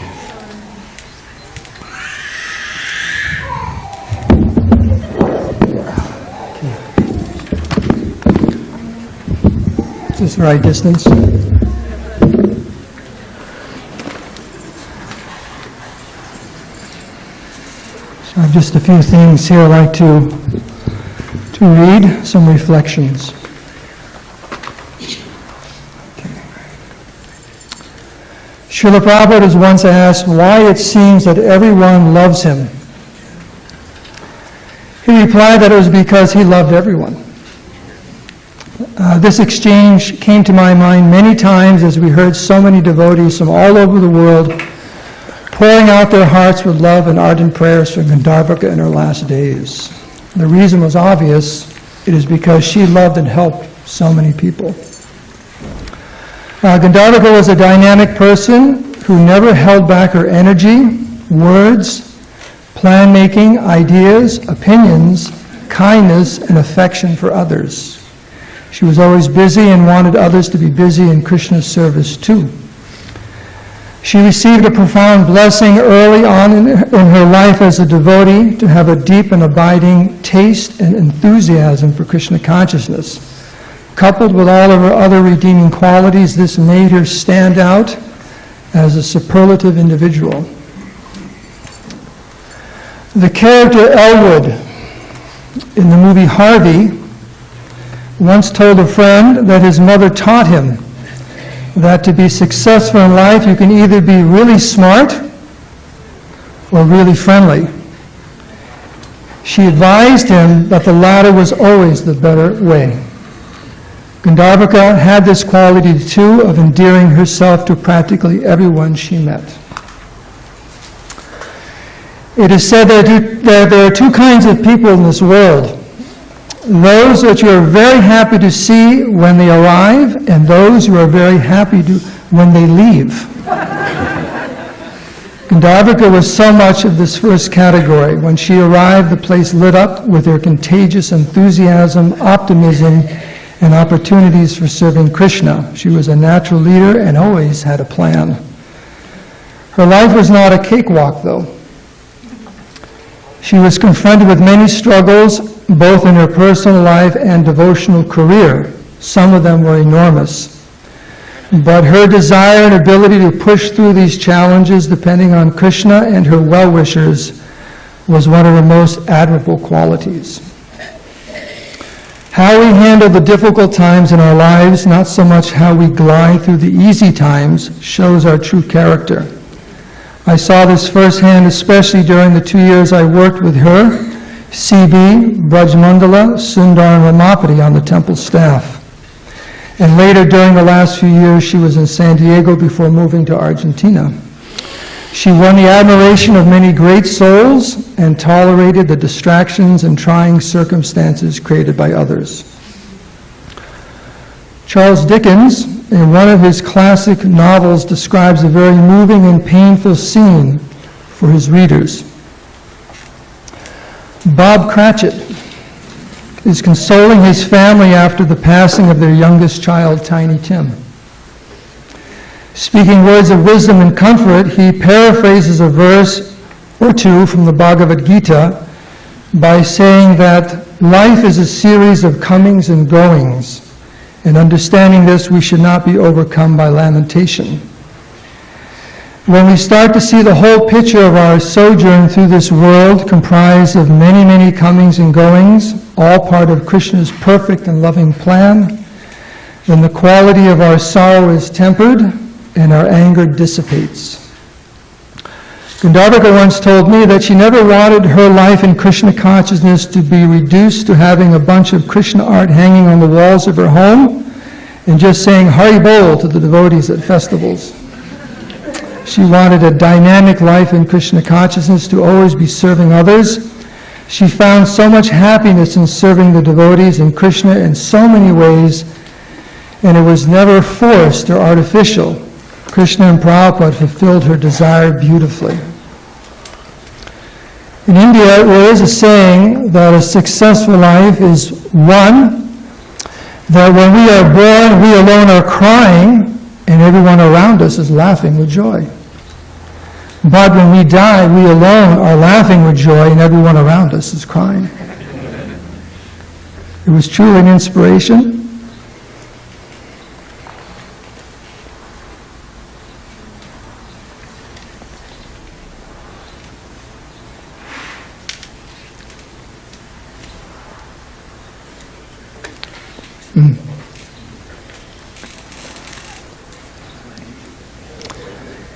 Is this the right distance? So I have just a few things here I'd like to read, some reflections. Srila Prabhupada was once asked why it seems that everyone loves him. He replied that it was because he loved everyone. This exchange came to my mind many times as we heard so many devotees from all over the world pouring out their hearts with love and ardent prayers for Gandharvika in her last days. The reason was obvious. It is because she loved and helped so many people. Gandharvika was a dynamic person who never held back her energy, words, plan-making, ideas, opinions, kindness, and affection for others. She was always busy and wanted others to be busy in Krishna's service too. She received a profound blessing early on in her life as a devotee to have a deep and abiding taste and enthusiasm for Krishna consciousness. Coupled with all of her other redeeming qualities, this made her stand out as a superlative individual. The character Elwood in the movie Harvey once told a friend that his mother taught him that to be successful in life, you can either be really smart or really friendly. She advised him that the latter was always the better way. Gandharvika had this quality too of endearing herself to practically everyone she met. It is said that there are two kinds of people in this world. Those that you are very happy to see when they arrive, and those who are very happy when they leave. Gandharvika was so much of this first category. When she arrived, the place lit up with her contagious enthusiasm, optimism, and opportunities for serving Krishna. She was a natural leader and always had a plan. Her life was not a cakewalk, though. She was confronted with many struggles, both in her personal life and devotional career. Some of them were enormous. But her desire and ability to push through these challenges, depending on Krishna and her well-wishers, was one of her most admirable qualities. How we handle the difficult times in our lives, not so much how we glide through the easy times, shows our true character. I saw this firsthand, especially during the 2 years I worked with her, CB, Brajmandala, Sundar, and Ramapati on the temple staff. And later, during the last few years, she was in SanDiego before moving to Argentina. She won the admiration of many great souls and tolerated the distractions and trying circumstances created by others. Charles Dickens, in one of his classic novels, describes a very moving and painful scene for his readers. Bob Cratchit is consoling his family after the passing of their youngest child, Tiny Tim. Speaking words of wisdom and comfort, he paraphrases a verse or two from the Bhagavad Gita by saying that life is a series of comings and goings. In understanding this, we should not be overcome by lamentation. When we start to see the whole picture of our sojourn through this world, comprised of many, many comings and goings, all part of Krishna's perfect and loving plan, then the quality of our sorrow is tempered and our anger dissipates. Gandharvika once told me that she never wanted her life in Krishna consciousness to be reduced to having a bunch of Krishna art hanging on the walls of her home and just saying Hari Bol to the devotees at festivals. She wanted a dynamic life in Krishna consciousness, to always be serving others. She found so much happiness in serving the devotees and Krishna in so many ways, and it was never forced or artificial. Krishna and Prabhupada fulfilled her desire beautifully. In India, there is a saying that a successful life is one, that when we are born, we alone are crying, and everyone around us is laughing with joy. But when we die, we alone are laughing with joy, and everyone around us is crying. It was truly an inspiration.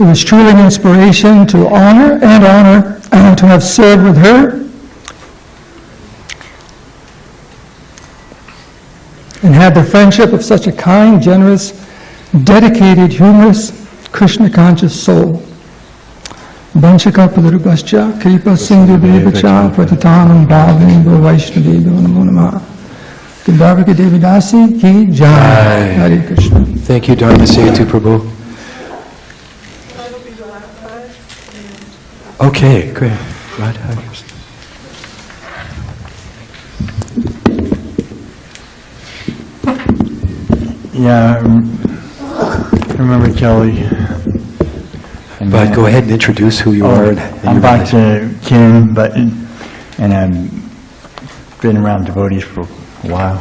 It was truly an inspiration to honor to have served with her and had the friendship of such a kind, generous, dedicated, humorous, Krishna-conscious soul. Vanshakapadarubhascha kripa sindhu devacha patitanam bhavingo vaishnadevo namo namah. Gandharvika Devi Dasi ki jai. Hare Krishna. Thank you, Dharma Setu Prabhu. Okay, great. Radha. Yeah, I remember Kelly. But go ahead and introduce who you are. And I'm your Bhakta Kim, and I've been around devotees for a while.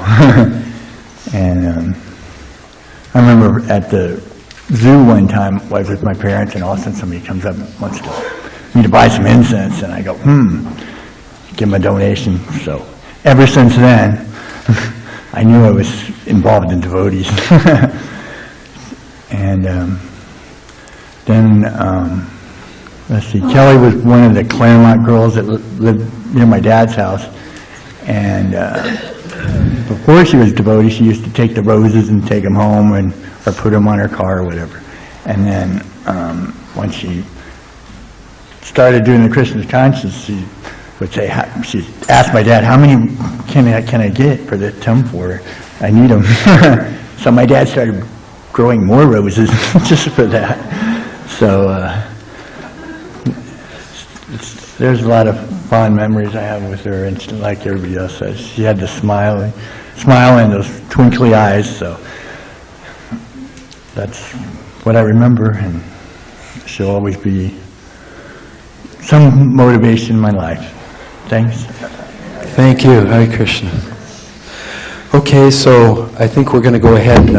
And I remember at the zoo one time, I was with my parents, and all of a sudden somebody comes up and wants me to buy some incense, and I go, give them a donation. So ever since then, I knew I was involved in devotees. And then, let's see, Kelly was one of the Claremont girls that lived near my dad's house. And before she was devotee, she used to take the roses and take them home or put them on her car or whatever. And then once she started doing the Krishna consciousness, she would say, she asked my dad, how many can I get for the temple? I need them. So my dad started growing more roses just for that. So there's a lot of fond memories I have with her, and like everybody else says, she had the smile and those twinkly eyes, so that's what I remember, and she'll always be some motivation in my life. Thanks. Thank you. Hare Krishna. Okay, so I think we're going to go ahead and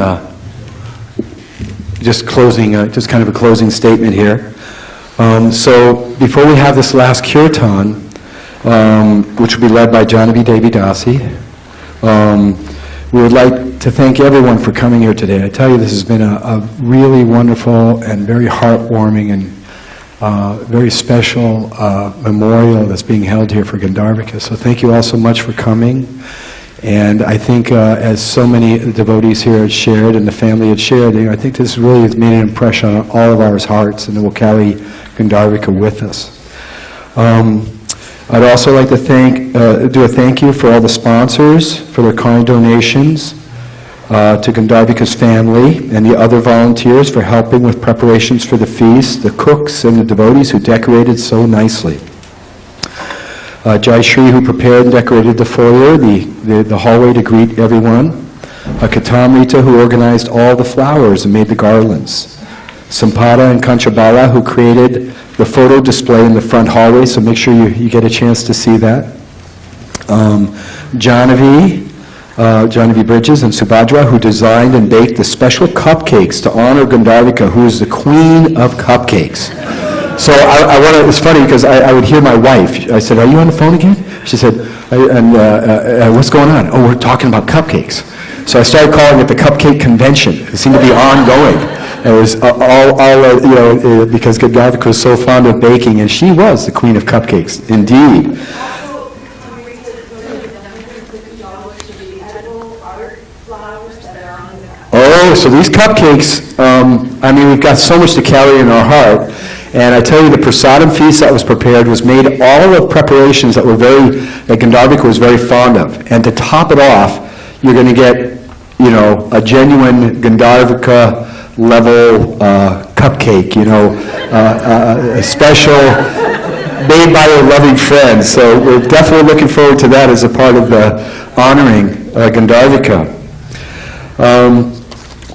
just kind of a closing statement here. So before we have this last kirtan, which will be led by Devi Dasi, we would like to thank everyone for coming here today. I tell you, this has been a really wonderful and very heartwarming and very special memorial that's being held here for Gandharvika. So thank you all so much for coming. And I think as so many devotees here had shared and the family had shared, I think this really has made an impression on all of our hearts, and it will carry Gandharvika with us. I'd also like to do a thank you for all the sponsors for their kind donations, to Gandharvika's family and the other volunteers for helping with preparations for the feast, the cooks and the devotees who decorated so nicely. Jai Shri, who prepared and decorated the foyer, the hallway to greet everyone. Katamrita, who organized all the flowers and made the garlands. Sampada and Kanchabala, who created the photo display in the front hallway, so make sure you get a chance to see that. Janavi Bridges and Subhadra, who designed and baked the special cupcakes to honor Gandharvika, who is the queen of cupcakes. So it's funny because I would hear my wife. I said, "Are you on the phone again?" She said, "What's going on?" "Oh, we're talking about cupcakes." So I started calling it the Cupcake Convention. It seemed to be ongoing. It was because Gandharvika was so fond of baking, and she was the queen of cupcakes, indeed. Oh, so these cupcakes, we've got so much to carry in our heart. And I tell you, the prasadam feast that was prepared was made all of preparations that Gandharvika was very fond of. And to top it off, you're going to get, a genuine Gandharvika level cupcake, a special made by your loving friends. So we're definitely looking forward to that as a part of the honoring Gandharvika.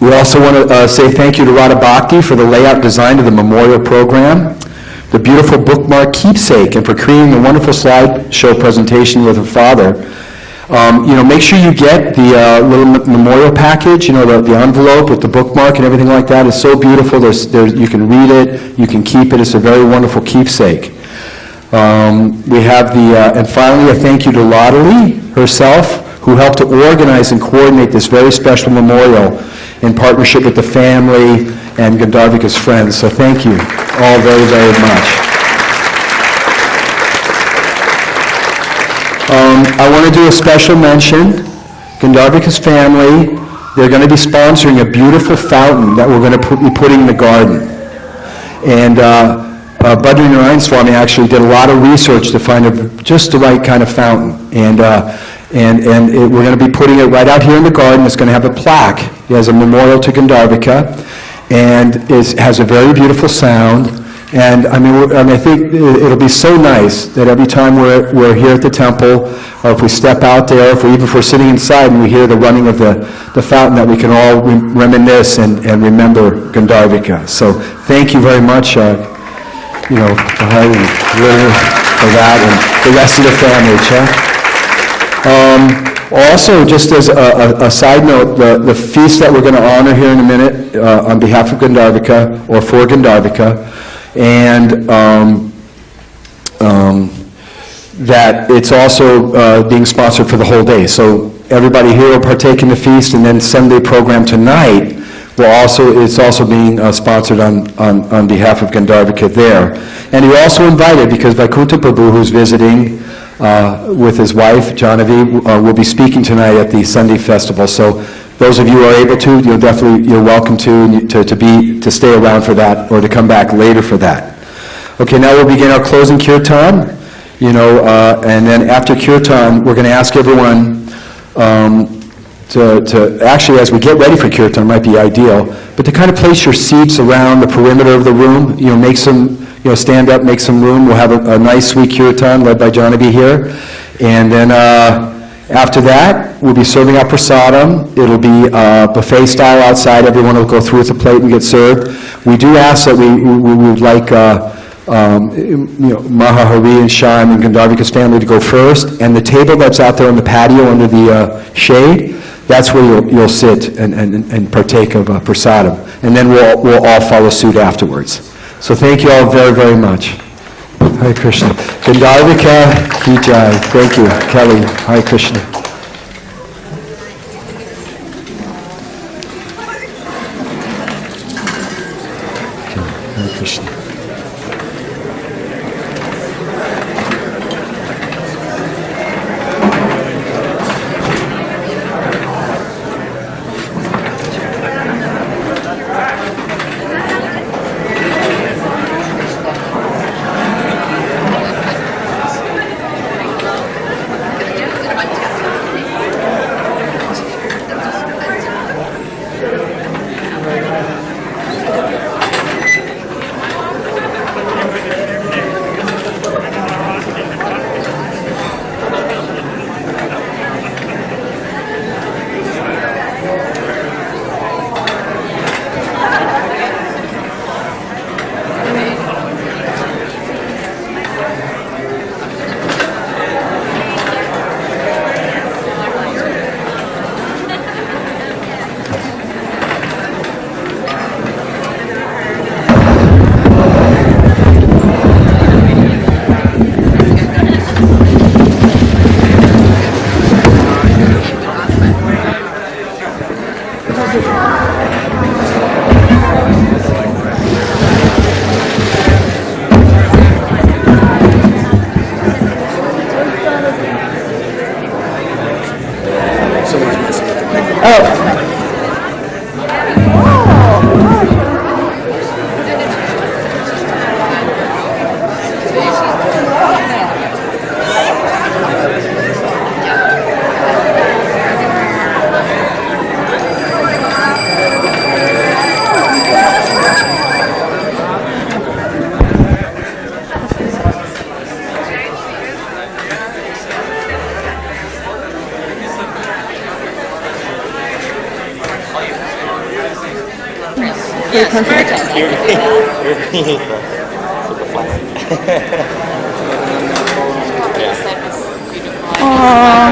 We also want to say thank you to Radha Bhakti for the layout design of the memorial program, the beautiful bookmark keepsake, and for creating the wonderful slideshow presentation with her father. Make sure you get the little memorial package, the envelope with the bookmark and everything like that. It's so beautiful. You can read it, you can keep it. It's a very wonderful keepsake. We have and finally a thank you to Ladali herself, who helped to organize and coordinate this very special memorial in partnership with the family and Gandharvika's friends. So thank you all very, very much. I want to do a special mention. Gandharvika's family, they're going to be sponsoring a beautiful fountain that we're going to be putting in the garden. And Badri Narayan Swami actually did a lot of research to find just the right kind of fountain. And we're going to be putting it right out here in the garden. It's going to have a plaque as a memorial to Gandharvika, and it has a very beautiful sound. And I think it'll be so nice that every time we're here at the temple, or if we step out there, even if we're sitting inside and we hear the running of the fountain, that we can all reminisce and remember Gandharvika. So thank you very much. for her and Lynn for that, and the rest of the family, Also, just as a side note, the feast that we're going to honor here in a minute on behalf of Gandharvika, or for Gandharvika, and that it's also being sponsored for the whole day. So everybody here will partake in the feast, and then Sunday program tonight it's also being sponsored on behalf of Gandharvika there. And he also invited, because Vaikuntha Prabhu, who's visiting with his wife, Janavi, will be speaking tonight at the Sunday festival. So those of you who are able to, you're welcome to stay around for that, or to come back later for that. Okay, now we'll begin our closing kirtan, and then after kirtan, we're going to ask everyone to actually, as we get ready for kirtan, might be ideal, but to kind of place your seats around the perimeter of the room, make some, stand up, make some room. We'll have a nice sweet kirtan led by Janavi here, and then after that, we'll be serving our prasadam. It'll be buffet style outside. Everyone will go through with a plate and get served. We do ask that we would like Mahahari and Shyam and Gandharvika's family to go first, and the table that's out there on the patio under the shade, that's where you'll sit and partake of prasadam, and then we'll all follow suit afterwards. So thank you all very, very much. Hare Krishna. Gandharvika ki jai. Thank you, Kelly. Hare Krishna. Hare Krishna.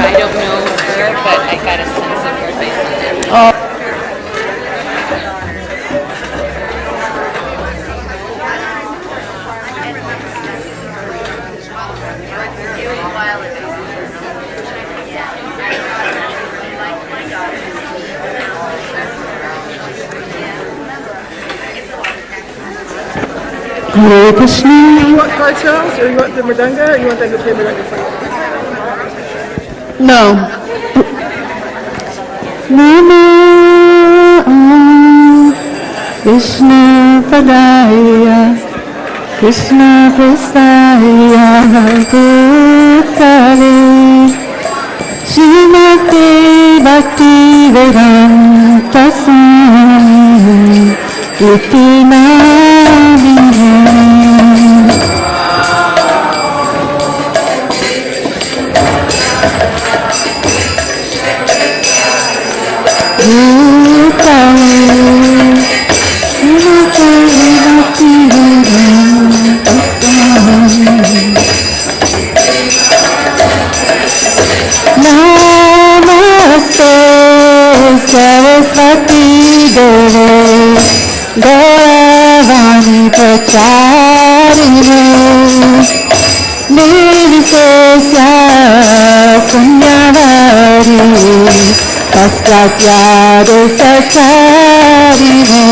I don't know her, but I got a sense of her based on it. Hare Krishna. You want cartels, or you want the mridanga, or you want them to play mridanga for you? No. Namo Krishna Padaya Krishna Prasaya Bhutale Srimate Bhakti Vedanta Swami Iti Namine. Bhutale Srimate Bhakti Vedanta Saraswati देवे गौरवाणी प्रचारिणे निर्विशेष पुण्यवरी भ्रष्टाचार सचारिणे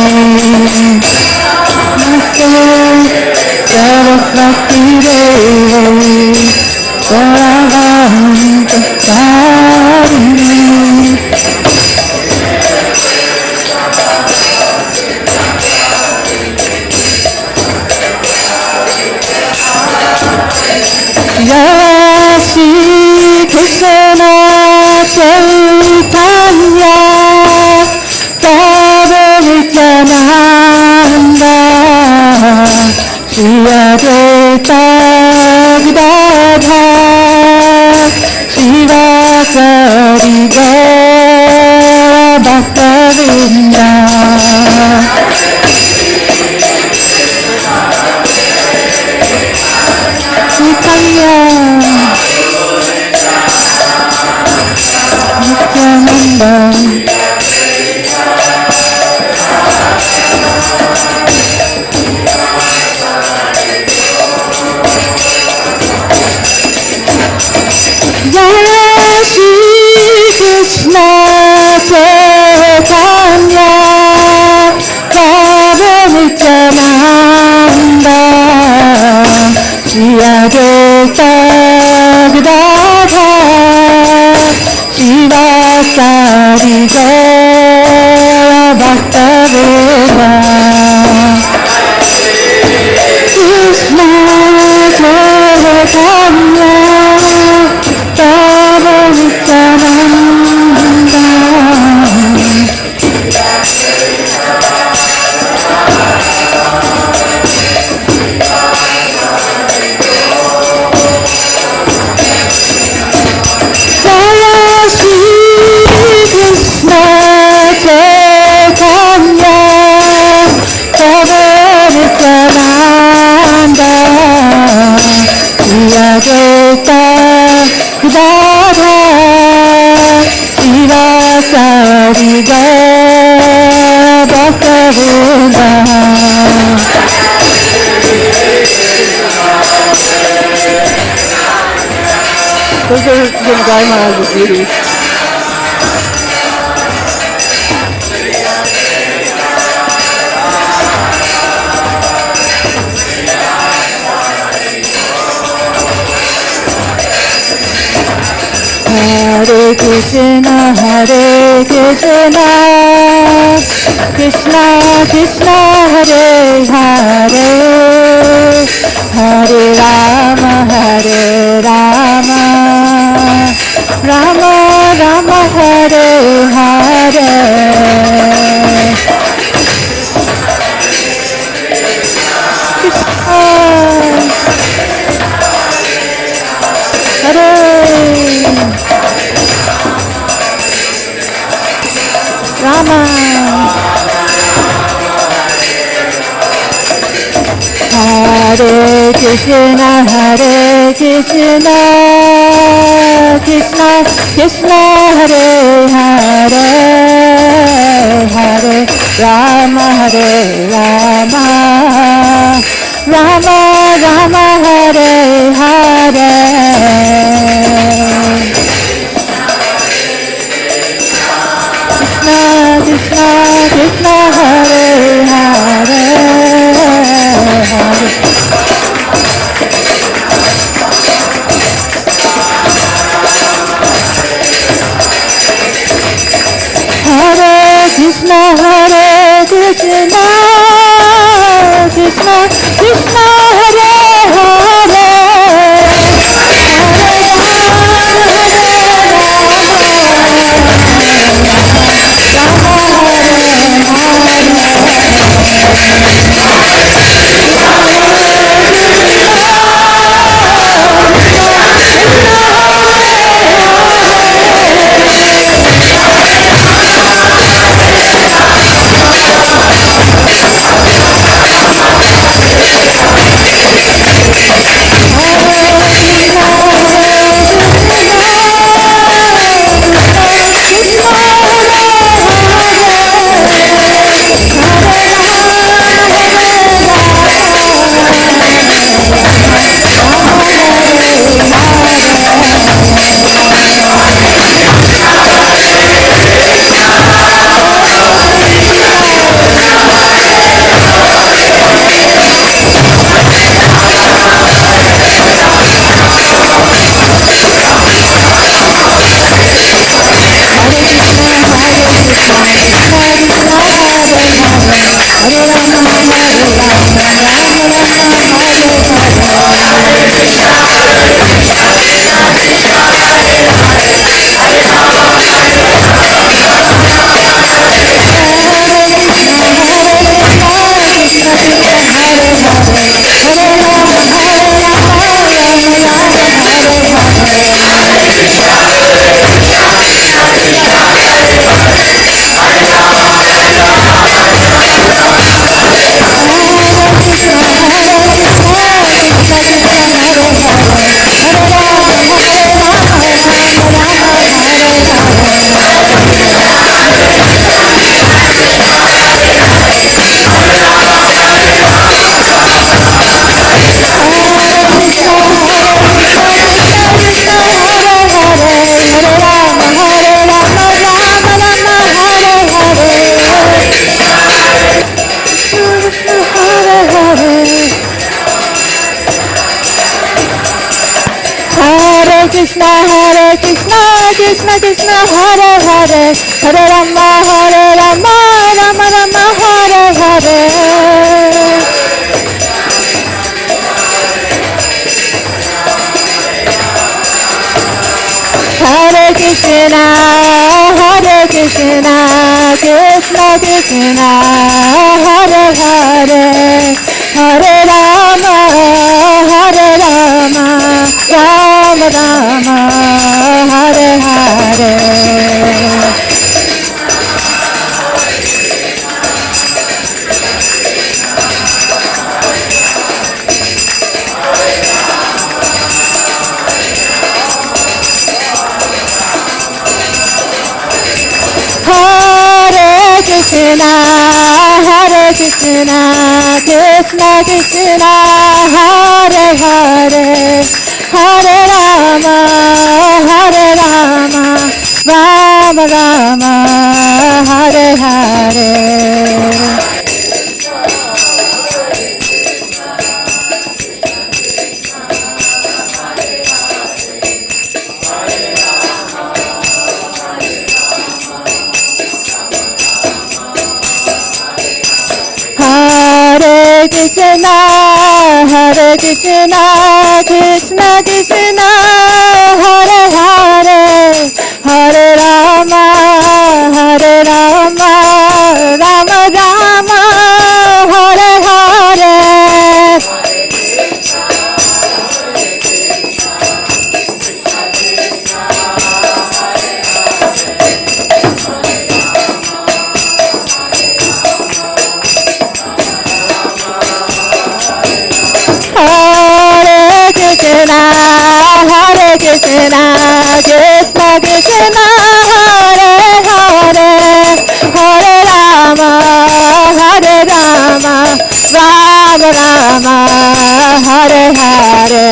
नमस्ते सरस्वती देवे गौरवाणी प्रचारिणे Jai Shri Krishna Chaitanya Prabhu Nityananda Shri Advaita Gadadhar Shivasari Gaura Bhaktavinda Chaitanya Nityananda Jai Shri Krishna Chaitanya Prabhu Nityananda Shri Advaita Gadadhar Shivasari Gaura Bhaktavinda Krishna Chaitanya Prabhu Nityananda Jai Shri Krishna Chaitanya Prabhu Nityananda Shri Advaita Gadadhar Shivasari Gaura Bhaktavinda Those are the Guy Maharaj's beauties. Hare Krishna Krishna Krishna Hare Hare Hare Rama Rama Rama Hare Hare Hare Rama Hare Krishna Krishna Krishna Hare Hare Hare Rama Rama Rama Hare Hare Krishna Krishna Hare Hare Hare Krishna Krishna Krishna Hare Hare Hare Krishna, Krishna Krishna, Hare Hare, Hare Rama, Rama Rama, Hare Hare. Hare Krishna, Krishna Krishna, Hare Hare, Hare Rama, Rama Rama, Hare Hare. Krishna, Krishna Krishna, Hare Hare, Hare Rama, Rama Rama, Hare Hare. Krishna, Krishna Krishna, Hare Hare, Hare Rama, Rama Rama, Hare Hare.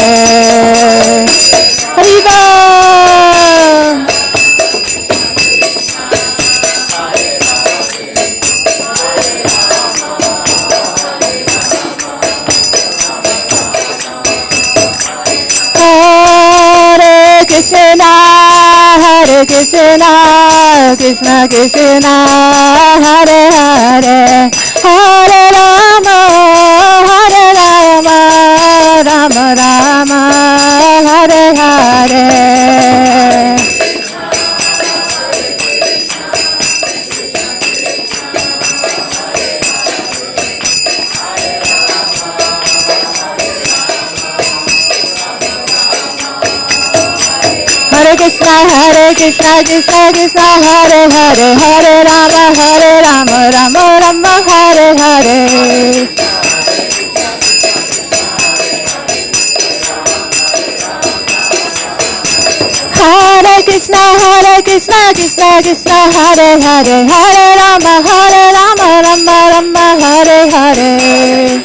Krishna, Krishna Krishna, Hare Hare, Hare Rama, Rama Rama, Hare Hare. Hare Krishna, Krishna Krishna, Hare Hare, Hare Rama, Rama Rama, Hare Hare. Krishna, Krishna Krishna, Hare Hare, Hare Rama, Rama Rama, Hare Hare.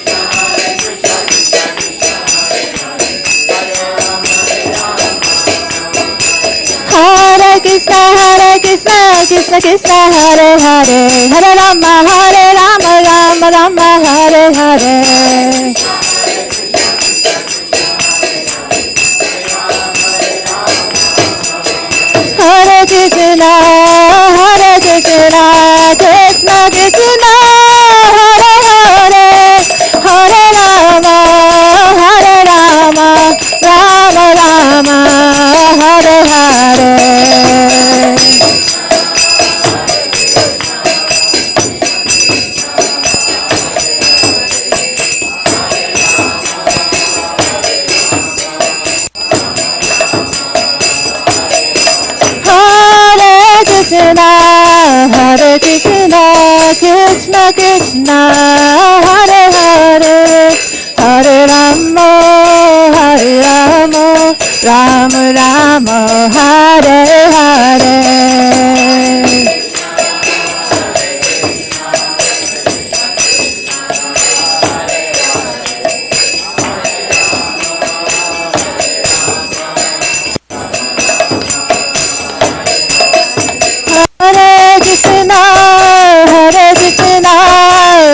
Hare Krishna, Krishna Krishna, Hare Hare, Hare Rama, Rama Hare Hare. Hare Krishna, Krishna Krishna, Hare Hare, Hare Rama, Rama Hare Hare. Hare Krishna, Krishna Krishna, Hare Hare, Hare Rama, Rama Rama, Hare Hare. Hare Krishna, Krishna Krishna, Hare Hare, Hare Rama, Rama Rama, Hare Hare.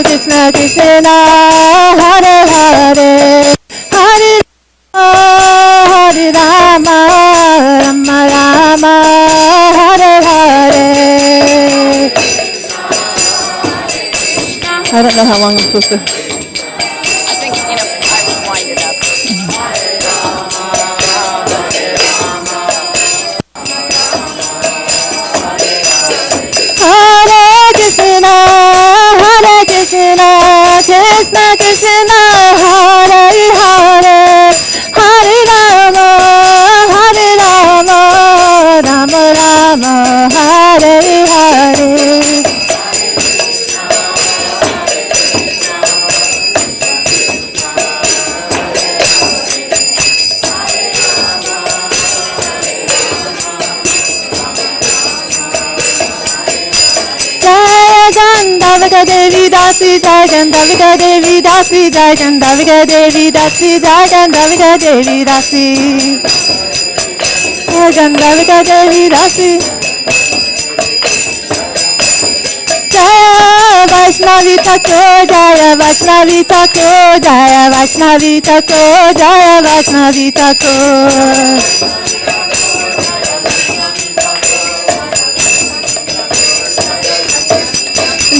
Krishna Krishna, Hare Hare, Hare Rama, I don't know how long I'm supposed to. I think, I would wind it up. Hare Krishna, Krishna Krishna, Hare Hare, Hare Rama, Rama Rama, Hare Hare. Gandharvika Devi Dasi, Jai Gandharvika Devi Dasi, Jai Gandharvika Devi Dasi, Jai Gandharvika Devi Dasi, Jai Gandharvika Devi Dasi. Jaya Vaishnavi Thakur, Jaya Vaishnavi Thakur, Jaya Vaishnavi Thakur, Jaya Vaishnavi Thakur.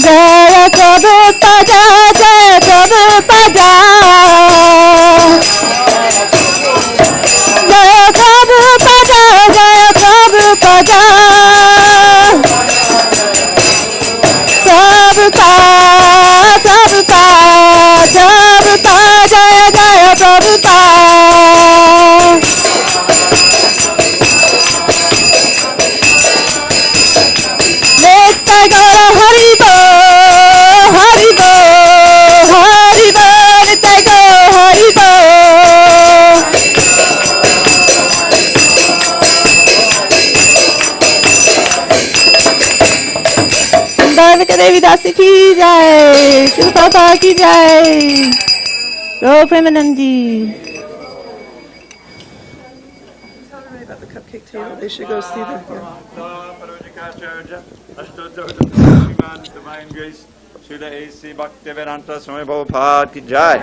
Jaya Prabhupada, Jaya Prabhupada, Jaya Prabhupada, Jaya Prabhupada, Prabhupada, Prabhupada, Prabhupada, Jaya Jaya Prabhupada. Nitya Gaura Hari Bol, Hari Bol, Hari Bol, Nitya Gaura Hari Bol. Gandharvika Devi Dasi ki jai, Srila Prabhupada ki jai, Gaura Premanandi. Tell everybody about the cupcake table. They should go see that. Divine grace, Srila A.C. Bhaktivedanta Swami Prabhupada ki jai.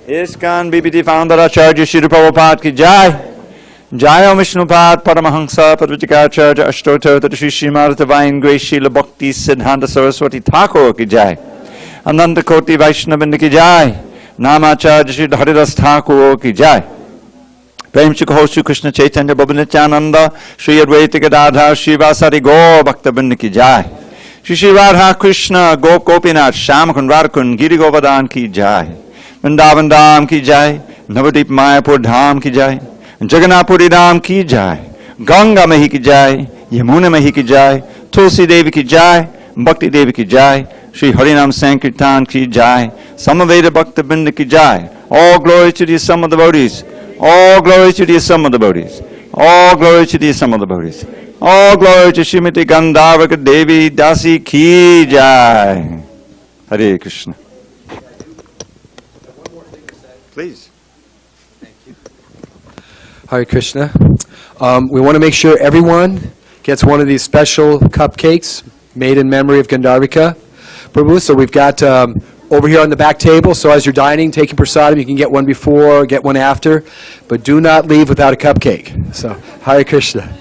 ISKCON BBT founder Acharya Srila Prabhupada ki jai. Jaya Vishnupad Paramahansa Padvajikacharya Ashtoto Shri Srimad Divine Grace Srila Bhakti Siddhanta Saraswati Thakur ki jai. Ananta Koti Vaishnavinda ki jai. Namacharya Sri Haridas Thakur ki jai. Prem Shri Kaho Shri Krishna Chaitanya Prabhu Nityananda Shri Advaita Gadadhar Shri Vasari Gaur Bhaktabinda ki jai. Shri Shri Radha Krishna Gop Gopinath Shamakun Radhakun Giri Govardhan ki jai. Vrindavan Dham ki jai. Navadip Mayapur Dham ki jai. Jagannath Puri Dham ki jai. Ganga Mahi ki jai. Yamuna Mahi ki jai. Tulsi Devi ki jai. Bhakti Devi ki jai. Shri Harinam Sankirtan ki jai. Samaveda Bhaktabinda ki jai. All glory to the sum of the devotees. All glory to the sum of the devotees. All glory to the sum of the devotees. All glory to Srimati Gandharvika Devi Dasi ki jai. Hare Krishna. Please. Hare Krishna. We want to make sure everyone gets one of these special cupcakes made in memory of Gandharvika Prabhu. So we've got over here on the back table, so as you're dining, taking prasadam, you can get one before, get one after, but do not leave without a cupcake. So, Hare Krishna.